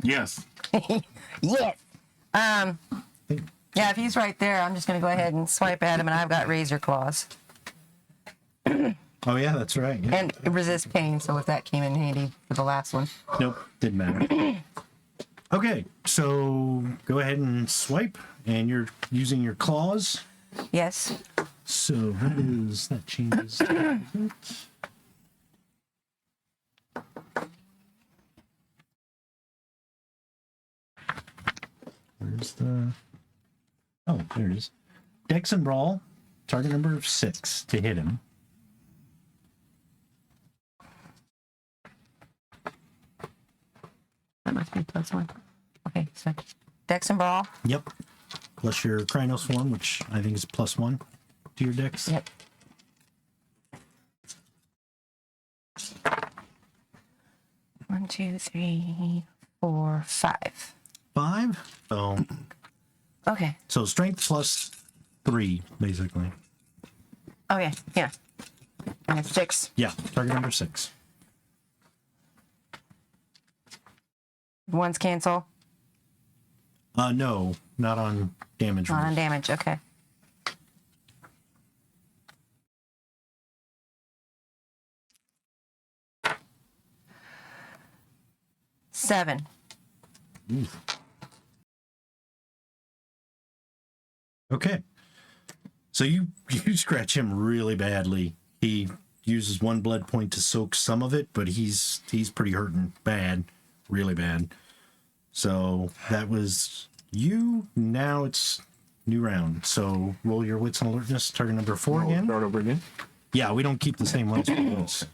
Yes. Yes. Yeah, if he's right there, I'm just going to go ahead and swipe at him, and I've got razor claws. Oh, yeah, that's right. Yeah. And resist pain, so if that came in handy for the last one. Nope, didn't matter. Okay, so go ahead and swipe, and you're using your claws. Yes. So that changes. Where's the? Oh, there it is. Dex and Brawl, target number of 6 to hit him. That must be +1. Okay, so Dex and Brawl. Yep. Plus your Krynos form, which I think is +1 to your Dex. Yep. One, 2, 3, 4, 5. 5. So Okay. strength +3, basically. Okay, yeah. And it's 6. Yeah, target number 6. One's cancel. No, not on damage. Not on rolls. damage. Okay. Seven. Okay. So you scratch him really badly. He uses one blood point to soak some of it, but he's pretty hurting bad, really bad. So that was you. Now it's new round. So roll your wits and alertness. Target number 4 again. Start over again. Yeah, we don't keep the same ones for those.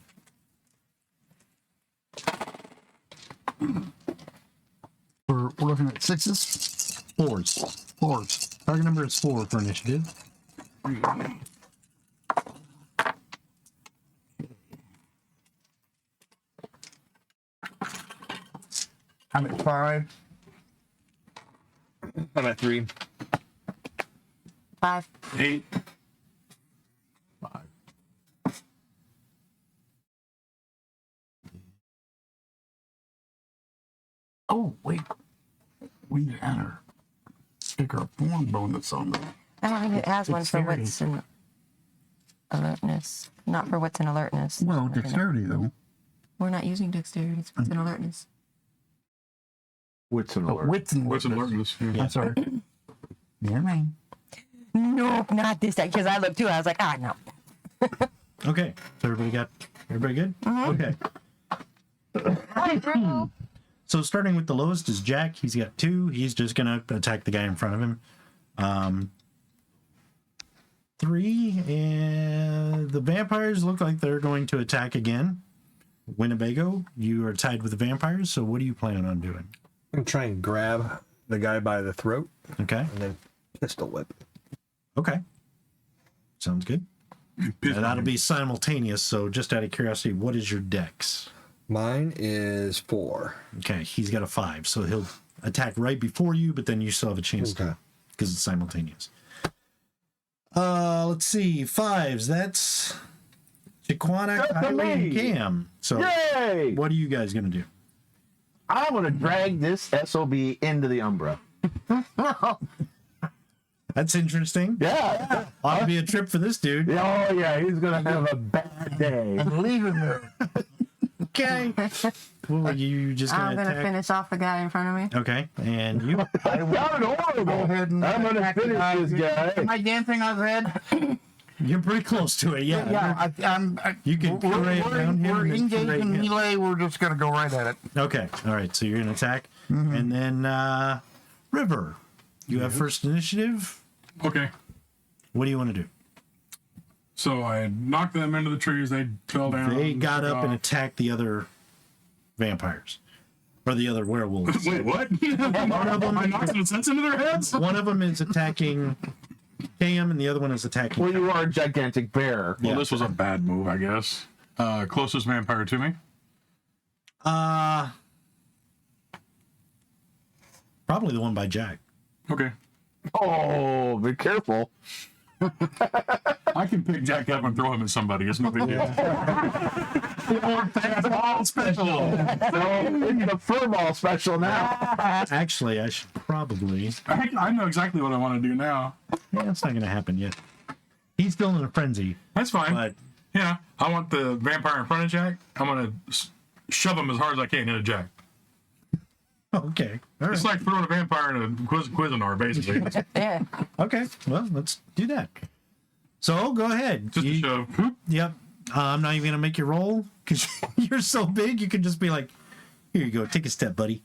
We're looking at 6s. 4s. 4s. Target number is 4 for initiative. I'm at 5. I'm at 3. 5. 8. Oh, wait. We had our sticker of form bone that's on there. I don't think it has one for Dexterity. wits and alertness. Not for wits and alertness. Well, dexterity, though. We're not using dexterity. It's wits and alertness. Wits and Oh, alert. wits and What's alertness. alertness? I'm sorry. Never mind. Nope, not this time. Because I looked too. I was like, no. Okay. So everybody good? Okay. So starting with the lowest is Jack. He's got 2. He's just gonna attack the guy in front of him. 3, and the vampires look like they're going to attack again. Winnebago, you are tied with the vampires. So what are you planning on doing? I'm going to try and grab the guy by the throat Okay. and then pistol whip. Okay. Sounds good. And that'll be simultaneous. So just out of curiosity, what is your dex? Mine is 4. Okay, he's got a 5, so he'll attack right before you, but then you still have a chance Okay. because it's simultaneous. Let's see, 5s. That's Chiquana, That's Kylie, and me. Cam. So Yay! what are you guys gonna do? I'm gonna drag this SOB into the Umbra. That's interesting. Yeah. Ought to be a trip for this dude. Oh yeah, he's gonna have a bad day. And leave him there. Okay. Well, are you just I'm gonna going to attack? finish off the guy in front of me. Okay, and you? Sounded Go horrible. ahead and I'm gonna attack the finish guy. this guy. Am I dancing on his head? You're pretty close to it. Yeah. You can parade around him We're and then engaged parade in him. melee. We're just going to go right at it. Okay. All right. So you're gonna attack, and then River, you have first initiative. Okay. What do you want to do? So I knocked them into the trees. They fell down. They got took up and off. attacked the other vampires, or the other werewolves. Wait, what? One of them, I knocked some sense into their heads? one of them is attacking Cam, and the other one is attacking. Well, you are a gigantic bear. Well, Yeah. this was a bad move, I guess. Closest vampire to me. Probably the one by Jack. Okay. Oh, be careful. I can pick Jack up and throw him at somebody. It's no big deal. That's all special. So it's the furball special now. Actually, I should probably. I know exactly what I want to do now. Yeah, it's not going to happen yet. He's still in a frenzy, That's fine. but Yeah, I want the vampire in front of Jack. I'm going to shove him as hard as I can into Jack. okay. All right. It's like throwing a vampire in a Cuisinart, basically. Yeah. Okay. Well, let's do that. So go ahead. Just a You- shove. Whoop. Yep. I'm not even gonna make you roll because you're so big. You can just be like, "Here you go, take a step, buddy."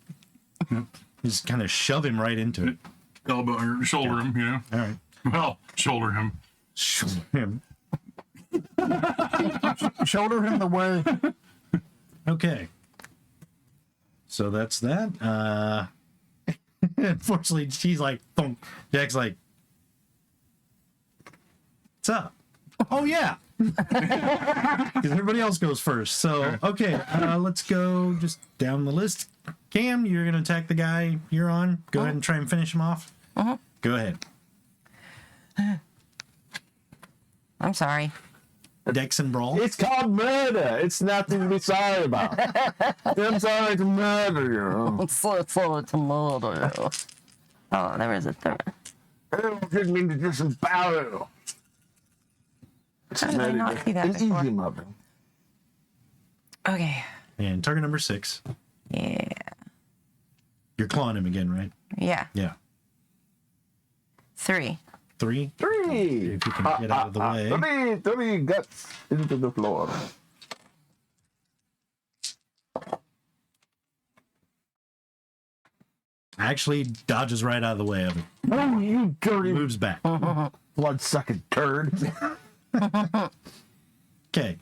Just kind of shove him right into it. Elbow or shoulder him, you know. All right, Well, shoulder him. shoulder him. Shoulder him the way. Okay. So that's that. Unfortunately, she's like, thunk. Jack's like, "What's up?" Oh yeah. Because everybody else goes first. So okay, let's go just down the list. Cam, you're gonna attack the guy you're on. Go ahead and try and finish him off. Go ahead. I'm sorry. Dex and Brawl. It's called murder. It's nothing to be sorry about. I'm sorry to murder you. So to murder. Oh, there is a third. I didn't mean to disempower you. How did I not see that An before? easy mother. Okay. And target number 6. Yeah. You're clawing him again, right? Yeah. Yeah. 3. 3. 3. If you can get out of the way. 3 guts into the floor. Actually dodges right out of the way of it. Oh, you dirty Moves back. blood-sucking turd. Okay.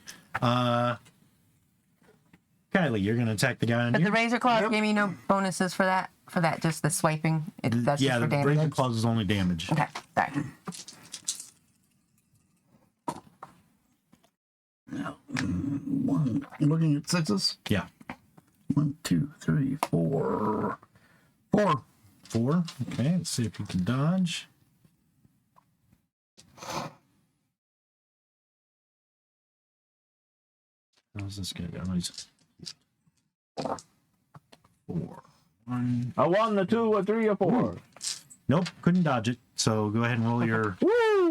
Kylie, you're gonna attack the guy on But you. the razor claws gave me no bonuses for that. For that, just the swiping. That's Yeah, just the for razor damage. claws is only damage. Okay. Sorry. One. You're looking at sixes. Yeah. 1, 2, 3, 4. 4. 4. Okay, let's see if you can dodge. How's this gonna go? He's 4. 1. A 1, a 2, a 3, a 4. Nope, couldn't dodge it. So go ahead and roll your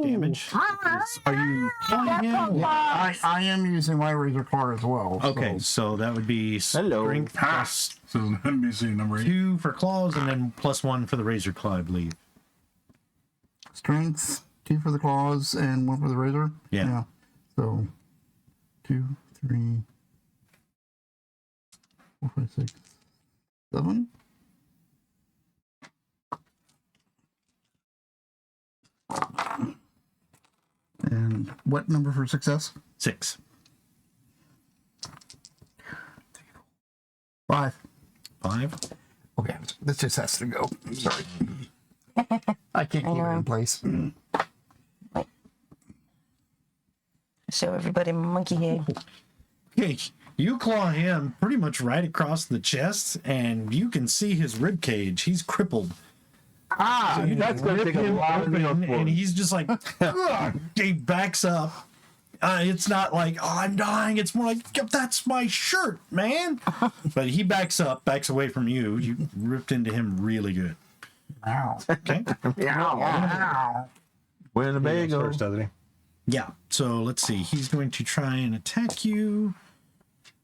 damage. Are you killing him? I am using my razor claw as well. Okay, so that would be Hello. strength plus So NBC number 8. 2 for claws and then plus 1 for the razor claw, I believe. Strength, 2 for the claws and 1 for the razor. Yeah. So 2, 3, 4, 5, 6, 7. And what number for success? 6. 5. 5. Okay, this just has to go. I'm sorry. I can't keep it in place. Show everybody my monkey head. Okay, you claw him pretty much right across the chest, and you can see his rib cage. He's crippled. That's going to take a lot of Open, meal and he's just like, "Ugh," he backs up. It's not like, oh, I'm dying. It's more like, that's my shirt, man. But he backs up, backs away from you. You ripped into him really good. Ow. Okay. Ow. Winnebago. First, doesn't he? Yeah. So let's see. He's going to try and attack you.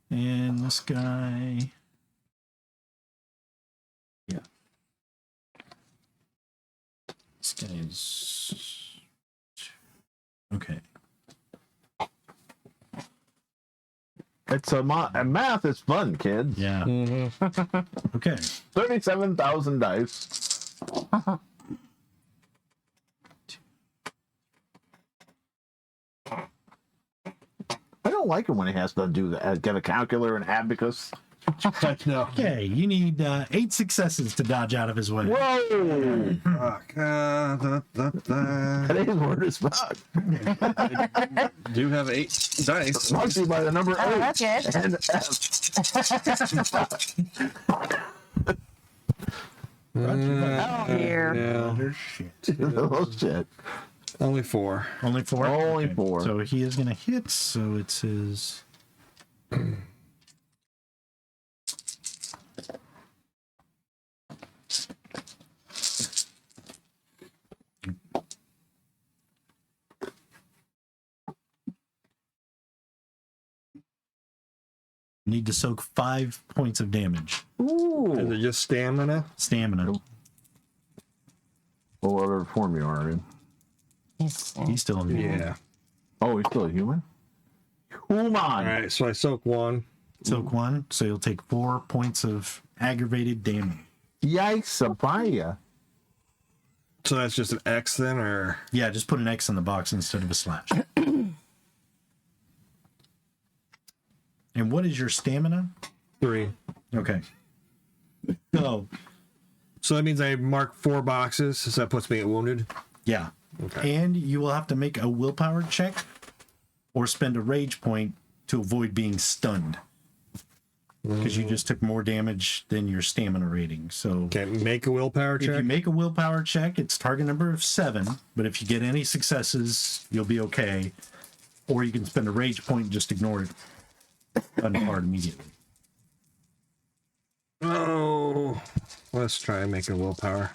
And this guy. Yeah. This guy is. Okay. It's math is fun, kids. Yeah. Okay. 37,000 dice. I don't like it when he has to do that. Get a calculator and abacus. No. Okay. You need 8 successes to dodge out of his way. Whoa! Fuck. Today's word is fuck. Do have 8 dice. Monkey by the number 8. Oh, that's good. And Oh, dear. Yeah. oh shit. Only 4. Only 4? Only Okay. 4. So he is going to hit. So it's his. Need to soak 5 points of damage. Is Ooh. it just stamina? Stamina. What other form you are in? He's still in the Yeah. Oh, he's still a human? Human! Alright, so I soak 1. Soak 1, so you'll take 4 points of aggravated damage. Yikes, Abaya. So that's just an X then, or? Yeah, just put an X in the box instead of a slash. And what is your stamina? 3. Okay. So that means I mark 4 boxes, so that puts me at wounded. Yeah. Okay. And you will have to make a willpower check or spend a rage point to avoid being stunned. Because you just took more damage than your stamina rating. So Okay, make a willpower if you check. make a willpower check, it's target number of 7. But if you get any successes, you'll be okay. or you can spend a rage point and just ignore it uncard immediately. Oh, let's try and make a willpower.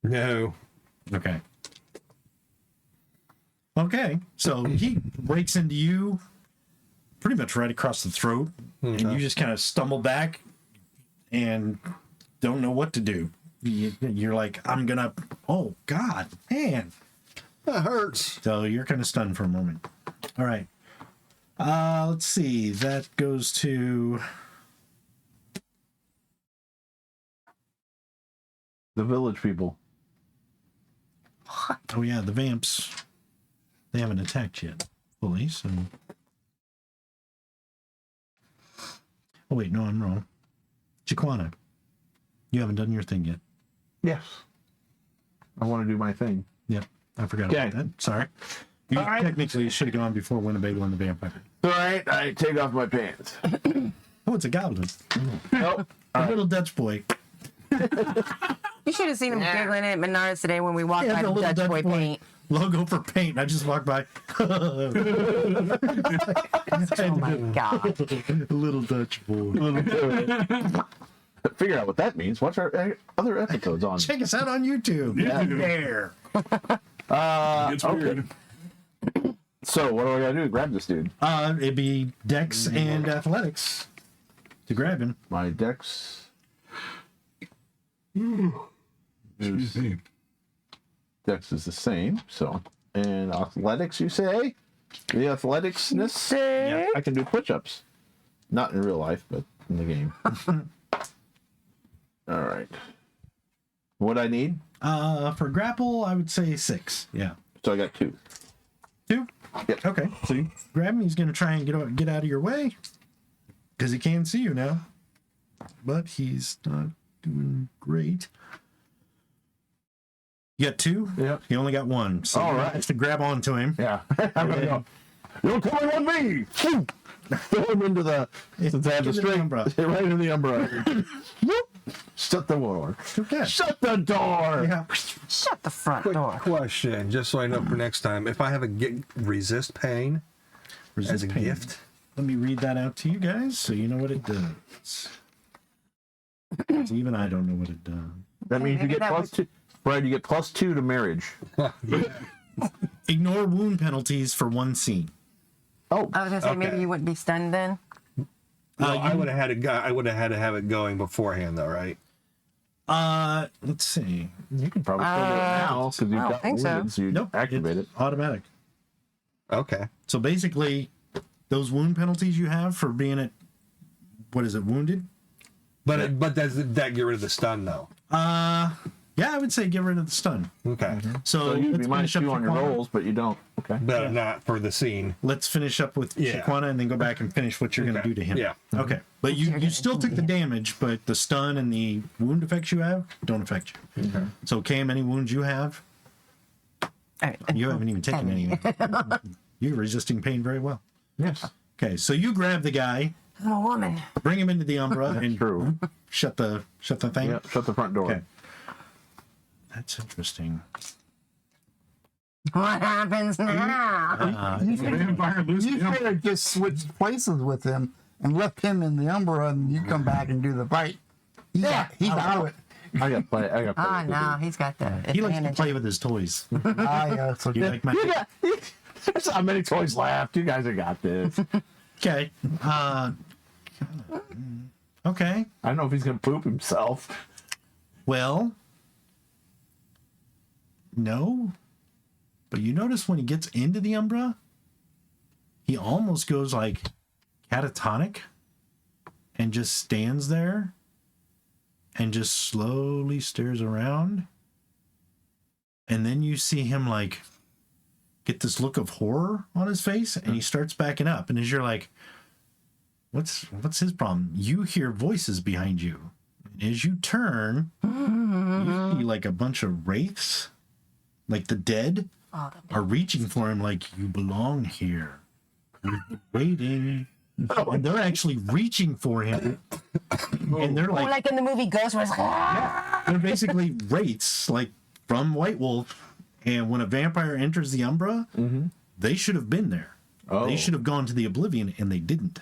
No. Okay. Okay, so he breaks into you pretty much right across the throat, and you just kind of stumble back and don't know what to do. You're like, I'm gonna, oh God, man. That hurts. So you're kind of stunned for a moment. All right. Let's see. That goes to The village people. oh yeah, the vamps. They haven't attacked yet fully, so. Oh wait, no, I'm wrong. Chiquana, you haven't done your thing yet. Yes. I want to do my thing. Yep, I forgot about Okay. that. Sorry. You All right. technically should have gone before Winnebago and the vampire. All right, I take off my pants. Oh, it's a goblin. Nope. A little Dutch boy. You should have seen him giggling at Menards today when we walked Yeah, by the the little Dutch boy paint. Logo for paint. I just walked by. Oh my God. Little Dutch boy. Figure out what that means. Watch our other episodes on. Check us out on YouTube. Yeah. There. It's weird. So what do I gotta do to grab this dude? It'd be Dex and Athletics to grab him. My dex. Excuse me. Dex is the same. So, and athletics, you say? The athleticsness? Yeah, I can do push-ups. Not in real life, but in the game. All right. What I need? For grapple, I would say 6. Yeah. So I got 2. 2? Yep. Okay. So you grab him. He's going to try and get out of your way because he can see you now. But he's not doing great. You got 2? Yep. He only got 1. So All you right. have to grab onto him. Yeah. I'm gonna go. You're coming on me! Throw him into the. Since I have the Into the string. Umbra. Right into the Umbra. Shut the door. Okay. Shut the door! Yeah. Shut the front Quick door. question, just so I know for next time. If I have a resist pain as a pain. gift, Let me read that out to you guys so you know what it does. 'Cause even I don't know what it does. That means you Maybe get that plus was- 2. Right, you get plus 2 to marriage. Ignore wound penalties for 1 scene. Oh, I was gonna say maybe Okay. you wouldn't be stunned then. well, I would have had it. I would have had to have it going beforehand, though, right? Let's see. you can probably still do it now because you've I don't got think so. wounded, so you Nope. activate it. It's automatic. Okay. So basically, those wound penalties you have for being at, what is it, wounded? But does that get rid of the stun though? Yeah, I would say get rid of the stun. Okay. So, So you'd let's be minus finish 2 up on your Shaquana. rolls, but you don't. Okay. But not for the scene. Let's finish up with Yeah. Shaquana and then go back and finish what you're going to Okay. do to him. Yeah. Okay. But you still took the damage, but the stun and the wound effects you have don't affect you. Okay. So, Cam, any wounds you have, All right. you haven't even taken any. You're resisting pain very well. Yes. Okay, so you grab the guy, I'm a woman. bring him into the Umbra, and True. shut the thing. Yeah. Shut the front door. Okay. That's interesting. What happens now? Vampire loose You should have just switched places with him and left him in the Umbra, and you come back and do the fight. He's out of it. I got play. I got play. Ah, no, he's got the He likes to advantage. play with his toys. So You like my There's not many toys left. You guys have got this. Okay. Okay. I don't know if he's gonna poop himself. Well, no. But you notice when he gets into the Umbra, he almost goes like catatonic and just stands there and just slowly stares around. And then you see him like get this look of horror on his face and he starts backing up. And as you're like, what's his problem? You hear voices behind you. And as you turn, you see like a bunch of wraiths, like the dead, are reaching for him like, you belong here. We've been waiting. And they're actually reaching for him. And they're Oh, like, like in the movie Ghost, where it's like, they're basically wraiths, like from Whitewolf. And when a vampire enters the Umbra, they should have been there. Oh. They should have gone to the Oblivion, and they didn't.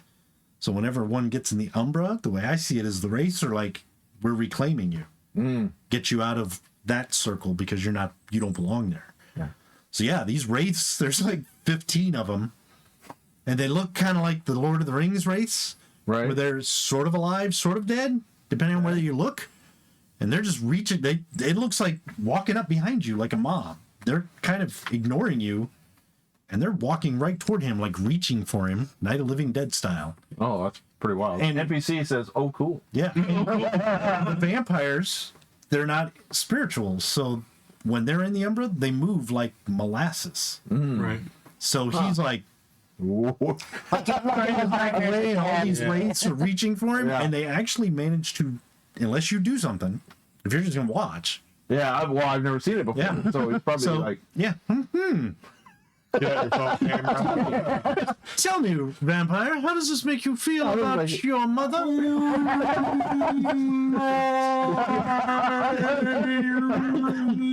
So whenever one gets in the Umbra, the way I see it is the wraiths are like, we're reclaiming you. Get you out of that circle because you don't belong there. Yeah. So yeah, these wraiths, there's like 15 of them. And they look kind of like the Lord of the Rings wraiths. Right. Where they're sort of alive, sort of dead, depending on whether you look. And they're just reaching, it looks like walking up behind you like a mob. They're kind of ignoring you. And they're walking right toward him, like reaching for him, Night of Living Dead style. Oh, that's pretty wild. And- And NPC says, "Oh, cool." Yeah. The vampires, they're not spiritual. So when they're in the Umbra, they move like molasses. Right. So he's like, Whoa. away, all these wraiths are reaching for him. Yeah. And they actually manage to, unless you do something, if you're just going to watch. Yeah, I've never seen it before. Yeah. So he's probably So, like, yeah. Get out your phone camera. Tell me, vampire, how does this make you feel about like- your mother?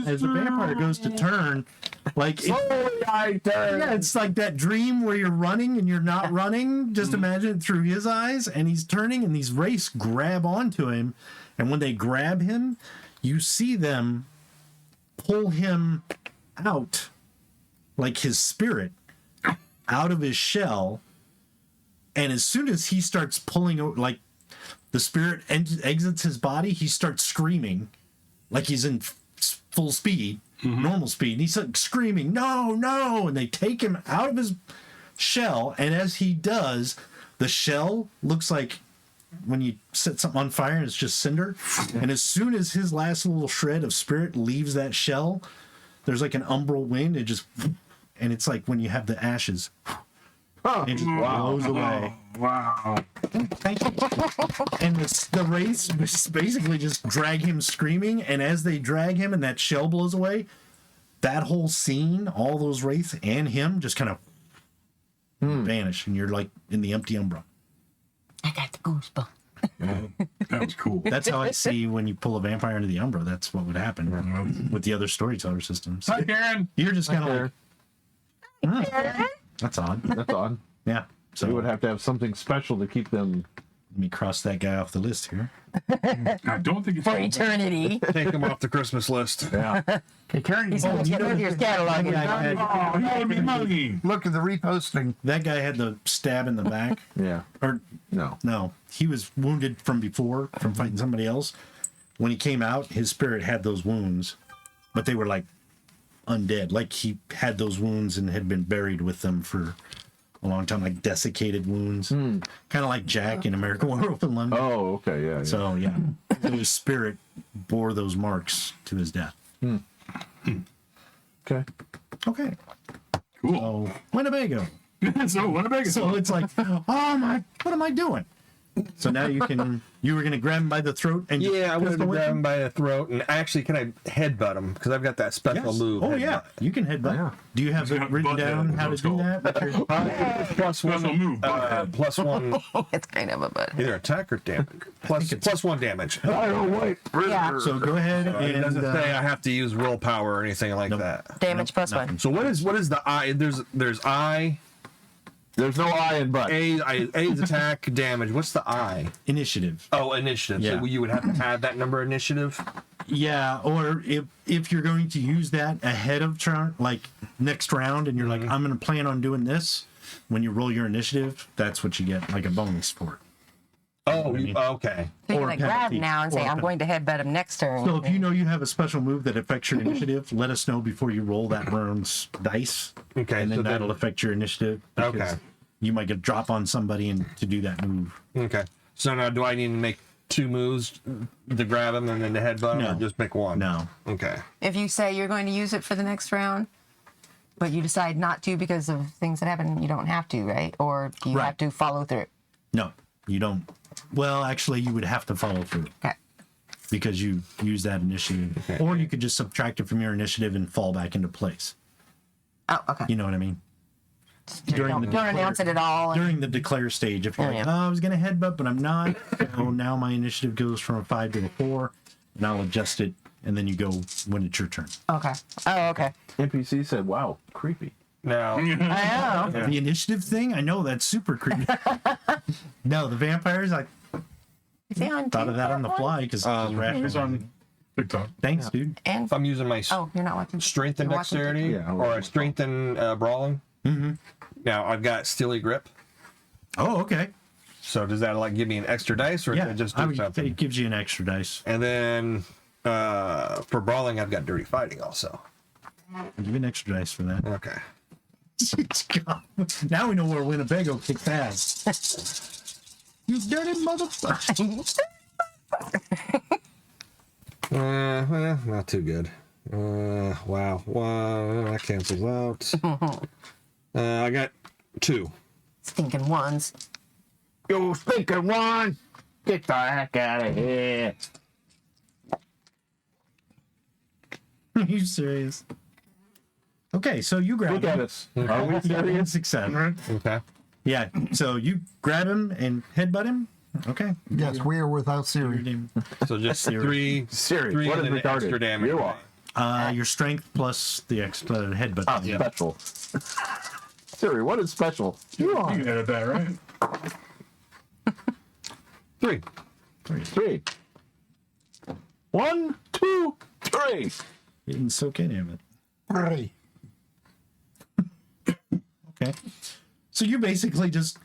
As the vampire goes to turn, like yeah, it's like that dream where you're running and you're not running. Just imagine it through his eyes, and he's turning, and these wraiths grab onto him, and when they grab him, you see them pull him out, like his spirit, out of his shell. And as soon as he starts pulling, like the spirit exits his body, he starts screaming, like he's in full speed, normal speed. And he's like screaming, "No, no!" And they take him out of his shell. And as he does, the shell looks like when you set something on fire and it's just cinder. And as soon as his last little shred of spirit leaves that shell, there's like an umbral wind. It just, and it's like when you have the ashes. It just blows away. Wow. Thank you. And the wraiths basically just drag him screaming, and as they drag him and that shell blows away, that whole scene, all those wraiths and him just kind of vanish, and you're like in the empty Umbra. I got the goosebumps. That was cool. That's how I see when you pull a vampire into the Umbra. That's what would happen with the other storyteller systems. Hi, Karen. You're just kind of like, that's odd. that's odd. Yeah. So We would have to have something special to keep them. let me cross that guy off the list here. I don't think it's For eternity. Take them off the Christmas list. Yeah. Okay, Karen, He's going to get rid of your catalog. Oh, he made me muggy. look at the reposting. That guy had the stab in the back. Yeah. Or No. no, he was wounded from before, from fighting somebody else. When he came out, his spirit had those wounds, but they were like undead. Like he had those wounds and had been buried with them for a long time, like desiccated wounds. Kind of like Jack in American Werewolf in London. Oh, okay. Yeah. So yeah, so his spirit bore those marks to his death. Okay. Okay, Cool. so Winnebago. So Winnebago. So it's like, oh my, what am I doing? So now you were gonna grab him by the throat and just Yeah, I wanted pistol to whip grab him? him by the throat, and actually, can I headbutt him? Because I've got that special Yes. move. Oh yeah, headbutt. you can headbutt. Yeah. Do you have it Butt written down head, how to that's do what that? with your- Plus Special one, move, butt head. plus one, It's kind of a butt. either attack or damage. Plus one damage. Yeah. So go ahead It and doesn't say I have to use willpower or anything like that. Damage plus one. So what is the I? There's I. There's no I in butt. A is attack damage. What's the I? initiative. Oh, initiative. Yeah. So you would have to add that number initiative. Yeah, or if you're going to use that ahead of turn, like next round, and you're like, I'm going to plan on doing this. When you roll your initiative, that's what you get, like a bonus for it. Oh, okay. So you Or can grab penalty. now and say, Or I'm going to headbutt him next turn. So if you know you have a special move that affects your initiative, let us know before you roll that round's dice. Okay, And then so then- that'll affect your initiative. because Okay. You might get a drop on somebody and to do that move. Okay. So now, do I need to make 2 moves to grab him and then to headbutt him, No. or just make 1? No. Okay. If you say you're going to use it for the next round, but you decide not to because of things that happen, you don't have to, right? Or do you Right. have to follow through? No, you don't. Well, actually, you would have to follow through Okay. because you use that initiative. Okay. Or you could just subtract it from your initiative and fall back into place. Oh, okay. You know what I mean? during don't, the don't announce it at all. During the declare stage, if you're Oh, like, yeah. oh, I was going to headbutt, but I'm not. So now my initiative goes from a 5 to a 4, and I'll adjust it and then you go when it's your turn. Okay. Oh, okay. NPC said, "Wow, creepy." Now, I know. The initiative thing, I know that's super creepy. No, the vampires, I Is he on thought of that on the fly because It's on TikTok. Thanks, dude. And if I'm using my oh, you're not watching. strength and You're watching dexterity, Yeah, or a strength and brawling. Mm-hmm. Now I've got steely grip. Oh, okay. So does that like give me an extra dice, or Yeah, does it just I do mean, something? it gives you an extra dice. And then for brawling, I've got dirty fighting also. I'll give you an extra dice for that. Okay. God. Now we know where Winnebago kicks ass. You dirty motherfucker. Well, not too good. Wow. Well, that cancels out. I got 2. Stinking ones. You stinking one! Get the heck out of here! Are you serious? Okay, so you grab Look at him. us. Are we Yeah, serious? one success. Okay. Yeah, so you grab him and headbutt him. Okay. Yes, we are without Siri. So just 3 Siri, Three what is and then extra retarded? damage. You are. Your strength plus the extra headbutt. Special. Siri, what is special? You You are. can edit that, right? 3. 3. 1, 2, 3. You didn't soak any of it. Hooray. Okay. So you basically just.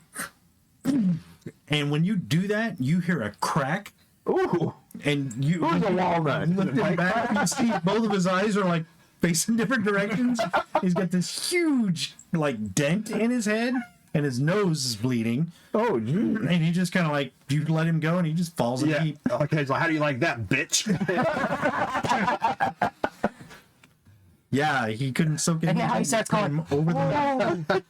And when you do that, you hear a crack, Ooh. and you Who's a walnut? lift him back. You see both of his eyes are like facing different directions. He's got this huge like dent in his head, and his nose is bleeding. Oh, gee. And he just kind of like, you let him go, and he just falls in a Yeah. heap. Okay, so how do you like that, bitch? Yeah, he couldn't soak it. And now he starts going, over the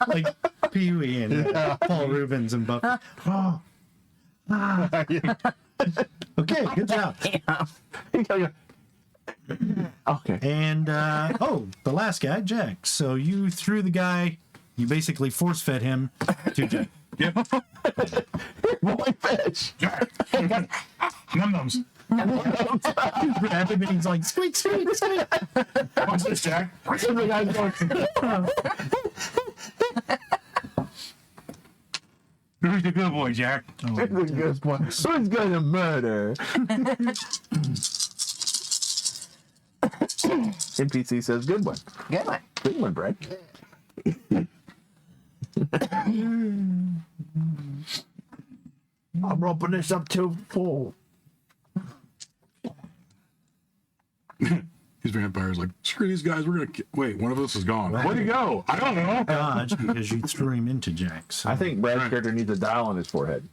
like Pee Wee and Paul Rubens and Buffy. Oh. Okay, good job. Okay. And the last guy, Jack. So you threw the guy. You basically force fed him to Jack. Yep. Boy fish. Num nums. You grab him and he's like, squeak, squeak, squeak. Watch this, Jack. The guy's going, Who's the good boy, Jack? Oh, "This is a good one. Who's gonna murder?" NPC says, "Good one. good one. Good one, Brett." I'm roping this up to full. These vampires like, screw these guys. We're gonna wait. One of us is gone. Where'd he go? I don't know. dodge because you threw him into Jack. So. I think Brad's character needs a dial on his forehead.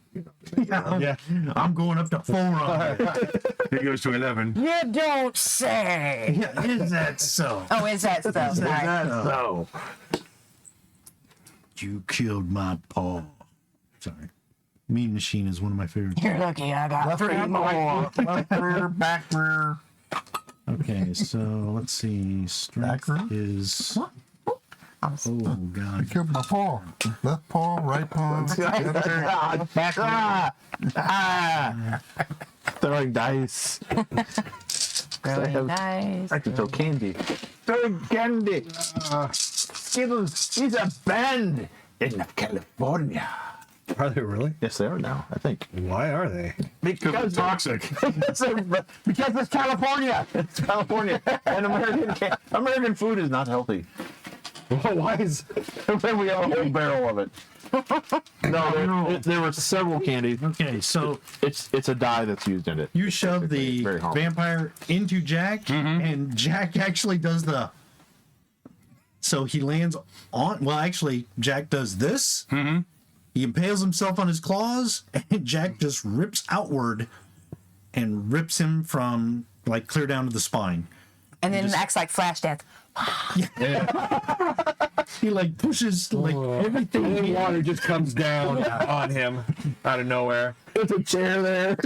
Yeah, I'm going up to 4 on it. He goes to 11. You don't say. Yeah, is that so? Oh, is that so? Sorry. So, You killed my paw. Sorry. Mean Machine is one of my favorites. You're lucky I got 3 more. Left rear, back rear. Okay, so let's see. Strength is. Oh, God. Killed my paw. Left paw, right paw. throwing dice. Really nice. I can throw candy. Throwing candy. Skittles is a band in California. Are they really? Yes, they are now, I think. Why are they? Because it's toxic. Because it's California. It's California. And American food is not healthy. Well, why is? We have a whole barrel of it. No, there were several candies. Okay, so It's a dye that's used in it. you shove the Very harmful. vampire into Jack, and Jack actually does the. So he lands on. Well, actually, Jack does this. He impales himself on his claws, and Jack just rips outward and rips him from like clear down to the spine. And then acts like Flashdance. He like pushes like everything. And then water just comes down on him out of nowhere. There's a chair there.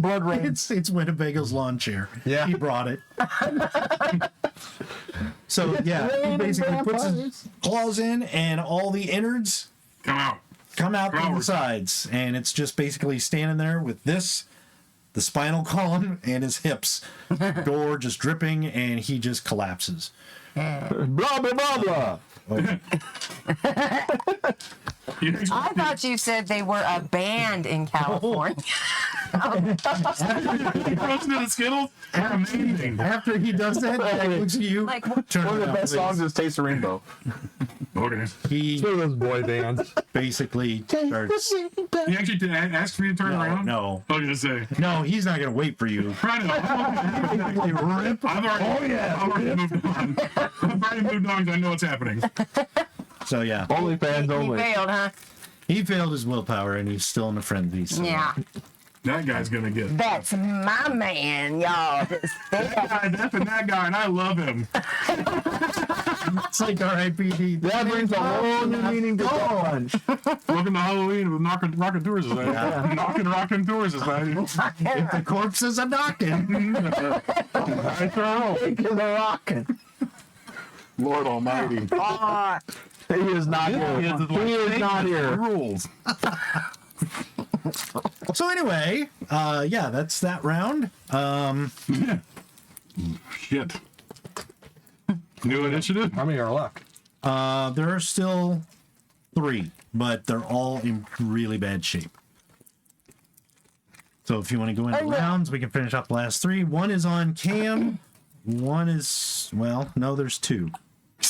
Blood rain. It's Winnebago's lawn chair. Yeah. He brought it. So yeah, he basically puts his claws in, and all the innards Come out. come out from the sides, and it's just basically standing there with this, the spinal column, and his hips. Gore just dripping, and he just collapses. Blah, blah, blah, blah. I thought you said they were a band in California. After he does that, he looks at you. Like, turn One of the around, best please. songs is Taste the Rainbow. Okay. He One of those boy bands. basically starts. You actually did ask me to turn around? No, I was gonna say. no, he's not gonna wait for you. Right now. I've already moved on. I've already moved on because I know what's happening. So yeah, Only fans he only. failed, huh? he failed his willpower, and he's still in the frenzy. So. Yeah. That guy's gonna get. That's my man, y'all. That guy, that's that guy, and I love him. It's like R.I.P.D. That brings a whole new meaning to Punch. Welcome to Halloween with Raconteur Society. Knocking Raconteur Society. If the corpses are knocking. I throw. They're rocking. Lord Almighty. He is not here. He is not here. Rules. So anyway, yeah, that's that round. Shit. New initiative. How many are left? There are still 3, but they're all in really bad shape. So if you want to go into rounds, we can finish up the last 3. One is on Cam. One is, well, no, there's 2.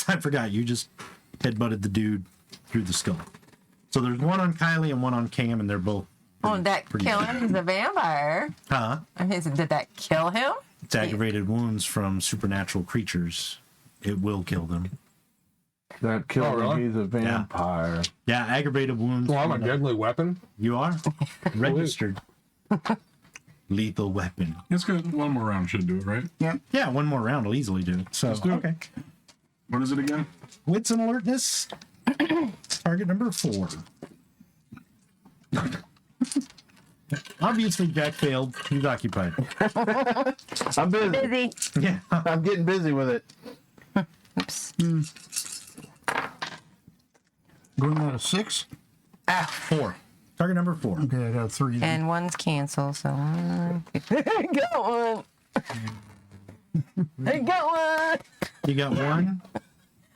I forgot, you just headbutted the dude through the skull. So there's one on Kylie and one on Cam, and they're both. Oh, that kill him? He's a vampire. Huh? I mean, did that kill him? It's aggravated wounds from supernatural creatures. It will kill them. That killed Oh, really? him. He's a vampire. Yeah, aggravated wounds. Well, I'm a from- deadly weapon. You are registered. Lethal weapon. It's good. One more round should do it, right? Yeah, one more round will easily do it. So do it. okay. What is it again? Wits and alertness. Target number 4. Obviously, Jack failed. He's occupied. I'm busy. Busy. Yeah. I'm getting busy with it. Oops. Going out of 6. 4. Target number 4. Okay, I got 3. then. And one's canceled, so got one. I got one. You got 1.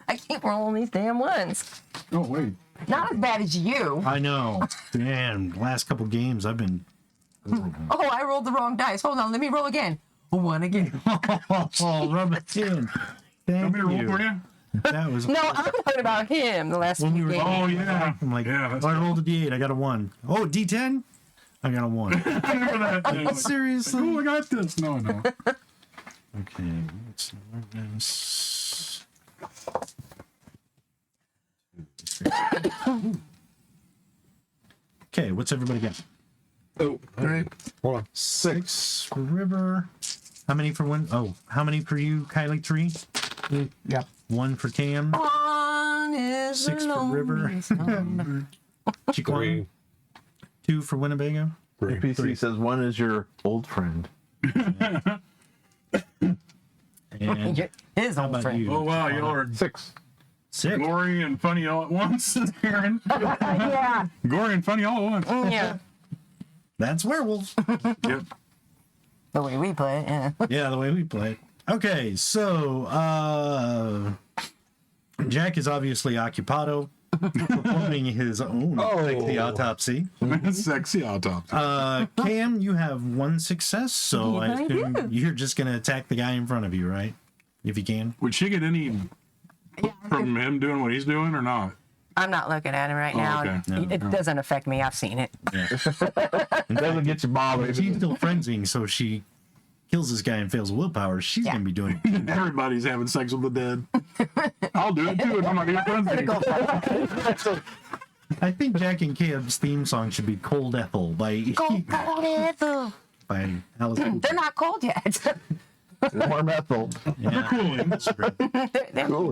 I keep rolling these damn ones. Oh, wait. Not as bad as you. I know. Damn. Last couple games, I've been. Oh, I rolled the wrong dice. Hold on, let me roll again. One again. Oh, rub it in. Thank Want me to roll for you. you? That was. No, I'm talking about him. The last When we few were- games. Oh, yeah. I'm like, Yeah, that's oh, I rolled a D8. I got a 1. Oh, D10. I got a 1. I remember that. Yeah. Seriously. Oh, I got this. No, no. Okay, let's learn this. Okay, what's everybody got? Oh, Great. hold on. 6 for River. How many for one? Oh, how many for you, Kylie? 3? Yeah. 1 for Cam. One is 6 for River. loneliest number. Chiquan. 2 for Winnebago. APC says one is your old friend. And His how old about friend. you? Oh, wow. Y'all are 6. 6. gory and funny all at once, Aaron. Yeah. Gory and funny all at once. Yeah. That's werewolves. Yep. The way we play it, yeah. Yeah, the way we play it. Okay, so Jack is obviously occupado, performing his own sexy autopsy. Sexy autopsy. Cam, you have 1 success, so I Yeah, I assume do. you're just gonna attack the guy in front of you, right? If you can. Would she get any from him doing what he's doing or not? I'm not looking at him right now. okay. It doesn't affect me. I've seen it. It doesn't get you bothered. She's still frenzying, so if she kills this guy and fails willpower, she's Yeah. gonna be doing it. Everybody's having sex with the dead. I'll do it too, and I'm not gonna get frenzy. I think Jack and Cam's theme song should be "Cold Ethel" by Cold Ethel. by Alice Cooper. They're not cold yet. Warm Ethel. Yeah. Cool.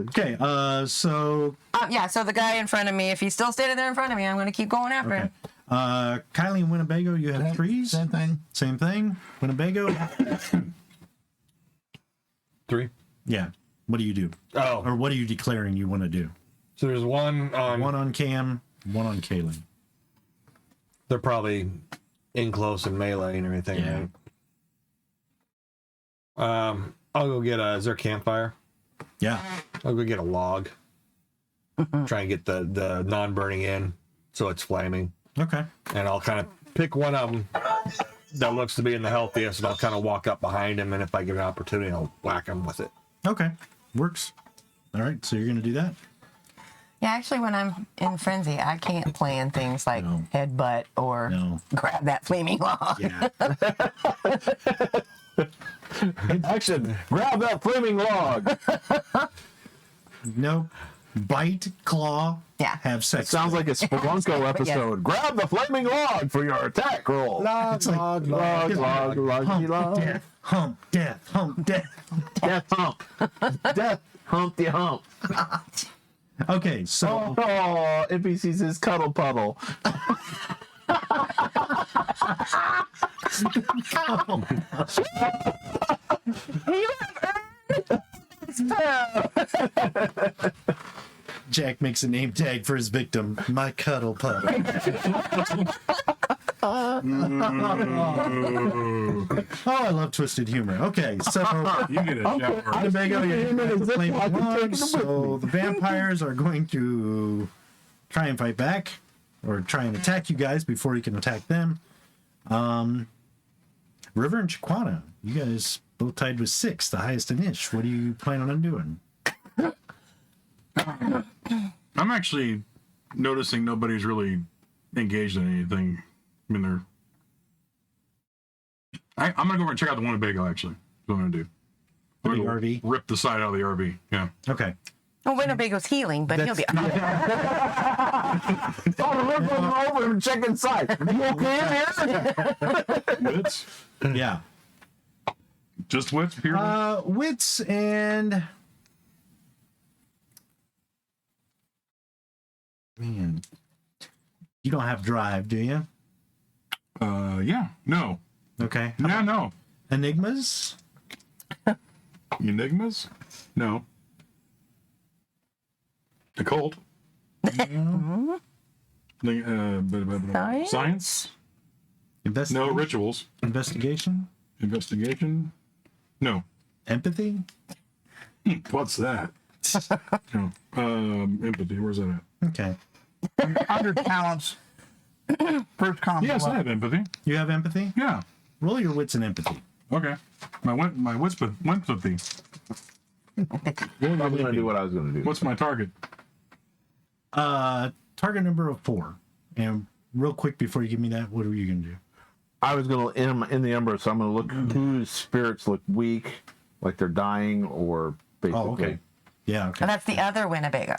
Okay, so Yeah, so the guy in front of me, if he's still standing there in front of me, I'm going to keep going after him. Kylie and Winnebago, you have 3s. Same thing. Same thing. Winnebago. 3. Yeah. What do you do? Oh, Or what are you declaring you want to do? so there's one on. 1 on Cam, 1 on Kaylin. They're probably in close and melee and everything, Yeah. right? I'll go get is there a campfire? Yeah. I'll go get a log. Try and get the non-burning in so it's flaming. Okay. And I'll kind of pick one of them that looks to be in the healthiest, and I'll kind of walk up behind him, and if I get an opportunity, I'll whack him with it. Okay. Works. All right. So you're going to do that? Yeah, actually, when I'm in frenzy, I can't plan things like No. headbutt or No. grab that flaming log. Yeah. Action! Grab that flaming log. No. Bite, claw, Yeah. have sex. Sounds like a Spelunko episode. Grab the flaming log for your attack roll. It's like Log, log. death, hump, death, hump, death. Death hump. Death humpty hump. Okay, so Oh, NPC says cuddle puddle. Jack makes a name tag for his victim, my cuddle pup. Oh, I love twisted humor. Okay, so You get a shower. Winnebago, you're gonna have the flaming I can take log, it so the vampires are going to try and fight back, or try and attack you guys before you can attack them. River and Chiquana, you guys both tied with 6, the highest in Ish. What are you planning on doing? I'm actually noticing nobody's really engaged in anything. I mean, I'm gonna go over and check out the Winnebago. Actually, that's what I'm gonna do. I'm The gonna RV? rip the side out of the RV. Yeah. Okay. Well, Winnebago's healing, but he'll be. Oh, rip them over and check inside. You okay in here? Wits, Yeah. just wits. Pure. Wits and man, you don't have drive, do you? Yeah. No. Okay. Yeah. No. Enigmas? Enigmas? No. Occult? Science? Science? Investigation? No. Rituals? Investigation? Investigation? No. Empathy? What's that? No. Empathy. Where's that at? Okay. Under talents, first combat. Yes, I have empathy. You have empathy? Yeah. Roll your wits and empathy. Okay. My wits empathy. I'm gonna do what I was gonna do. What's my target? Target number of 4. And real quick before you give me that, what are you gonna do? I was gonna in the Umbra, so I'm gonna look whose spirits look weak, like they're dying, or basically. Oh, okay. Yeah, okay. And that's the other Winnebago.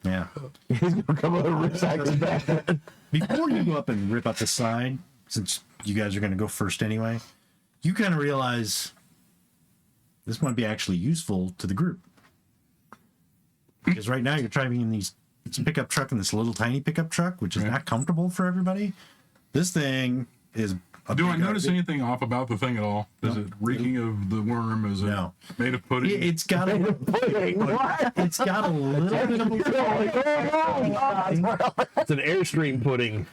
Yeah. He's gonna come over and sack his back. Before you go up and rip out the side, since you guys are gonna go first anyway, you kind of realize this might be actually useful to the group. Because right now you're driving in it's a pickup truck and this little tiny pickup truck, which is not comfortable for everybody. This thing is Do I notice anything off about the thing at all? Is it reeking of the worm? Is it No. made of pudding? It's got a it's got a little bit of It's an Airstream pudding.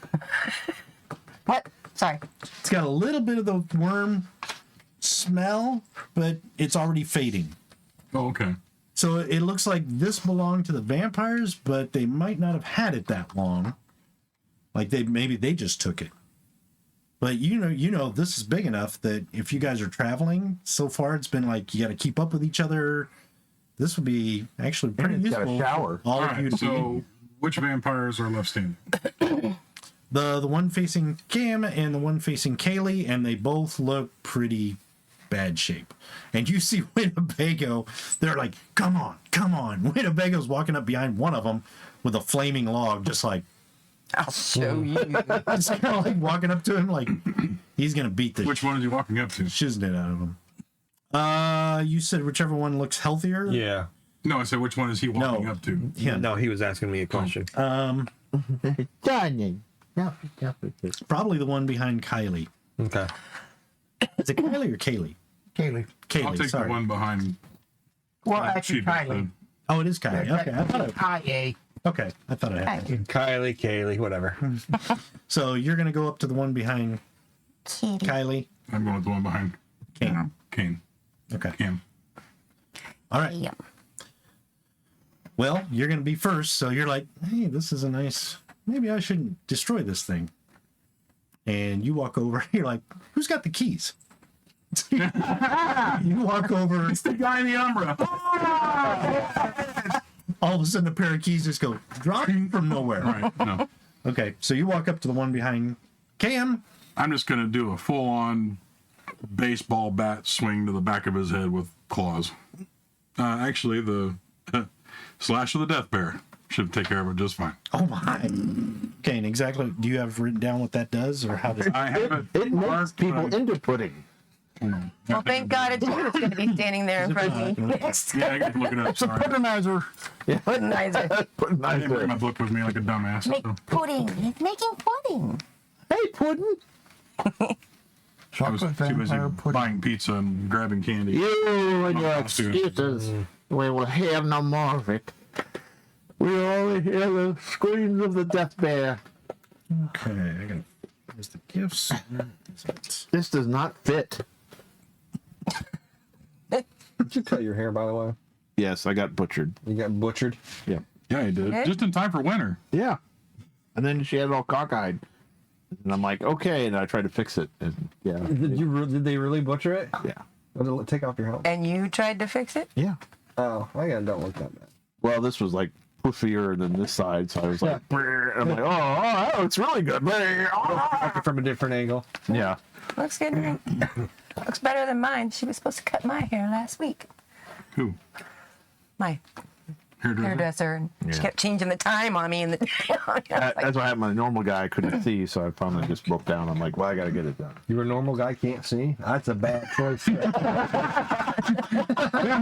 What? Sorry. it's got a little bit of the worm smell, but it's already fading. Oh, okay. So it looks like this belonged to the vampires, but they might not have had it that long. Like maybe they just took it. But you know this is big enough that if you guys are traveling, so far it's been like you got to keep up with each other. This would be actually pretty it's got a useful. shower. for All All of you right. to So, which vampires are left standing? the one facing Cam and the one facing Kaylee, and they both look pretty bad shape. And you see Winnebago, they're like, come on. Winnebago's walking up behind one of them with a flaming log, just like, I'll show you. just kind of like walking up to him like he's gonna beat the Which one is he walking up to? shiznit out of him. You said whichever one looks healthier. Yeah. No, I said which one is he walking up to? Yeah. No, he was asking me a question. Probably the one behind Kylie. Okay. Is it Kylie or Kaylee? Kaylee. Kaylee. I'll take sorry. the one behind. Well, actually, Chief, Kylie. Oh, it is Kylie. Okay, I thought it. IA. Okay, I thought I had that. Kylie, Kaylee, whatever. So you're gonna go up to the one behind Kitty. Kylie. I'm going with the one behind Kane. Okay. Cam. All right. Yeah. Well, you're gonna be first, so you're like, hey, this is a nice. Maybe I shouldn't destroy this thing. And you walk over. You're like, who's got the keys? You walk over. It's the guy in the Umbra. All of a sudden, a pair of keys just go dropping from nowhere. Right. No. Okay, so you walk up to the one behind Cam. I'm just gonna do a full-on baseball bat swing to the back of his head with claws. Actually, the slash of the death bear should take care of it just fine. Oh my. Okay, and exactly. Do you have written down what that does, or how does? I have It makes marked, people but I- into pudding. Well, thank God it's you that's going to be standing there in front of me next. Yeah, I can look it up. Sorry. Puddinizer. Puddinizer. I didn't bring my book with me like a dumbass. Make So. pudding. He's making pudding. Hey, pudding. I was Chocolate too busy vampire pudding. buying pizza and grabbing candy. You and your Oh, dude. excuses. We will hear no more of it. We will only hear the screams of the death bear. Okay, I got. There's the gifts. This does not fit. Did you cut your hair, by the way? Yes, I got butchered. You got butchered. Yeah. Yeah, he did. Okay. Just in time for winter. Yeah. And then she had it all cockeyed. And I'm like, okay. And I tried to fix it. And yeah. Did they really butcher it? Yeah. Take off your helmet. And you tried to fix it? Yeah. Oh, I don't look that bad. Well, this was like poofier than this side. So I was like, "Brr," I'm like, oh, it's really good. From a different angle. Yeah. Looks good to me. Looks better than mine. She was supposed to cut my hair last week. Who? My Hairdresser? hairdresser. And she kept changing the time on me. And That's what happened. My normal guy couldn't see. So I finally just broke down. I'm like, well, I got to get it done. You're a normal guy, can't see. That's a bad choice. Them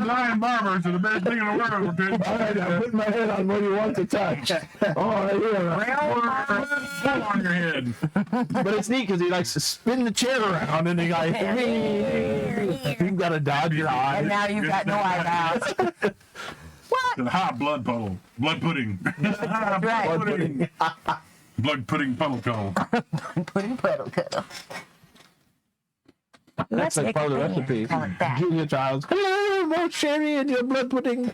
blind barbers are the best thing in the world, kid. All right, I put my head on what you want to touch. Oh, yeah. Full on your head. But it's neat because he likes to spin the chair around and he like, you've got to dodge your and eyes. now you've got no eyebrows. The hot blood puddle. Blood pudding. Right. Blood pudding. Blood pudding puddle cuddle. Pudding puddle cuddle. That's like part of the recipe. Call it that. Julia Childs. Hello, more sherry and your blood pudding.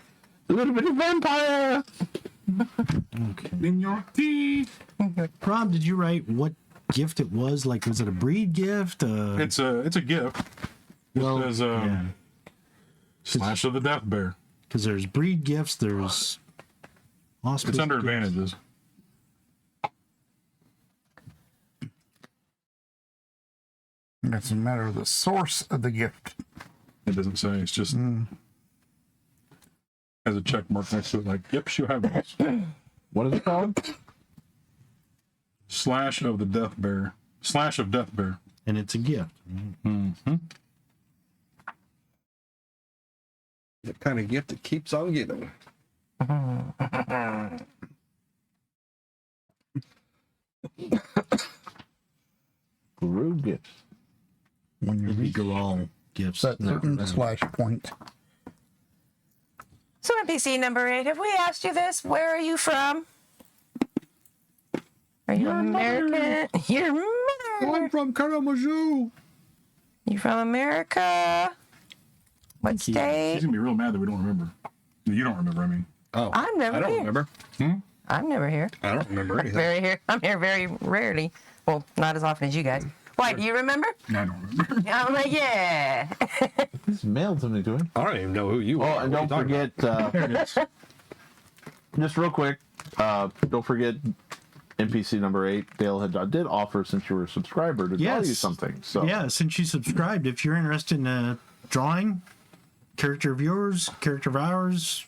A little bit of vampire. In your teeth. Rob, did you write what gift it was? Like, was it a breed gift? It's a gift. Well, It says slash of the death bear. because there's breed gifts. There's hospice. It's under gifts. advantages. It's a matter of the source of the gift. It doesn't say. It's just has a check mark next to it. Like, yep, she'll have this. What is it called? Slash of the death bear. Slash of death bear. and it's a gift. The kind of gift that keeps on giving. Guru gifts. When you It'd be reach Garal gifts. that certain splash point. So NPC number 8, have we asked you this? Where are you from? Are you American? You're I'm from Karamazoo. You from America? What She's state? gonna be real mad that we don't remember. You don't remember, I mean. Oh, I'm never I don't here. remember. I'm never here. I don't remember anything. Very here. I'm here very rarely. Well, not as often as you guys. Why? Do you remember? I don't remember. I'm like, yeah. Just mailed something to him. I don't even know who you Oh, are. and don't forget, just real quick, don't forget NPC number 8. Dale did offer, since you were a subscriber, to draw you Yes. something. So Yeah, since you subscribed, if you're interested in drawing, character of yours, character of ours,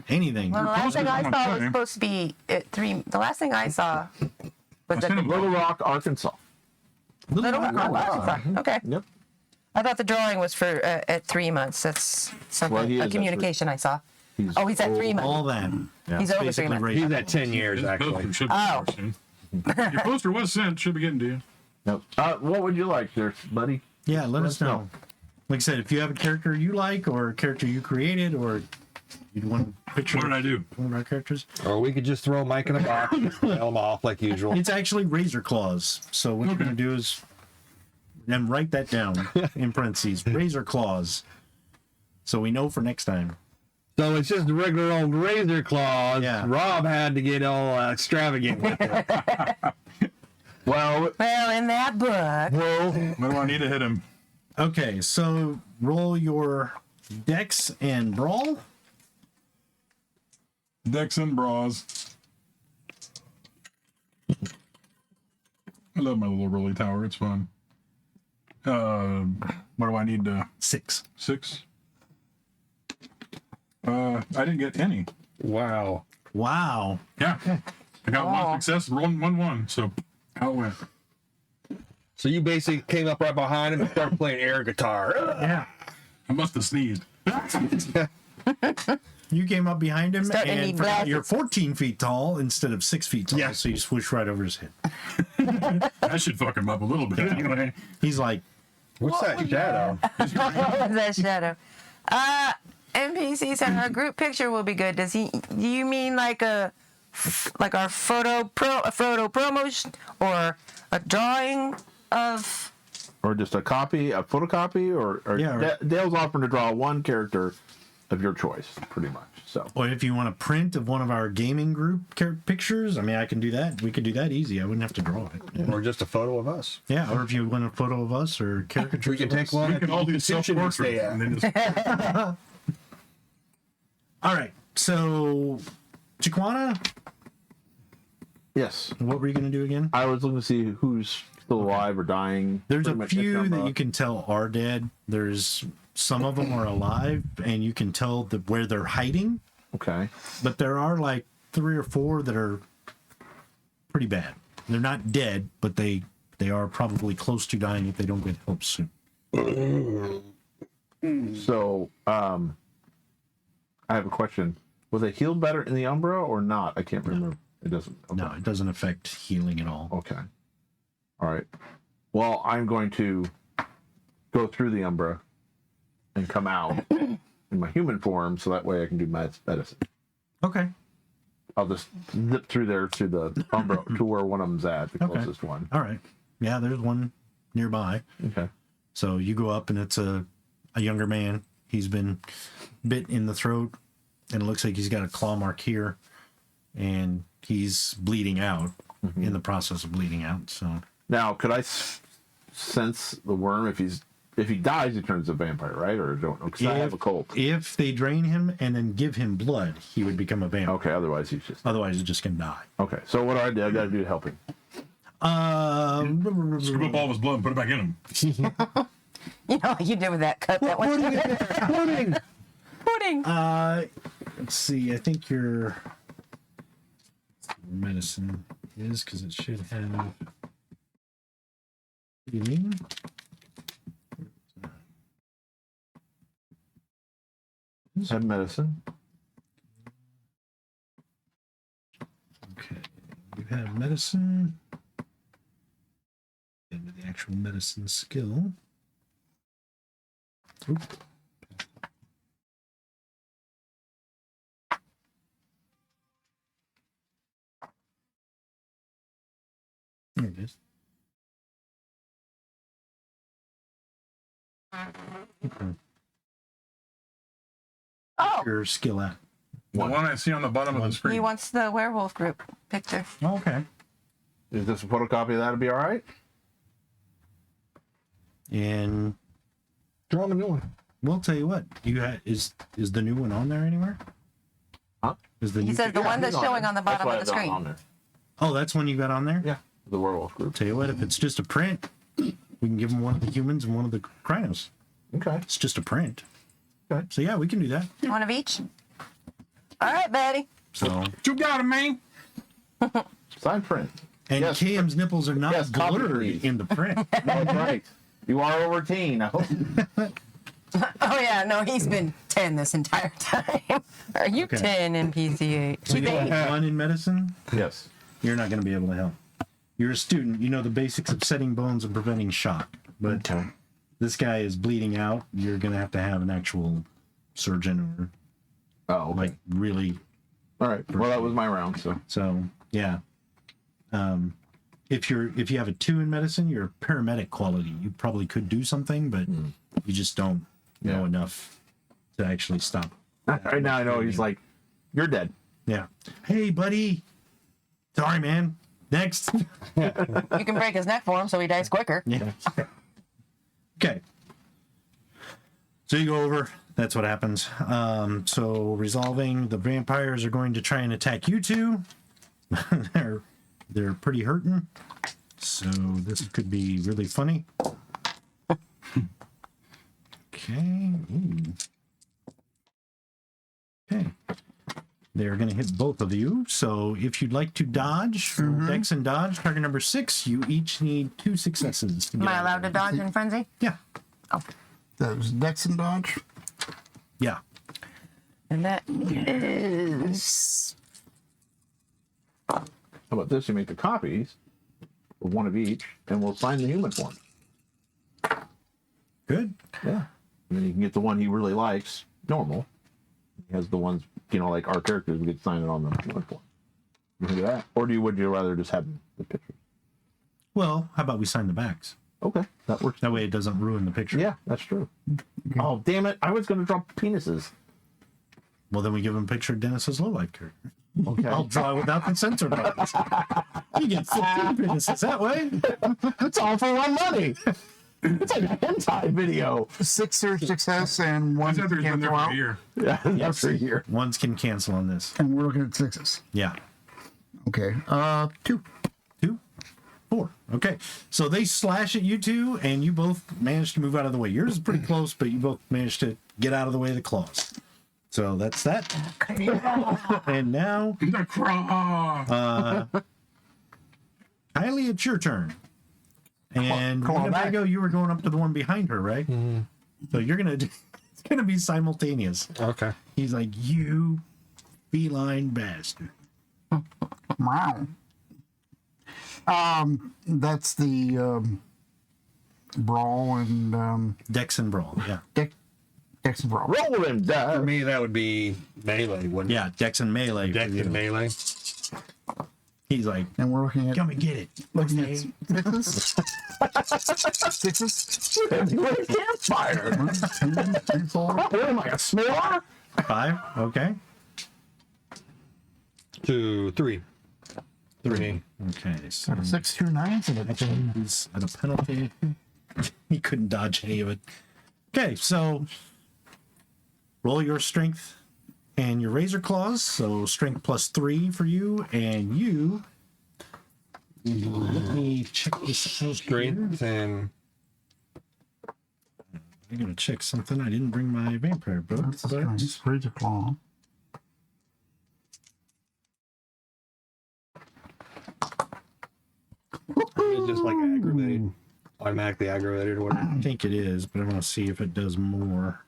anything. Well, the last thing I on saw was time. supposed to be at 3. The last thing I saw was at sent the him Little Rock, Arkansas. Little Rock, Arkansas. Okay. Yep. I thought the drawing was for at 3 months. That's something. Well, he is a at communication I saw. He's Oh, he's at 3 months. All that. He's over 3 Basically months. right. He's at 10 years, His actually. poster should be Oh. there soon. Your poster was sent. Should be getting to you. Yep. What would you like there, buddy? Yeah, let us know. Like I said, if you have a character you like or a character you created or You'd want a picture What did I do? one of our characters? Or we could just throw Mike in a box, mail him off like usual. It's actually razor claws. So what you're going to do is, and write that down in parentheses, razor claws. So we know for next time. So it's just regular old razor claws. Yeah. Rob had to get all extravagant with it. Well, in that book. What do I need to hit him? Okay, so roll your dex and brawl. Dex and bras. I love my little rolly tower. It's fun. What do I need to... 6. 6? I didn't get any. Wow. Wow. Yeah. I got one success, rolling 1-1. So, how it went. So you basically came up right behind him and started playing air guitar. Yeah. I must have sneezed. You came up behind him Starting to and need forgot glasses. you're 14 feet tall instead of 6 feet tall. Yeah. So you swooshed right over his head. That should fuck him up a little bit anyway. He's like, What's that shadow? That shadow. NPC said our group picture will be good. Do you mean like our photo promo or a drawing of? or just a copy, a photocopy, or Yeah, Dale's offering to draw one character of your choice, pretty much. So or if you want a print of one of our gaming group pictures, I mean, I can do that. We could do that easy. I wouldn't have to draw it. Or just a photo of us. Yeah, or if you want a photo of us or caricatures. We can of take us. one. We at can the all do convention we stay self-portrait at. and then just... All right. So, Chiquana, yes, what were you going to do again? I was looking to see who's still alive or dying. There's Pretty a much few hit that them you can tell are dead. There's some of them are alive, and you can tell where they're hiding. Okay. But there are like 3 or 4 that are pretty bad. They're not dead, but they are probably close to dying if they don't get help soon. So, I have a question. Was they healed better in the Umbra or not? I can't remember. It doesn't. Okay. No, it doesn't affect healing at all. Okay. All right. Well, I'm going to go through the Umbra and come out in my human form, so that way I can do medicine. Okay. I'll just zip through there to the Umbra to where one of them's at, the Okay. closest one. All right. Yeah, there's one nearby. Okay. So you go up, and it's a younger man. He's been bit in the throat, and it looks like he's got a claw mark here, and he's bleeding out, in the process of bleeding out. So Now, could I sense the worm if he dies, he turns a vampire, right? Or don't? Because I have a cold. if they drain him and then give him blood, he would become a vampire. Okay. Otherwise, he's just Otherwise, he's just gonna die. okay. So what do I do? I got to do to help him. Scoop up all of his blood and put it back in him. You know what you did with that cut that one. Pudding. Pudding. Let's see. I think your medicine is because it should have. What do you mean? Have medicine. Okay, you have medicine. Into the actual medicine skill. Oop. There it is. Okay. Oh, Your skill at. The one I see on the bottom of the he screen. wants the werewolf group picture. Oh, okay. Is this a photocopy of that? Would be all right. And Draw him a new one. we'll tell you what. You is the new one on there anywhere? Huh? Is the He new says the one that's He's showing there. on the bottom That's of the why I got it on screen. there. Oh, that's one you got on there? Yeah, the werewolf group. Tell you what, if it's just a print, we can give them one of the humans and one of the crinos. Okay. It's just a print. Okay. So yeah, we can do that. One of each. All right, Betty. So You got him, man. Sign print. and Yes. Cam's nipples are not Yes, copy, blurred please. in the print. That's right. You are over teen. I hope. Oh yeah, no, he's been 10 this entire time. Are you Okay. 10 in PCA? So you have one in medicine, Yes. you're not going to be able to help. You're a student, you know the basics of setting bones and preventing shock. But this guy is bleeding out. You're going to have an actual surgeon or Oh, okay. Like really. All right. Well, that was my round. So yeah. If you have a 2 in medicine, you're paramedic quality. You probably could do something, but you just don't know enough to actually stop. Right now, I know he's like, "You're dead." Yeah. Hey, buddy. Sorry, man. Next. You can break his neck for him so he dies quicker. Yeah. Okay. So you go over. That's what happens. So resolving, the vampires are going to try and attack you two. They're pretty hurting. So this could be really funny. Okay. Ooh. Okay. They're going to hit both of you. So if you'd like to dodge, Dex and dodge, target number 6, you each need 2 successes. To get Am I out of allowed to dodge in frenzy? Yeah. Oh. That was Dex and dodge. Yeah. And that is... How about this? You make the copies of one of each, and we'll sign the human form. Good. Yeah. And then you can get the one he really likes, normal. He has the ones, like our characters, we get to sign it on the human form. You think of that? Or would you rather just have the picture? Well, how about we sign the backs? Okay, that works. That way it doesn't ruin the picture. Yeah, that's true. Oh, damn it. I was going to draw penises. Well, then we give him a picture of Dennis's low-life character. Okay. I'll draw without the censor buttons. You get 15 penises that way. It's all for one money. It's like a hentai video. 6 success and 1 That's after he's been there cancel for out. a year. Yeah, that's a year. Ones can cancel on this. And we're looking at 6s. Yeah. Okay. 2. 2, 4. Okay. So they slash at you two, and you both manage to move out of the way. Yours is pretty close, but you both managed to get out of the way of the claws. So that's that. And now, The craw. Kylie, it's your turn. And Come on Winnebago, you were going up to the one behind her, right? Mm-hmm. So you're gonna it's gonna be simultaneous. Okay. He's like, "You feline bastard." Wow. That's the brawl and Dex and Brawl, yeah. Dex and brawl. Roll him For down. me, that would be melee, wouldn't Yeah, Dex and Melee. it? Dex and melee. He's like, And we're looking at "Come and get it." looking at 6s. 6s. What a campfire. 1, 2, 3, 4. What am I, a s'more? 5, okay. 2, 3. 3. Okay, so 6, 2 9s and a 10. he's at a penalty. He couldn't dodge any of it. Okay, so roll your strength and your razor claws. So strength +3 for you, and you. Let me check this out. Strength here. and I'm gonna check something. I didn't bring my vampire book, That's the but strength. Razor claw. it's just like aggravated. Automatically aggravated or whatever. I think it is. But I'm gonna see if it does more.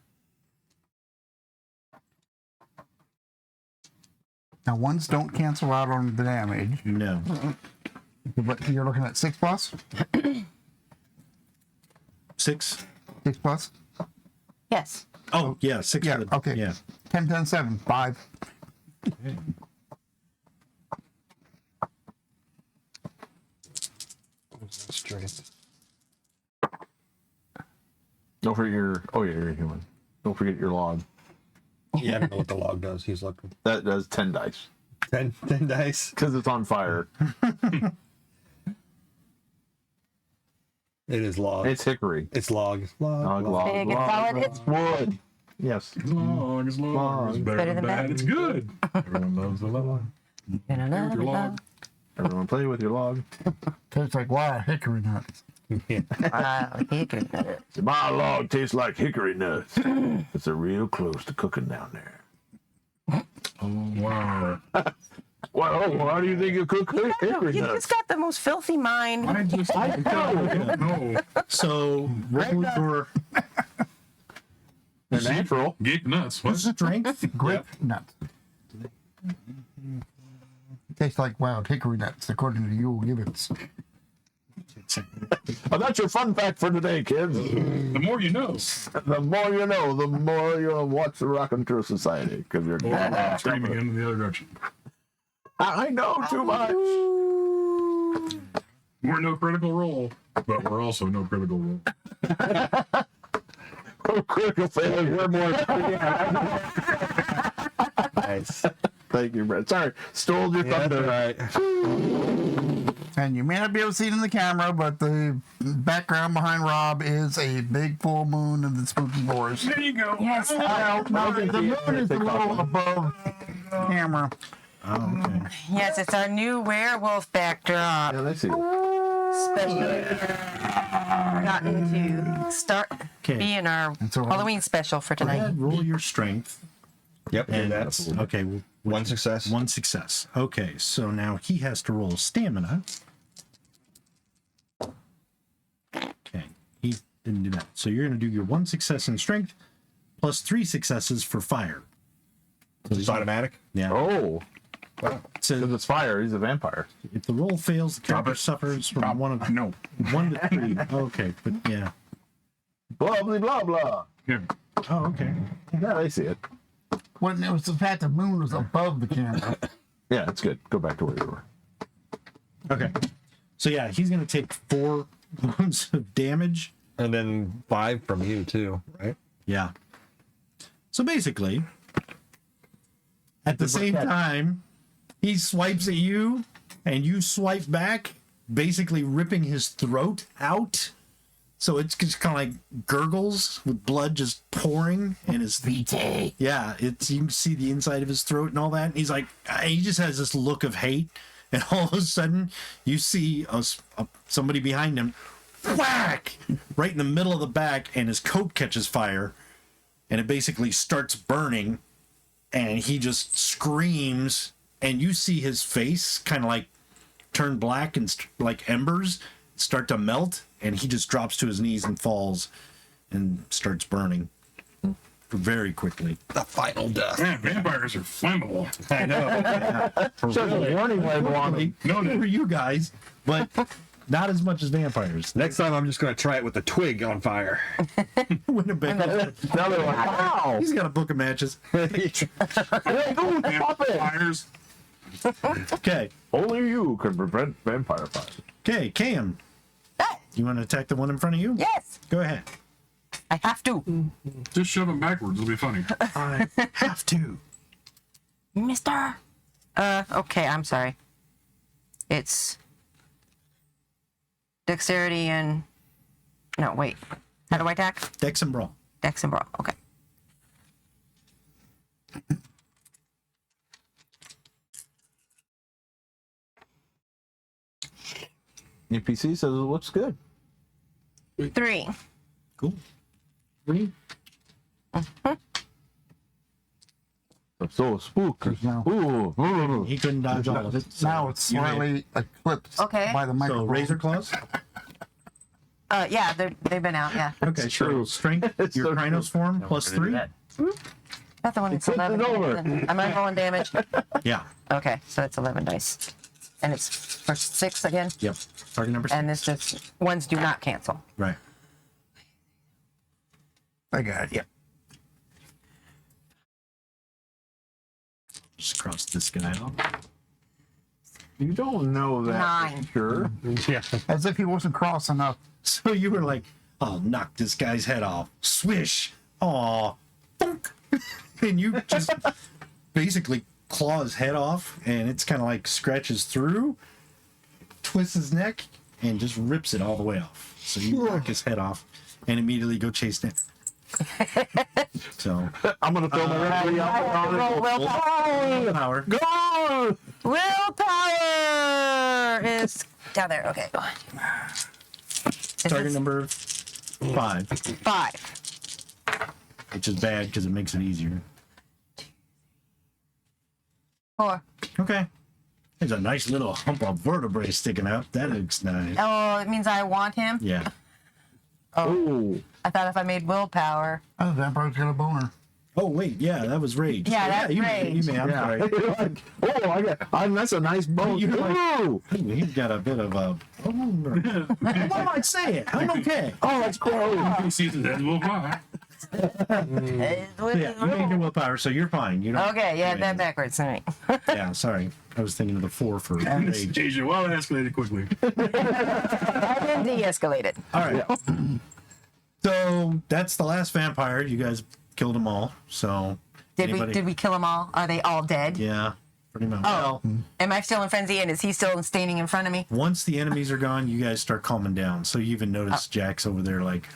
Now, 1s don't cancel out on the damage. No. But you're looking at 6 plus? 6. 6 plus? Yes. Oh yeah, 6. Yeah, for the, okay. Yeah. 10, 10, 7, 5. Okay. Strength. Don't forget your. Oh, yeah, you're a human. Don't forget your log. Yeah, I don't know what the log does. He's looking. That does 10 dice. 10 dice. Because it's on fire. It is log. It's hickory. It's log. Log. Log, Big and log, solid. log. It's Wood. Yes. As long, as long. It's better than bad. It's good. Everyone loves the log. been a With your log. Everyone play with your log. Tastes like wild hickory nuts. he could have it. My log tastes like hickory nuts. It's a real close to cooking down there. Oh, wow. Well, why do you think you cook hickory You nuts? just got the most filthy mind. I don't know. So roll your They're natural. Geek nuts. What? strength. Grape nuts. Tastes like wild hickory nuts, according to Yule Gibbons. Oh, that's your fun fact for today, kids. The more you know. The more you know, the more you'll watch the Raconteur Society because you're Or screaming in the other direction. I know too much. We're no critical role, but we're also no critical role. Critical failure. We're more. Nice. Thank you, Brett. Sorry, stole your thunder. Right. And you may not be able to see it in the camera, but the background behind Rob is a big full moon in the spooky forest. There you go. Yes. Well, no, the moon is a little above camera. Oh, okay. Yes, it's our new werewolf backdrop. Yeah, they see it. Especially gotten to start Okay. being our so- Halloween special for Go tonight. ahead, roll your strength. Yep. And that's okay. one success. One success. Okay, so now he has to roll stamina. Okay, he didn't do that. So you're going to do your one success in strength plus 3 successes for fire. So it's automatic. Yeah. Oh, So because it's fire. He's a vampire. if the roll fails, the character suffers from one of No. 1 to 3. Okay, but yeah. Blah blah blah blah. Yeah. Oh, okay. Yeah, they see it. When it was the fact the moon was above the camera. Yeah, it's good. Go back to where you were. Okay. So yeah, he's going to take 4 wounds of damage. And then 5 from you too, right? Yeah. So basically, at the same time, he swipes at you and you swipe back, basically ripping his throat out. So it's just kind of like gurgles with blood just pouring in his feet. Yeah, it's you can see the inside of his throat and all that. And he's like, he just has this look of hate. And all of a sudden, you see somebody behind him, whack, right in the middle of the back, and his coat catches fire. And it basically starts burning. And he just screams. And you see his face kind of like turn black and like embers start to melt. And he just drops to his knees and falls and starts burning very quickly. The final death. Man, vampires are flammable. I know. Shows a warning label on him. No, for you guys, but not as much as vampires. Next time, I'm just going to try it with a twig on fire. Winnebago. Now they're like, wow. He's got a book of matches. Vampires. Okay. Only you can prevent vampire fire. Okay, Cam. You want to attack the one in front of you? Yes, Go ahead. I have to. Just shove them backwards. It'll be funny. I have to. Mister. Okay, I'm sorry. It's dexterity and... No, wait. How do I attack? Dex and brawl. Dex and brawl. Okay. NPC says it looks good. 3. Cool. So spooky. Now- Ooh. He couldn't dodge all of it. so Now it's you made slightly eclipsed Okay. by the it. So microphone. razor claws. Yeah, they've been out, yeah. Okay, true. so strength. It's Your so Krynos form plus 3. That's the one that's Flipped it 11. over. Am I rolling damage? Yeah. Okay, so it's 11 dice. And it's for 6 again? Yep. Target number 6. And this just... Ones do not cancel. Right. I got it. Yep. Just cross this guy off. You don't know that. 9. Sure. Yeah. As if he wasn't cross enough. So you were like, I'll knock this guy's head off. Swish. Aw. Thunk. And you just basically claw his head off, and it's kind of like scratches through, twists his neck, and just rips it all the way off. So you knock his head off and immediately go chase him. So, I'm gonna throw my referee out. Roll willpower. power. Go! Willpower is down there. Okay. Target number 5, 5. which is bad because it makes it easier. 4. Okay. There's a nice little hump of vertebrae sticking up. That looks nice. Oh, it means I want him? Yeah. Oh. I thought if I made willpower. Oh, the vampire's got a boner. Oh wait, yeah, that was rage. Yeah, that's you rage. may. I'm sorry. You're like, that's a nice bone. You're like- Ooh. He's got a bit of a. What am I saying? I'm okay. Oh, that's gross. He sees it as well. Yeah, you ain't get willpower, so you're fine. You don't. Okay, yeah, that backwards. All right. Yeah, sorry. I was thinking of the 4 for rage. Asia, well, it escalated quickly. I then de-escalated. All right. So that's the last vampire. You guys killed them all. So Did we kill them all? Are they all dead? Yeah, pretty much. Oh, am I still in frenzy? And is he still standing in front of me? Once the enemies are gone, you guys start calming down. So you even notice Jack's over there, like,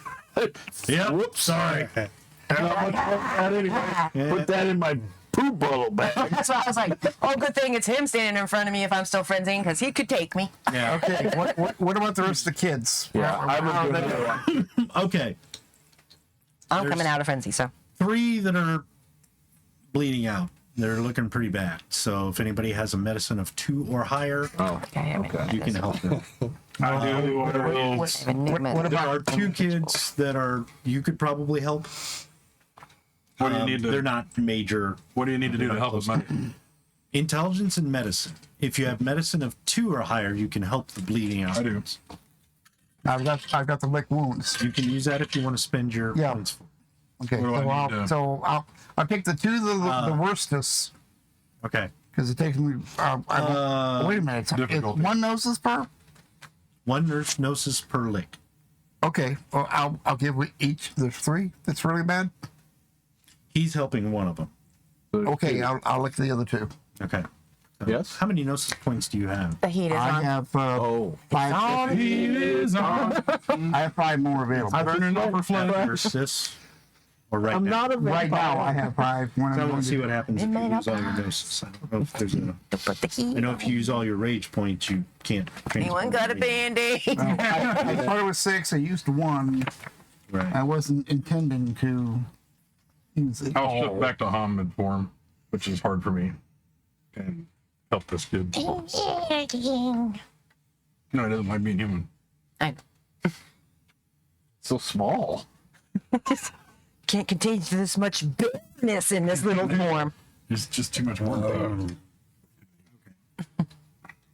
yeah, whoops, sorry. And I'm gonna put that in my poop bottle bag. So I was like, oh, good thing it's him standing in front of me if I'm still frenzying, because he could take me. Yeah. Okay, what about the rest of the kids? Yeah, I would do that. Okay. I'm coming out of frenzy, so. 3 that are bleeding out. They're looking pretty bad. So if anybody has a medicine of 2 or higher, Okay. you can help them. I do. There are 2 kids that are you could probably help. What do you need to? They're not major. What do you need to do to help us? Intelligence and medicine. If you have medicine of 2 or higher, you can help the bleeding out. I do. I've got the lick wounds. You can use that if you want to spend your Yeah. points for. Okay, What do I need to- I picked the 2 the worstest Okay. because it takes me. Wait a minute. It's difficulty. 1 gnosis per. 1 gnosis per lick. Okay, well, I'll give each. There's 3. That's really bad. He's helping one of them. Okay, I'll lick the other 2. Okay. Yes. How many gnosis points do you have? The heat is I on. have Oh, 5. on. He is on. I have 5 more available. Versus this. Or right I'm now. not a Right now, I have 5. When I I'm want to see going what happens if It you may use not all your die. gnosis. I don't know if there's a. To put the heat. I know if you use all your rage points, you can't. Anyone got a band-aid? I started with 6. I used 1. I Right. wasn't intending to use it I'll all. shift back to Hamid form, which is hard for me. And help this kid. No, he doesn't like being human. I so small. just can't contain this much bitterness in this little form. There's just too much work.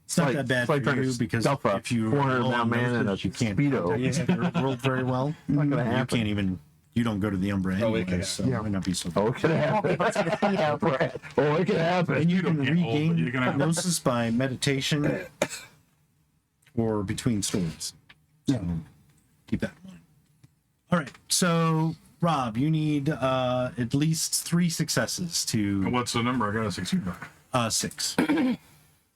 It's not like- that bad it's like for trying you to because stuff a if you 400-pound man in a you can't Speedo. contact your world very well. Not gonna You happen. can't even. You don't go to the Umbra anyway, okay. so Yeah. it might not be so. Oh, it could happen. What's the speedo? Oh, it could happen. And you can get old, regain you can have- gnosis by meditation or between stories. So keep that in mind. All right, so Rob, you need at least 3 successes to What's the number I got to succeed by? 6.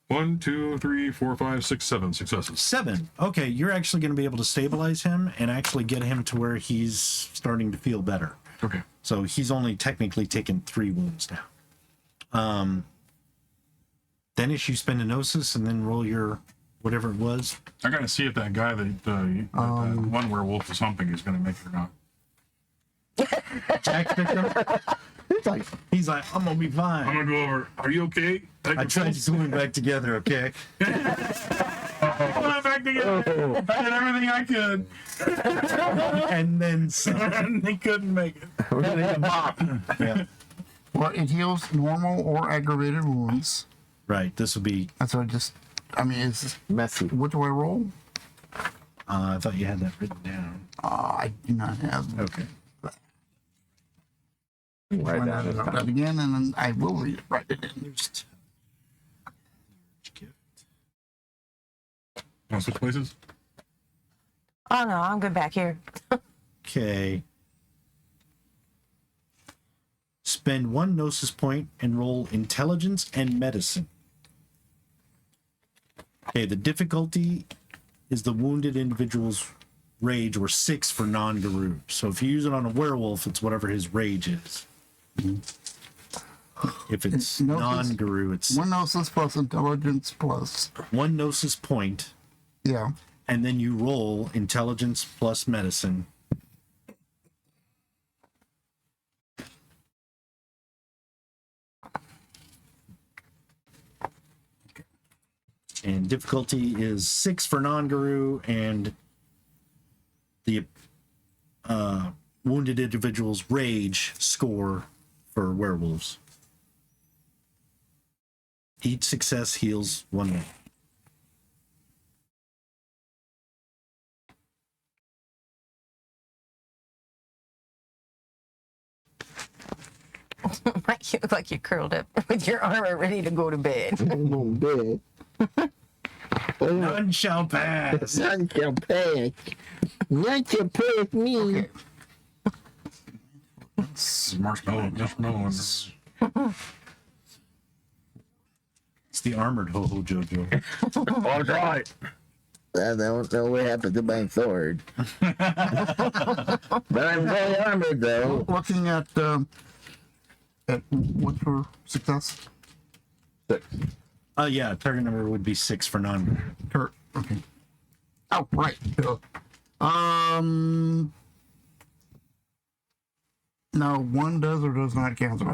1, 2, 3, 4, 5, 6, 7 successes. 7. Okay, you're actually going to be able to stabilize him and actually get him to where he's starting to feel better. Okay. So he's only technically taken 3 wounds now. Then you spend a gnosis and then roll your whatever it was. I got to see if that guy that one werewolf is humping is going to make it or not. Jack picked him. He's like, I'm gonna be I'm fine. going to go over. Are you okay? I tried to glue him back together, okay? Put it back together. I did everything I could. And then some. And they couldn't make it. We're gonna need a mop. Yeah, Well, it heals normal or aggravated wounds. right. This will be. That's what is this, Messy. what do I roll? I thought you had that written down. I do not have. Okay. Right Find down out this about time. that again, and then I will write it in. There's Want to switch places? Oh no, I'm good back here. Okay. Spend 1 gnosis point and roll intelligence and medicine. Okay, the difficulty is the wounded individual's rage, or 6 for non-guru. So if you use it on a werewolf, it's whatever his rage is. If it's Gnosis- non-guru, it's 1 gnosis plus intelligence plus. 1 gnosis point, Yeah. and then you roll intelligence plus medicine. And difficulty is 6 for non-guru, and the wounded individual's rage score for werewolves. Each success heals 1 minute. You look like you're curled up with your armor ready to go to bed. I'm on bed. None shall pass. None shall pass. None shall pass me. Okay. Marshmallow. It's the armored ho-ho Jojo. All right. I don't know what happened to my sword. But I'm very armored, though. Looking at what's for success? 6. Yeah, target number would be 6 for non. Okay. Oh, right. Now, one does or does not cancel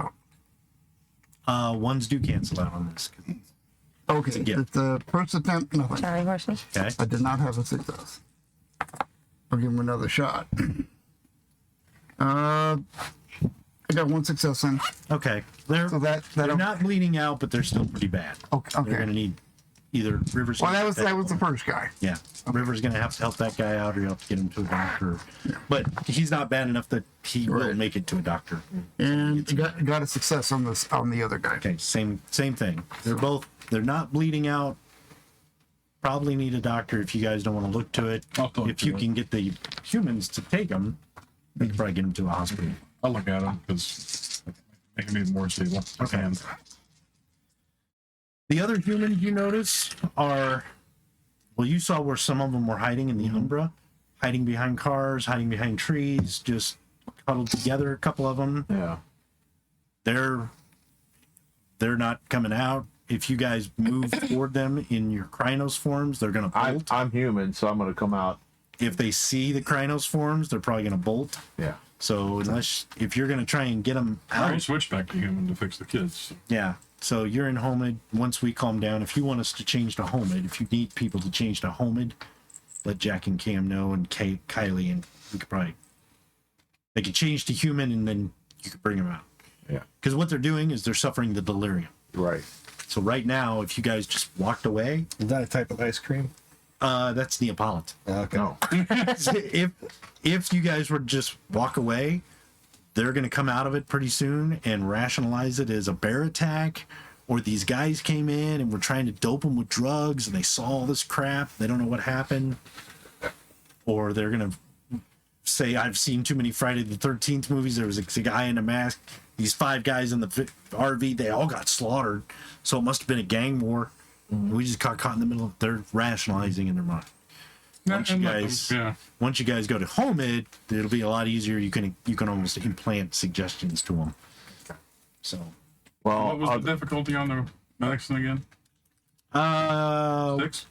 out. Ones do cancel out on this. Okay. Yeah. The first attempt, nothing. Charlie horses. Okay. I did not have a success. I'll give him another shot. I got 1 success in. Okay. They're, So they're not bleeding out, but they're still pretty bad. Okay. They're going to need either River's. Well, that was the first guy. Yeah. River's going to have to help that guy out, or you have to get him to a doctor. But he's not bad enough that he will Right. make it to a doctor. And got a success on the other guy. Okay. Same thing. They're not bleeding out. Probably need a doctor if you guys don't want to look to it. I'll talk If to you him. can get the humans to take them, we can probably get them to a hospital. I'll look at them because making me more stable. Okay. The other humans you notice are, well, you saw where some of them were hiding in the Umbra, hiding behind cars, hiding behind trees, just huddled together. A couple of them. Yeah. They're not coming out. If you guys move toward them in your Krynos forms, they're gonna bolt. I'm human, so I'm going to come out. If they see the Krynos forms, they're probably gonna bolt. Yeah. So if you're gonna try and get them I will out, switch back to human to fix the kids. yeah. So you're in Homid. Once we calm down, if you want us to change to Homid, if you need people to change to Homid, let Jack and Cam know, and Kylie, and we could probably, they could change to human, and then you could bring them out. Yeah. Because what they're doing is they're suffering the delirium. Right. So right now, if you guys just walked away, Is that a type of ice cream? that's Neapolitan. Okay. No. if you guys would just walk away, they're going to come out of it pretty soon and rationalize it as a bear attack, or these guys came in and were trying to dope them with drugs and they saw all this crap, they don't know what happened, or they're going to say, I've seen too many Friday the 13th movies. There was a guy in a mask, these 5 guys in the RV, they all got slaughtered, so it must have been a gang war. We just got caught in the middle of, they're rationalizing in their mind. Once you guys go to Homid, it'll be a lot easier. You can almost implant suggestions to them. So, What was Well, the difficulty on the next one again? 6?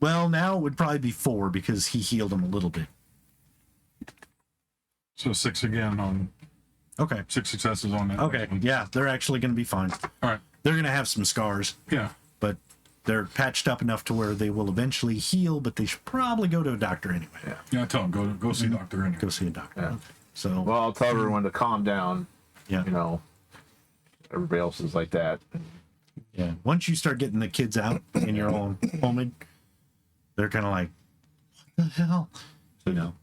well, now it would probably be 4 because he healed him a little bit. So 6 again on Okay. 6 successes on that. Okay. next one. Yeah, they're actually going to be fine. All right. They're going to have some scars, Yeah. but they're patched up enough to where they will eventually heal. But they should probably go to a doctor anyway. Yeah. Tell them go see doctor anyway. Go see a doctor. Yeah. So, well, I'll tell everyone to calm down. yeah. You know, everybody else is like that. Yeah. Once you start getting the kids out and you're all Homid, they're kind of like, what the hell? You know.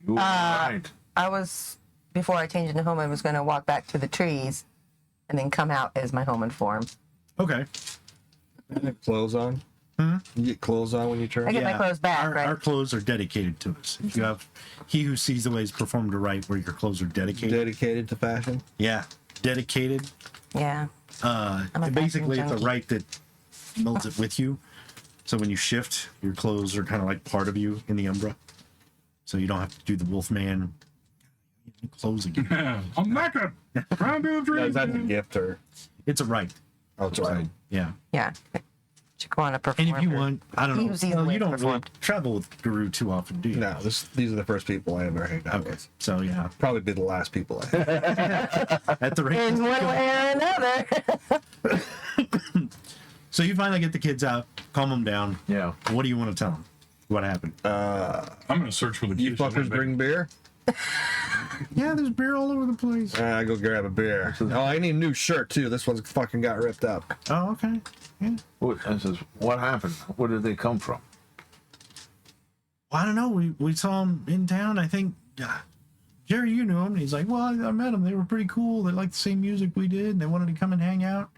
You were right. I was, before I changed into home, I was going to walk back to the trees and then come out as my home form. Okay. Clothes on? You get clothes on when you turn? I get my clothes back, our, right? Our clothes are dedicated to us. If you have He Who Sees the Ways performed a rite where your clothes are dedicated. Dedicated to fashion? Yeah. Dedicated. Yeah. I'm a Basically, fashion it's a junkie. rite that melds it with you. So when you shift, your clothes are kind of like part of you in the Umbra. So you don't have to do the Wolfman clothes again. Yeah. I'm not gonna round to the No, three. is that a gift or? It's a rite. Oh, it's right. Yeah. Yeah. Chiquana performed. And if you want, I don't He know. was easily Well, you don't really performed. travel with Guru too often, do you? No, these are the first people I ever hanged out Okay. with. So yeah. Probably be the last people I At the rate. In one way or another. So you finally get the kids out, calm them down. Yeah. What do you want to tell them? What happened? I'm gonna search for the You kids. fuckers bring beer? Yeah, there's beer all over the place. I go grab a beer. Oh, I need a new shirt too. This one's fucking got ripped up. Oh, okay. Yeah. What happened? Where did they come from? Well, I don't know. We saw him in town. I think Jerry, you knew him. And he's like, well, I met them. They were pretty cool. They liked the same music we did. And they wanted to come and hang out.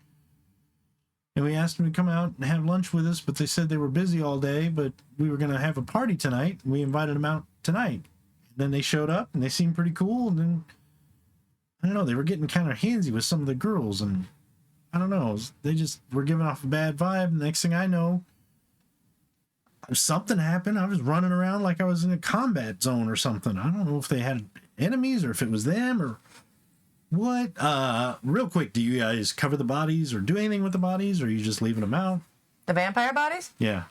And we asked them to come out and have lunch with us, but they said they were busy all day. But we were going to have a party tonight. And we invited them out tonight. And then they showed up and they seemed pretty cool. And then I don't know. They were getting kind of handsy with some of the girls, and I don't know. They just were giving off a bad vibe. The next thing I know, something happened. I was running around like I was in a combat zone or something. I don't know if they had enemies or if it was them or what. Real quick, do you guys cover the bodies or do anything with the bodies, or are you just leaving them out? The vampire bodies? Yeah.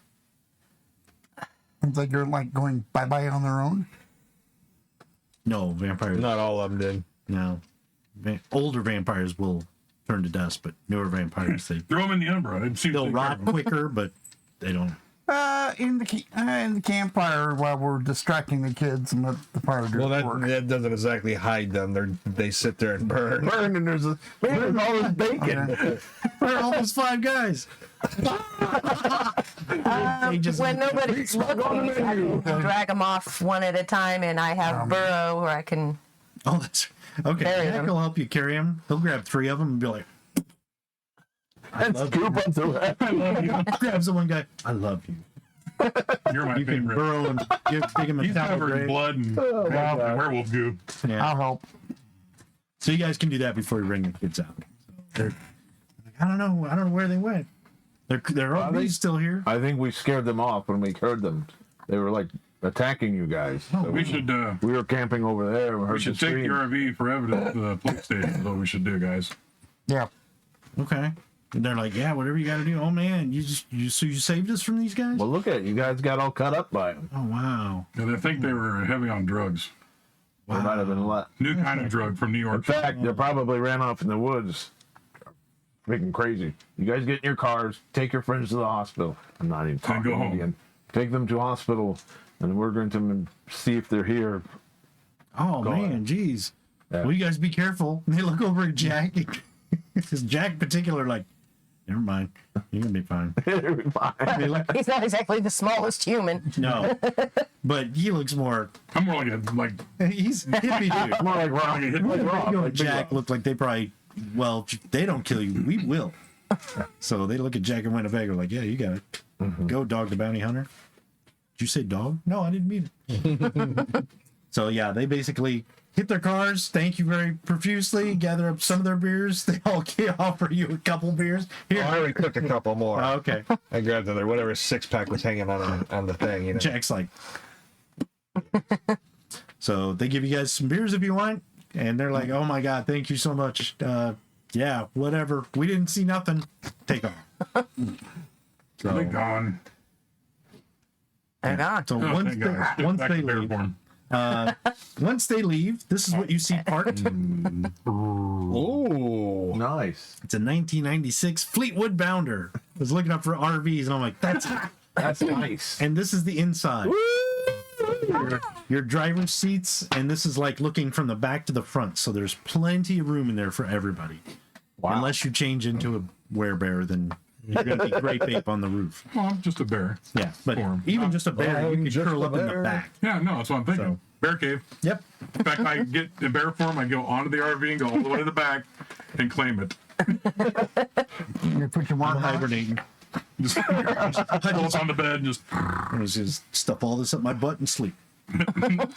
It's like you're like going bye-bye on their own. No, vampires. Not all of them did. No. Older vampires will turn to dust, but newer vampires, Throw them in the Umbra. It seems they'll to rot quicker, but they don't. In the campfire while we're distracting the kids and let the fire do Well, work. that doesn't exactly hide them. They sit there and burn. Burn, and there's all this bacon. We're almost 5 guys. They just- When nobody's looking, I can drag them off one at a time, and I have Burrow where I can. Oh, that's okay. Carry Jack them. will help you carry them. He'll grab 3 of them and be like, And scoop up the I love you. grabs the one guy. I love you. You're my You can favorite. burrow and dig him a He's towel covered in grave. blood and werewolf goo. Yeah. I'll help. So you guys can do that before you bring the kids out. They're, I don't know where they went. They're all they- still here. I think we scared them off when we heard them. They were like attacking you guys. So We should we were camping over there. We heard we should the take scream. the RV for evidence to the police station. Is what we should do, guys. Yeah. Okay. And they're like, yeah, whatever you got to do. Oh man, you saved us from these guys. Well, look at it. You guys got all cut up by them. Oh wow. And I think they were heavy on drugs. There might have been a lot. New kind of drug from New In York. fact, they probably ran off in the woods. Freaking crazy. You guys get in your cars, take your friends to the hospital. I'm not even talking go home. again. Take them to hospital, and we're going to see if they're here. Oh Go man, ahead. jeez. Yeah. Well, you guys be careful. And they look over at Jack. Because Jack in particular, like, never mind. You're gonna be fine. They look, He's not exactly the smallest human. no, but he looks more. I'm more like He's hippie dude. More like Rob. Like Rob. You and Like Big Jack Rob. look like they probably. Well, if they don't kill you, we will. So they look at Jack and Winnebago like, yeah, you got it. Go, Dog the Bounty Hunter. Did you say dog? No, I didn't mean it. So yeah, they basically hit their cars. Thank you very profusely. Gather up some of their beers. They all offer you a couple beers. Here. I already cooked a couple more. Oh, okay. I grabbed another whatever 6-pack was hanging on the thing. You know. Jack's like. So they give you guys some beers if you want, and they're like, "Oh my god, thank you so much." Yeah, whatever. We didn't see nothing. Take off. they're So, gone. They're gone. so Oh, once thank God. they, once Back they to bear leave, form. once they leave, this is what you see parked. Ooh. Nice. It's a 1996 Fleetwood Bounder. I was looking up for RVs, and I'm like, that's it. That's nice. And this is the inside. Your driver's seats, and this is like looking from the back to the front. So there's plenty of room in there for everybody. Wow. Unless you change into a werebear, then you're going to be great ape on the roof. Well, I'm just a bear. Yeah, but Form. even just a bear, you can just curl a up in the bear. back. Yeah, no, that's what I'm thinking. So- Bear cave. Yep. In fact, I get in bear form, I go onto the RV and go all the way to the back and claim it. You put your I'm water on. hibernating. Just pull up on the bed and just I was just stuff all this up my butt and sleep.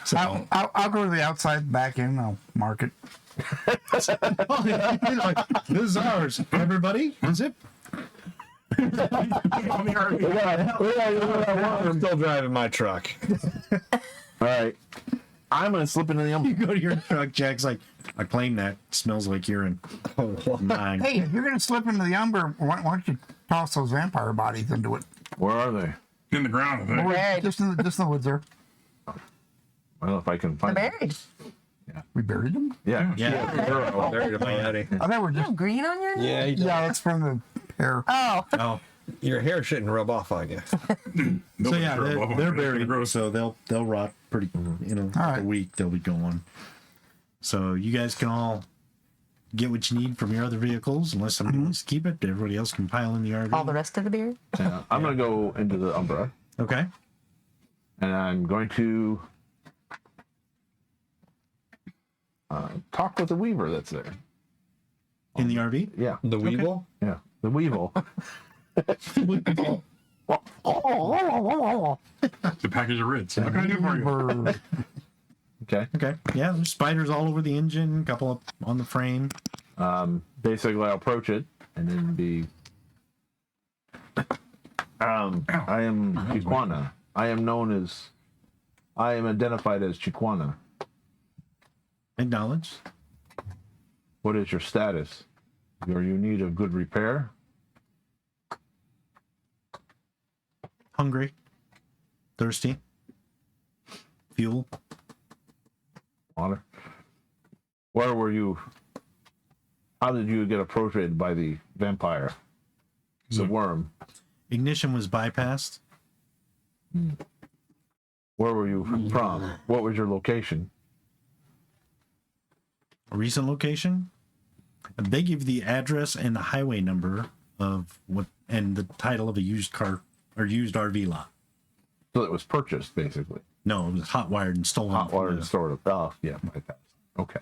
So, I'll go to the outside back end. I'll mark it. like, this is ours. Everybody, zip. on the RV. I'm still driving my truck. All right. I'm going to slip into the You Umbra. go to your truck. Jack's like, I claim that. Smells like urine. Mine. Hey, if you're gonna slip into the Umbra, why don't you toss those vampire bodies into it? Where are they? In the ground, I think. Buried. Just in the woods there. I don't know if I can They're find them. buried. We buried them. Yeah. Yeah. Oh, there you go, already. Oh, they were You just. have green on your name? Yeah, he does. Yeah, it's from the pair. Oh, Oh, Your hair shouldn't rub off on you. So yeah, they're very buried, so they'll rot pretty. right. A week they'll be gone. So you guys can all get what you need from your other vehicles, unless somebody wants to keep it. Everybody else can pile in the RV. All the rest of the beer? I'm going to go into the Umbra, Okay. and I'm going to talk with the Weaver that's there. In the RV. Yeah. The Weevil? Yeah. The Weevil. The package of Ritz. What can I do for you? Okay. Okay. Yeah, there's spiders all over the engine, a couple up on the frame. Basically, I'll approach it and then be. I am Chiquana. I am identified as Chiquana. Acknowledge. What is your status? Are you in need of good repair? Hungry. Thirsty. Fuel. Water. Where were you? How did you get approached by the vampire? The worm. Ignition was bypassed. Where were you from? What was your location? A recent location. They give the address and the highway number of what and the title of a used car or used RV lot. So it was purchased, basically. No, it was hot wired and stolen. Hot water from and the- sort of. Oh, yeah, bypass. Okay.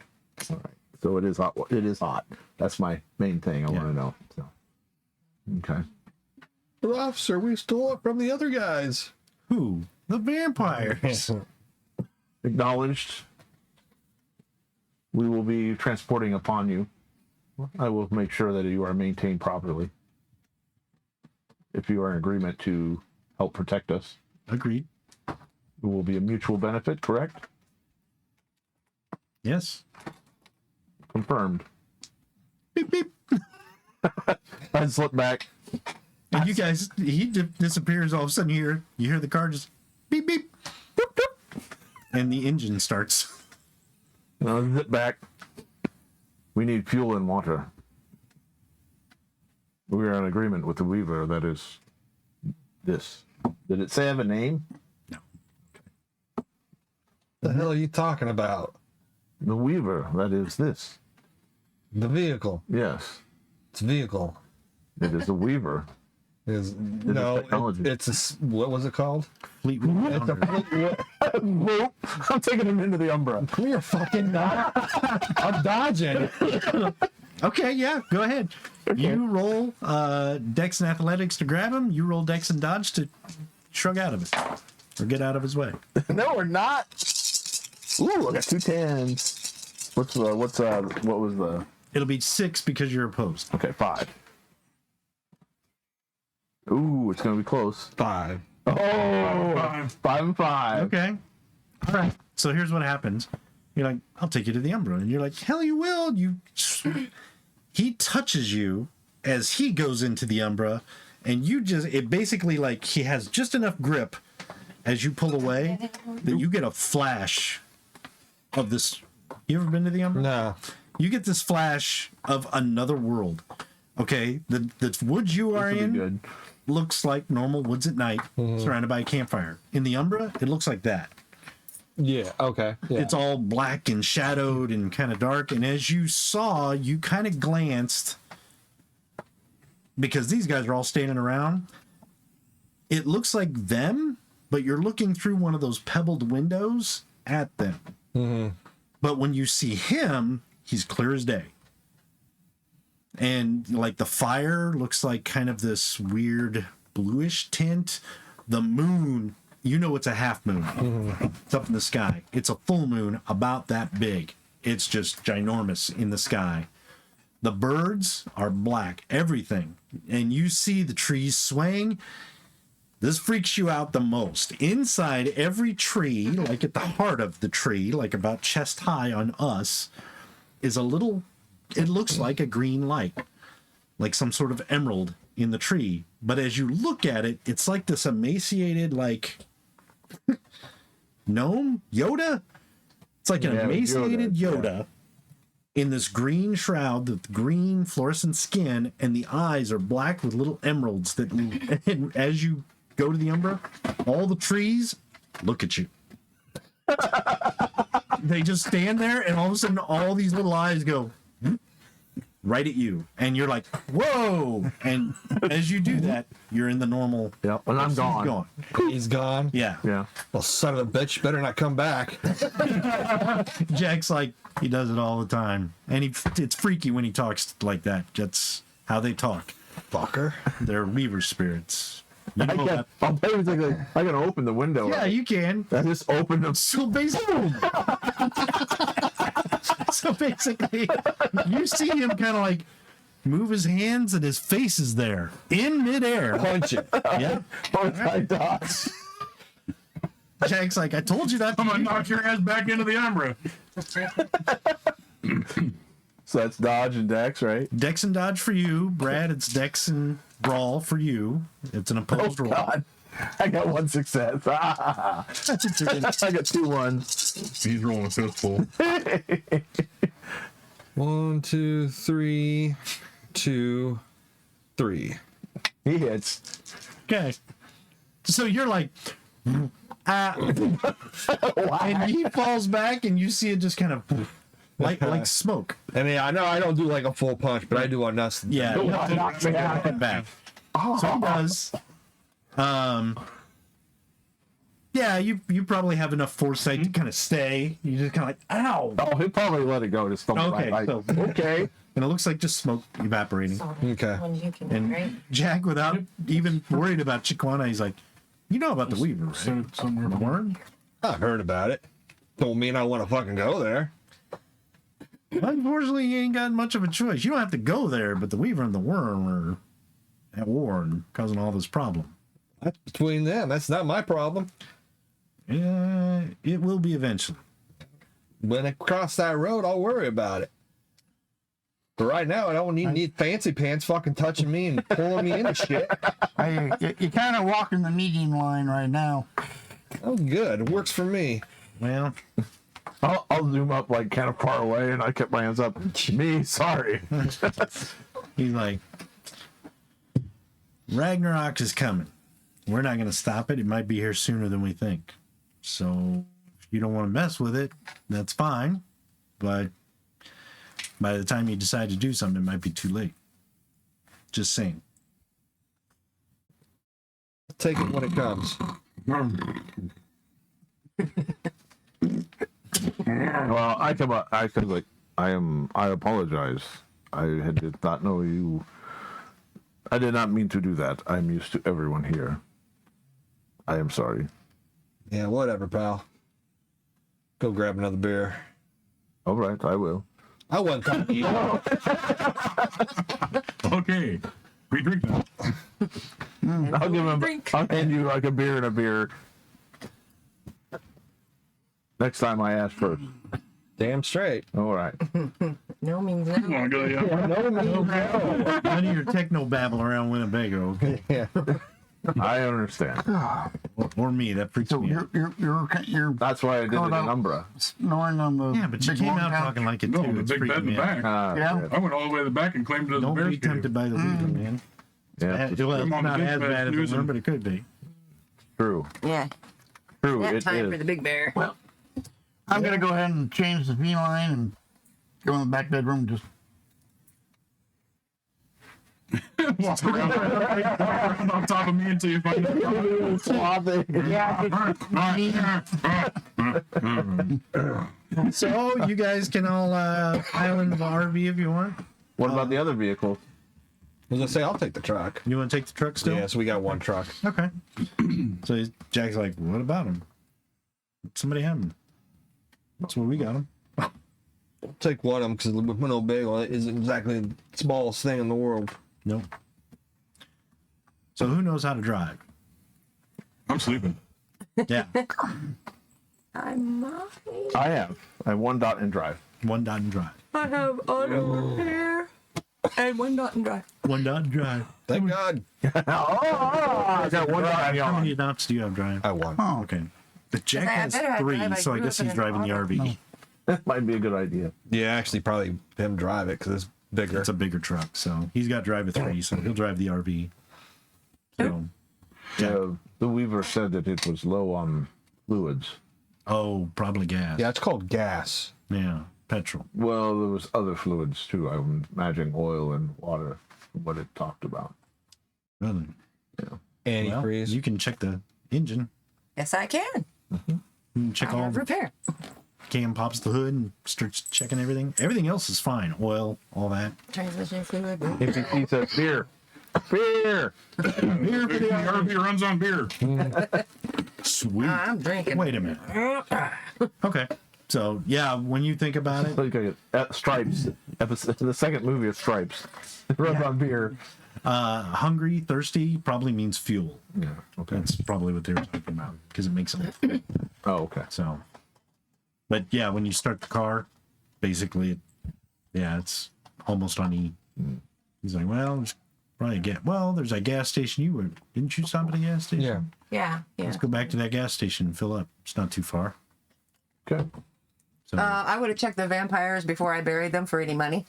All right. So it is hot. It is hot. That's my main thing I want to know. So. Okay. But officer, we stole it from the other guys. Who? The vampires. Acknowledged. We will be transporting upon you. I will make sure that you are maintained properly. If you are in agreement to help protect us, Agreed. it will be a mutual benefit, correct? Yes. Confirmed. Beep beep. I slip back. And you guys, he disappears. All of a sudden, you hear the car just beep beep, boop, boop, and the engine starts. And I'll zip back. We need fuel and water. We are in agreement with the Weaver. That is this. Did it say I have a name? The hell are you talking about? The Weaver. That is this. The vehicle. Yes. It's vehicle. It is a Weaver. Is no, technology. it's what was it called? Fleetwood It's a Mac. Nope. I'm taking him into the Umbra. Come here, fucking not. I'm dodging. Okay, yeah, go ahead. You roll Dex and Athletics to grab him. You roll Dex and Dodge to shrug out of it or get out of his way. No, we're not. Ooh, I got 2 10s. What was the? It'll be 6 because you're opposed. Okay, 5. Ooh, it's gonna be close. 5. Oh, 5 and 5. Okay. All right. So here's what happens. You're like, I'll take you to the Umbra. And you're like, hell you will. He touches you as he goes into the Umbra. And it basically like he has just enough grip as you pull away that you get a flash of this. You ever been to the Umbra? No. You get this flash of another world. Okay. The woods you are This will in be good. looks like normal woods at night surrounded by a campfire. In the Umbra, it looks like that. Yeah. Okay. Yeah. It's all black and shadowed and kind of dark. And as you saw, you kind of glanced because these guys are all standing around. It looks like them, but you're looking through one of those pebbled windows at them. But when you see him, he's clear as day. And like the fire looks like kind of this weird bluish tint. The moon, you know it's a half moon. It's up in the sky. It's a full moon about that big. It's just ginormous in the sky. The birds are black, everything. And you see the trees swaying. This freaks you out the most. Inside every tree, like at the heart of the tree, like about chest high on us, is a little, it looks like a green light, like some sort of emerald in the tree. But as you look at it, it's like this emaciated, like gnome Yoda. It's like an Yeah, emaciated Yoda, Yoda in this green shroud with green fluorescent skin, and the eyes are black with little emeralds that and as you go to the Umbra, all the trees look at you. They just stand there, and all of a sudden all these little eyes go right at you, and you're like, whoa. And as you do that, you're in the normal. Yeah, and I'm gone. He's gone. Yeah. Yeah. Well, son of a bitch, better not come back. Jack's like, he does it all the time, and it's freaky when he talks like that. That's how they talk. Fucker. They're weaver spirits. You know that. I'll basically, I can open the window. Yeah, you can. I just opened them. So basically, you see him kind of like move his hands, and his face is there in midair. Punch it. Yeah. I dodge. Jack's like, I told you that. I'm gonna knock your ass back into the Umbra. So that's dodge and dex, right? Dex and dodge for you, Brad. It's Dex and brawl for you. It's an opposed roll. God. I got one success. I got 2 ones. He's rolling so full. 1, 2, 3, 2, 3. He hits. Okay. So you're like, and he falls back, and you see it just kind of like smoke. I mean, I know I don't do like a full punch, but I do enough. Yeah, you have to knock me out back. So he does. Yeah, you probably have enough foresight to kind of stay. You just kind of like, ow. Oh, he'll probably let it go. Just Okay, so- okay. And it looks like just smoke evaporating. Okay. When you can, And right? Jack, without even worried about Chiquana, he's like, you know about the Weaver, right? Somewhere. The worm? I heard about it. Don't mean I want to fucking go there. Unfortunately, you ain't got much of a choice. You don't have to go there, but the Weaver and the worm are at war and causing all this problem. That's between them. That's not my problem. Yeah, it will be eventually. When I cross that road, I'll worry about it. But right now, I don't need fancy pants fucking touching me and pulling me into shit. You're kind of walking the median line right now. Oh, good. It works for me. Well, I'll zoom up like kind of far away, and I kept my hands up. Me, sorry. he's like, Ragnarok is coming. We're not going to stop it. It might be here sooner than we think. So if you don't want to mess with it, that's fine. But by the time you decide to do something, it might be too late. Just saying. Take it when it comes. Well, I apologize. Did not know you. I did not mean to do that. I'm used to everyone here. I am sorry. Yeah, whatever, pal. Go grab another beer. All right, I will. I wasn't talking to you. Okay. We drink now. I'll give him. I'll hand you like a beer and a beer. Next time I ask first. Damn straight. All right. No means no. Come on, go, yeah. None of your techno babble around Winnebago, okay? Yeah. I understand. Or me. That freaks So me out. you're That's why I did it in Umbra. snoring on the Yeah, but you big came long out couch. talking like it No, too. the It's big bed freaking in the me out. back. Yeah. I went all the way to the back and claimed it as a Don't bear be cave. tempted by the Weaver, man. Yeah, Well, it's I'm on the not good as bed bad as it snoozing. were, but it could be. true. Yeah. True. Nap It time for is. the big bear. Well, I'm gonna go ahead and change the feline and go in the back bedroom. Just Walk around on top of me until you find out. So you guys can all pile into the RV if you want. What about the other vehicles? I was gonna say I'll take the truck. You want to take the truck still? Yeah, so we got one truck. Okay. So Jack's like, what about him? Somebody have him. That's where we got him. I'll take one of them because the Winnebago isn't exactly the smallest thing in the world. Nope. So who knows how to drive? I'm sleeping. Yeah. I might. I have one dot and drive. One dot and drive. I have auto repair and one dot and drive. One dot and drive. Thank God. I got one dot and How many yawn. dots do you have drive? I won. Okay. But Jack I has better have 3, drive. I so I grew guess up in he's an driving the auto. RV. That might be a good idea. Yeah, actually, probably him drive it because it's bigger. It's a bigger truck, so he's got drive a 3, so he'll drive the RV. So, The Weaver said that it was low on fluids. oh, probably gas. Yeah, it's called gas. Yeah, petrol. Well, there was other fluids too. I would imagine oil and water, from what it talked about. Really? Antifreeze. Well, you can check the engine. Yes, I can. You can check I all have the repair. Cam pops the hood and starts checking everything. Everything else is fine. Oil, all that. Transmission fluid. He said, beer. Beer for the RV runs on beer. Sweet. I'm drinking. Wait a minute. Okay. So, yeah, when you think about it, Like Stripes. Episode, the second movie of Stripes. It runs on beer. hungry, thirsty probably means fuel. Yeah. Okay. That's probably what they were talking about because it makes it. Oh, okay. So, but yeah, when you start the car, basically, it's almost on E. He's like, well, there's probably there's a gas station. Didn't you stop at a gas station? Yeah. Yeah. Let's go back to that gas station and fill up. It's not too far. Okay. So, I would have checked the vampires before I buried them for any money.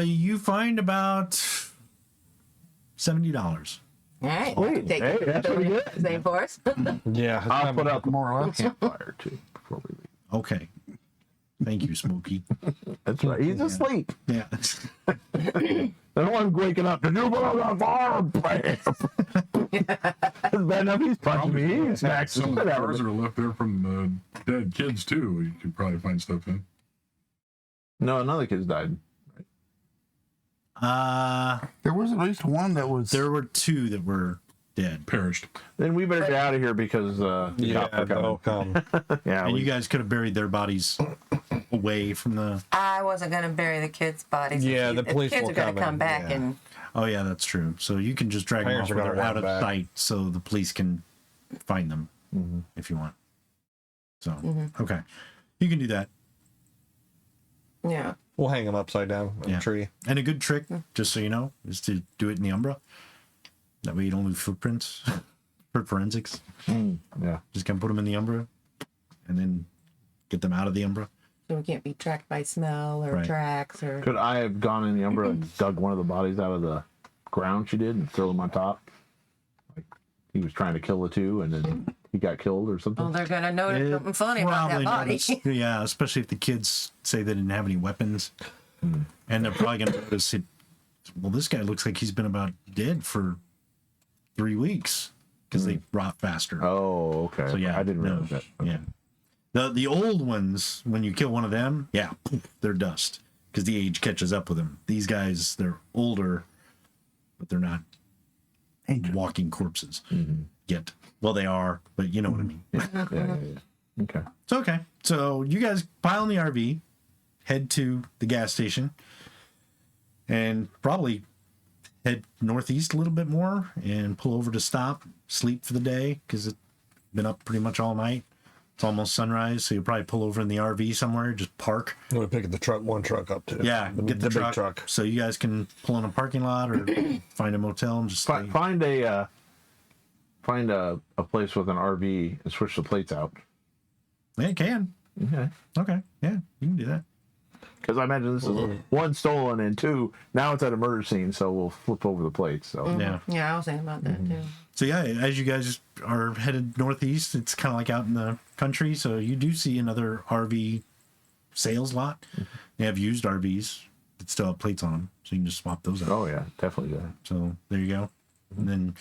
you find about $70. All right. Sweet. Take Hey, it. that's pretty good. Same for us. Yeah. I'll put out the More or less. campfire too before we leave. Okay. Thank you, Smokey. That's right. He's asleep. Yeah. I don't want him waking up. Did you put on that farm? Bad enough he's punching me. He smacks the Some of shit the out of cars me. are left there from dead kids too. You could probably find stuff in. No, none of the kids died. There was at least one that was. There were 2 that were dead. Perished. Then we better get out of here because the Yeah, cops are coming. they'll come. Yeah, And we, you guys could have buried their bodies away from the. I wasn't going to bury the kids' bodies. Yeah, If the police kids will are going come to come in, back yeah. and Oh, yeah, that's true. So you can just drag them Parents off are when gonna they're out run of back. sight so the police can find them if you want. So, okay. You can do that. yeah. We'll hang them upside down on Yeah. a tree. And a good trick, just so you know, is to do it in the Umbra. That way you don't leave footprints for forensics. yeah. Just kind of put them in the Umbra and then get them out of the Umbra. So we can't be tracked by smell or Right. tracks or. Could I have gone in the Umbra and dug one of the bodies out of the ground she did and throw them on top? Like he was trying to kill the 2 and then he got killed or something? Well, they're going to notice something funny about that Probably body. notice- yeah, especially if the kids say they didn't have any weapons. And they're probably going to notice it. Well, this guy looks like he's been about dead for 3 weeks because they rot faster. Oh, okay. So yeah, I didn't no, realize that. Okay. Yeah. The old ones, when you kill one of them, they're dust because the age catches up with them. These guys, they're older, but they're not walking corpses yet. Well, they are, but you know what I mean. Yeah. Okay. It's okay. So you guys pile in the RV, head to the gas station, and probably head northeast a little bit more and pull over to stop, sleep for the day because it's been up pretty much all night. It's almost sunrise, so you'll probably pull over in the RV somewhere, just park. I'm gonna pick one truck up too. Yeah, get the big truck, truck. so you guys can pull in a parking lot or find a motel and just stay. Find a place with an RV and switch the plates out. Yeah, you can. Okay. Okay, yeah, you can do that. Because I imagine this is 1 stolen and 2 now it's at a murder scene, so we'll flip over the plates. So Yeah. Yeah, I was thinking about that too. So yeah, as you guys are headed northeast, it's kind of like out in the country. So you do see another RV sales lot. They have used RVs that still have plates on them, so you can just swap those out. oh yeah, definitely. Yeah. So there you go. And then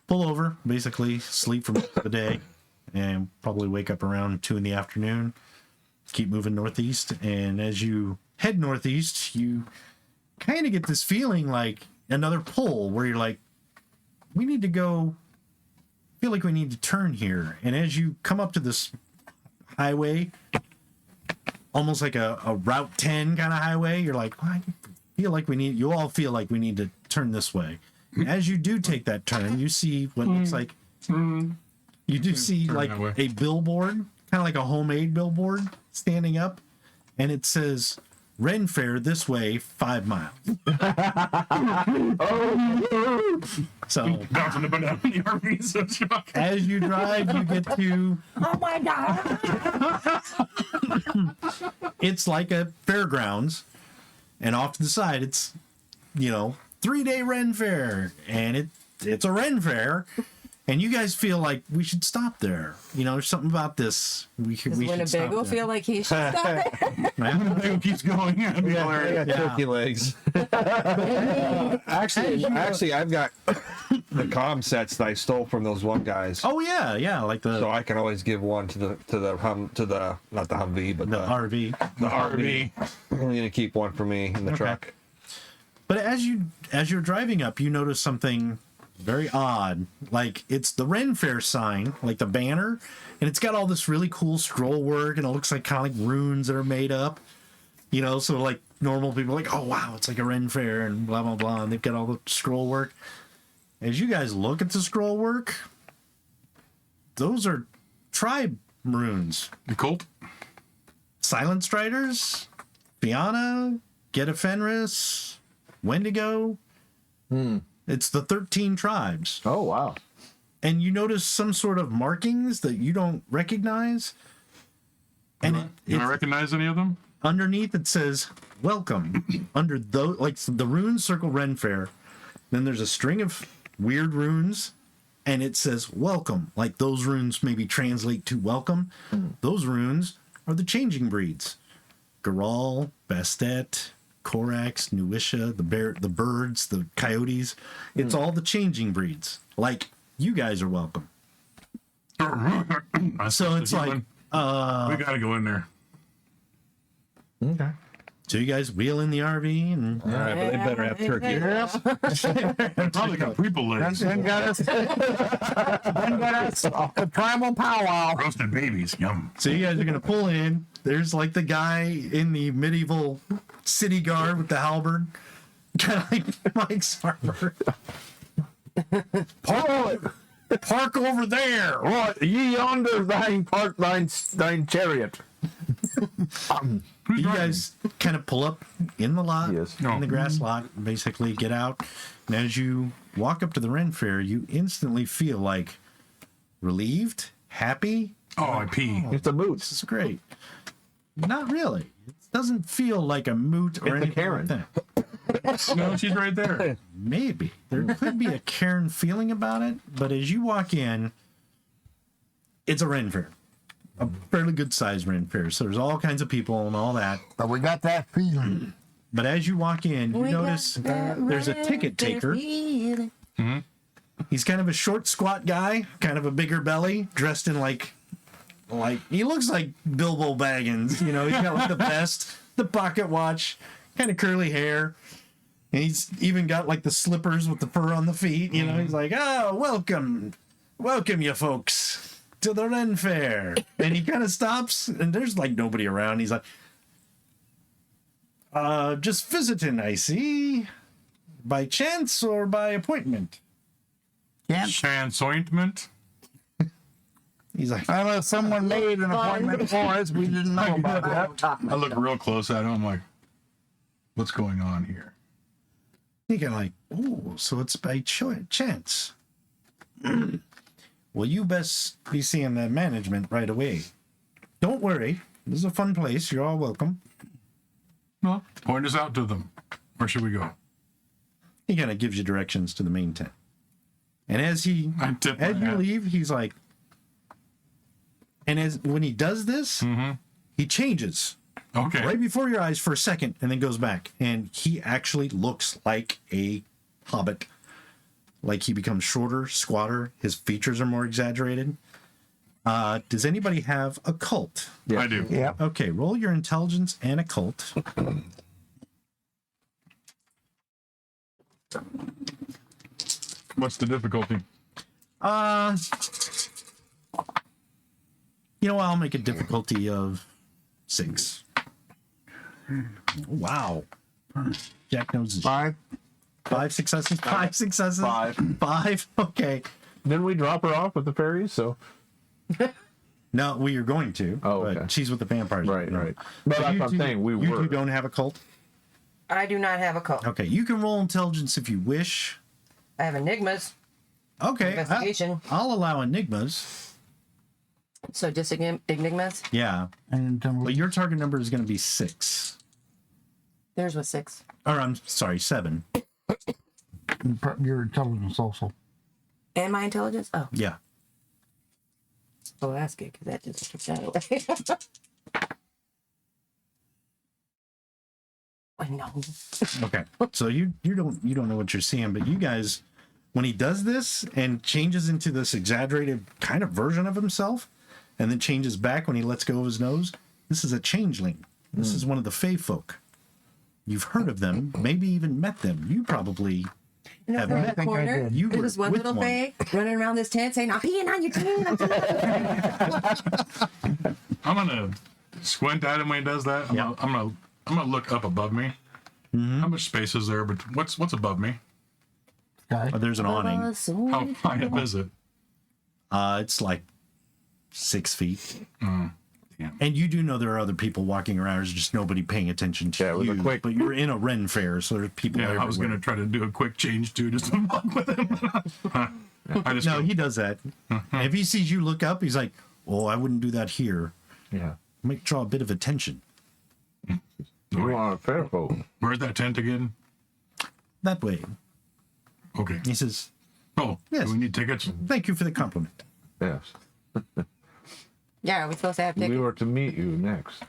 pull over, basically sleep for most of the day, and probably wake up around 2 p.m. Keep moving northeast, and as you head northeast, you kind of get this feeling like another pull where you're like, we need to go. Feel like we need to turn here, and as you come up to this highway, almost like a Route 10 kind of highway, you're like, well, I feel like we need. You all feel like we need to turn this way. As you do take that turn, you see what looks like. You do see Turn like that way. a billboard, kind of like a homemade billboard, standing up, and it says Ren Faire this way 5 miles. So Bouncing up and down in the RV, so shock. as you drive, you get to. Oh my god! It's like a fairgrounds, and off to the side, it's 3-day Ren Faire, and it's a Ren Faire, and you guys feel like we should stop there. There's something about this. We should stop Winnebago there. feel like he should stop there? Winnebago keeps going. Yeah, I got Yeah. turkey legs. actually, I've got the comm sets that I stole from those one guys. Oh yeah, like the So I can always give one to the not the Humvee, but the RV. the RV. I'm gonna keep one for me in the truck. But as you're driving up, you notice something very odd. Like it's the Ren Faire sign, like the banner, and it's got all this really cool scroll work, and it looks like kind of like runes that are made up. So like normal people are like, oh wow, it's like a Ren Faire and blah blah blah, and they've got all the scroll work. As you guys look at the scroll work, those are tribe runes. The cult. Silent Striders, Fianna, Get Fenris, Wendigo. It's the 13 tribes. Oh, wow. And you notice some sort of markings that you don't recognize. And Do I recognize any of them? underneath it says, welcome. Under those, like the runes circle Ren Faire. Then there's a string of weird runes. And it says, welcome. Like those runes maybe translate to welcome. Those runes are the changing breeds. Garal, Bastet, Korax, Nuisha, the birds, the coyotes. It's all the changing breeds. Like, you guys are welcome. So it's like, we gotta go in there. Okay. so you guys wheel in the RV and All right, but they better have turkey. Probably got people legs. Then got us off the primal powwow. Roasted babies. Yum. so you guys are gonna pull in. There's like the guy in the medieval city guard with the halberd, kind of like Mike's armor. Park over there. Right, ye yonder thine park thine chariot. You guys kind of pull up in the lot, Yes. in the grass lot, basically get out. And as you walk up to the Ren Faire, you instantly feel like relieved, happy. Oh, I pee. It's a moot. This is great. Not really. It doesn't feel like a moot or It's a anything Karen. like that. No, she's right there. Maybe. There could be a Karen feeling about it, but as you walk in, it's a Ren Faire. A fairly good sized Ren Faire. So there's all kinds of people and all that. But we got that feeling. But as you walk in, you notice there's a ticket taker. He's kind of a short, squat guy, kind of a bigger belly, dressed in like he looks like Bilbo Baggins. He's got like the vest, the pocket watch, kind of curly hair. And he's even got like the slippers with the fur on the feet. He's like, oh, welcome you folks to the Ren Faire. And he kind of stops, and there's like nobody around. He's like, just visiting, I see. By chance or by appointment? Chance ointment. He's like, Unless someone made an appointment for us, we didn't know about that. I look real close at him. I'm like, what's going on here? he kind of like, oh, so it's by chance. Well, you best be seeing the management right away. Don't worry. This is a fun place. You're all welcome. Well, point us out to them. Where should we go? He kind of gives you directions to the main tent. And as you hat. leave, he's like, and when he does this, he changes Okay. right before your eyes for a second and then goes back. And he actually looks like a hobbit. Like he becomes shorter, squatter. His features are more exaggerated. Does anybody have a cult? I do. Yeah. Okay, roll your intelligence and occult. What's the difficulty? I'll make a difficulty of 6. Wow. Jack knows his 5. 5 successes. 5 successes. 5. 5. Okay. Then we drop her off with the fairies, so No, well, you're going to. Oh, but okay. she's with the vampires. Right, No. right. But So that's you what I'm two- saying. We you were. two don't have a cult? I do not have a cult. Okay, you can roll intelligence if you wish. I have enigmas. Okay, Investigation. I'll allow enigmas. So just enigmas. Yeah, And but your target number is going to be 6. Theirs was 6. Or I'm sorry, 7. your intelligence also. And my intelligence? Oh, Yeah. oh, that's good because that just took that away. I know. Okay. So you don't know what you're seeing, but you guys, when he does this and changes into this exaggerated kind of version of himself, and then changes back when he lets go of his nose, this is a changeling. This is one of the Fey folk. You've heard of them, maybe even met them. You probably You know, have in met. the corner, You there's were this one with little one. fae running around this tent saying, I'm peeing on your tent. I'm gonna squint at him when he does that. I'm gonna look up above me. How much space is there? But what's above me? Guy. Oh, there's an awning. How high up is it? It's like 6 feet. Damn. And you do know there are other people walking around. There's just nobody paying attention to Yeah, it was you. a quick- But you're in a Ren Faire, so there's people Yeah, everywhere. I was gonna try to do a quick change too, just to fuck with him. I just No, he does that. And if he sees you look up, he's like, "Oh, I wouldn't do that here." Yeah. Might draw a bit of attention. You are a fair folk. Where's that tent again? That way. Okay. He says, Oh, Yes. do we need tickets? "Thank you for the compliment." Yes. Yeah, are we supposed to have We tickets? were to meet you next.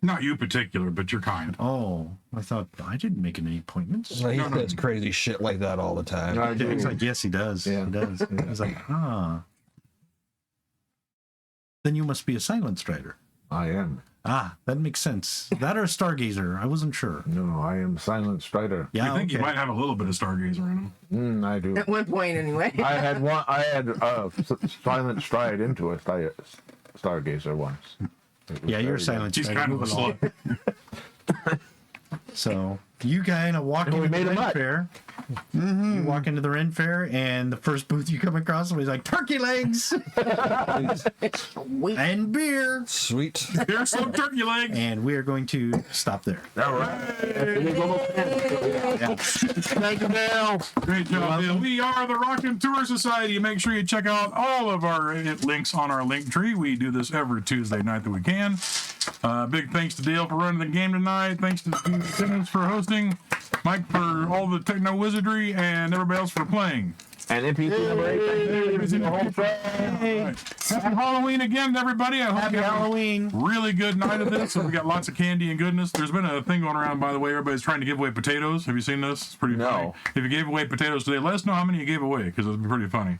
Not you particular, but you're kind. Oh, I thought I didn't make any appointments. He says crazy shit like that all the time. I do. He's like, yes, he does. Yeah. He does. He's like, ah. Then you must be a silent strider. I am. Ah, that makes sense. That or a stargazer. I wasn't sure. No, I am Silent Strider. Yeah, I think okay. you might have a little bit of Stargazer in him. I do. At one point, anyway. I had Silent Stride into a Stargazer once. It was Yeah, you're a very silent He's strider. kind of a Moving on. slut. So you kind of walk And we into the made him Ren up. Fair. You walk into the Ren Fair, and the first booth you come across, somebody's like, turkey legs and beer. Sweet. Here's some turkey legs. And we are going to stop there. All right. Thank you, Dale. Great job, Bill. We are the Raconteur Society. Make sure you check out all of our links on our link tree. We do this every Tuesday night that we can. Big thanks to Dale for running the game tonight. Thanks to Simmons for hosting. Mike for all the techno wizardry, and everybody else for playing. And NPC number 8. Happy Halloween again, everybody. I hope Happy you have Halloween. a really good night of this. And we got lots of candy and goodness. There's been a thing going around, by the way. Everybody's trying to give away potatoes. Have you seen this? It's pretty No. funny. If you gave away potatoes today, let us know how many you gave away, because it'll be pretty funny.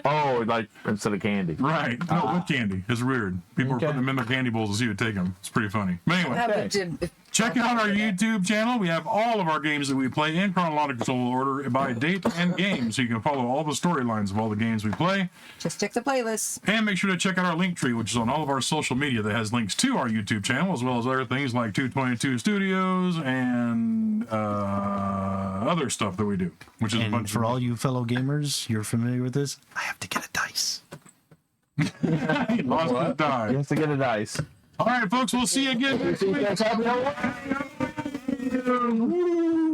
Oh, like instead of candy. Right. No, with candy. It's weird. People are Okay. putting them in their candy bowls to see who would take them. It's pretty funny. But anyway. Okay. Check out our YouTube channel. We have all of our games that we play in chronological order by date and game, so you can follow all the storylines of all the games we play. Just check the playlist. And make sure to check out our link tree, which is on all of our social media that has links to our YouTube channel, as well as other things like 222 Studios and other stuff that we do, which is a And bunch for of... all you fellow gamers, you're familiar with this. I have to get a dice. Lost the die. You have to get a dice. All right, folks, we'll see you again next week. Happy Halloween. Woo!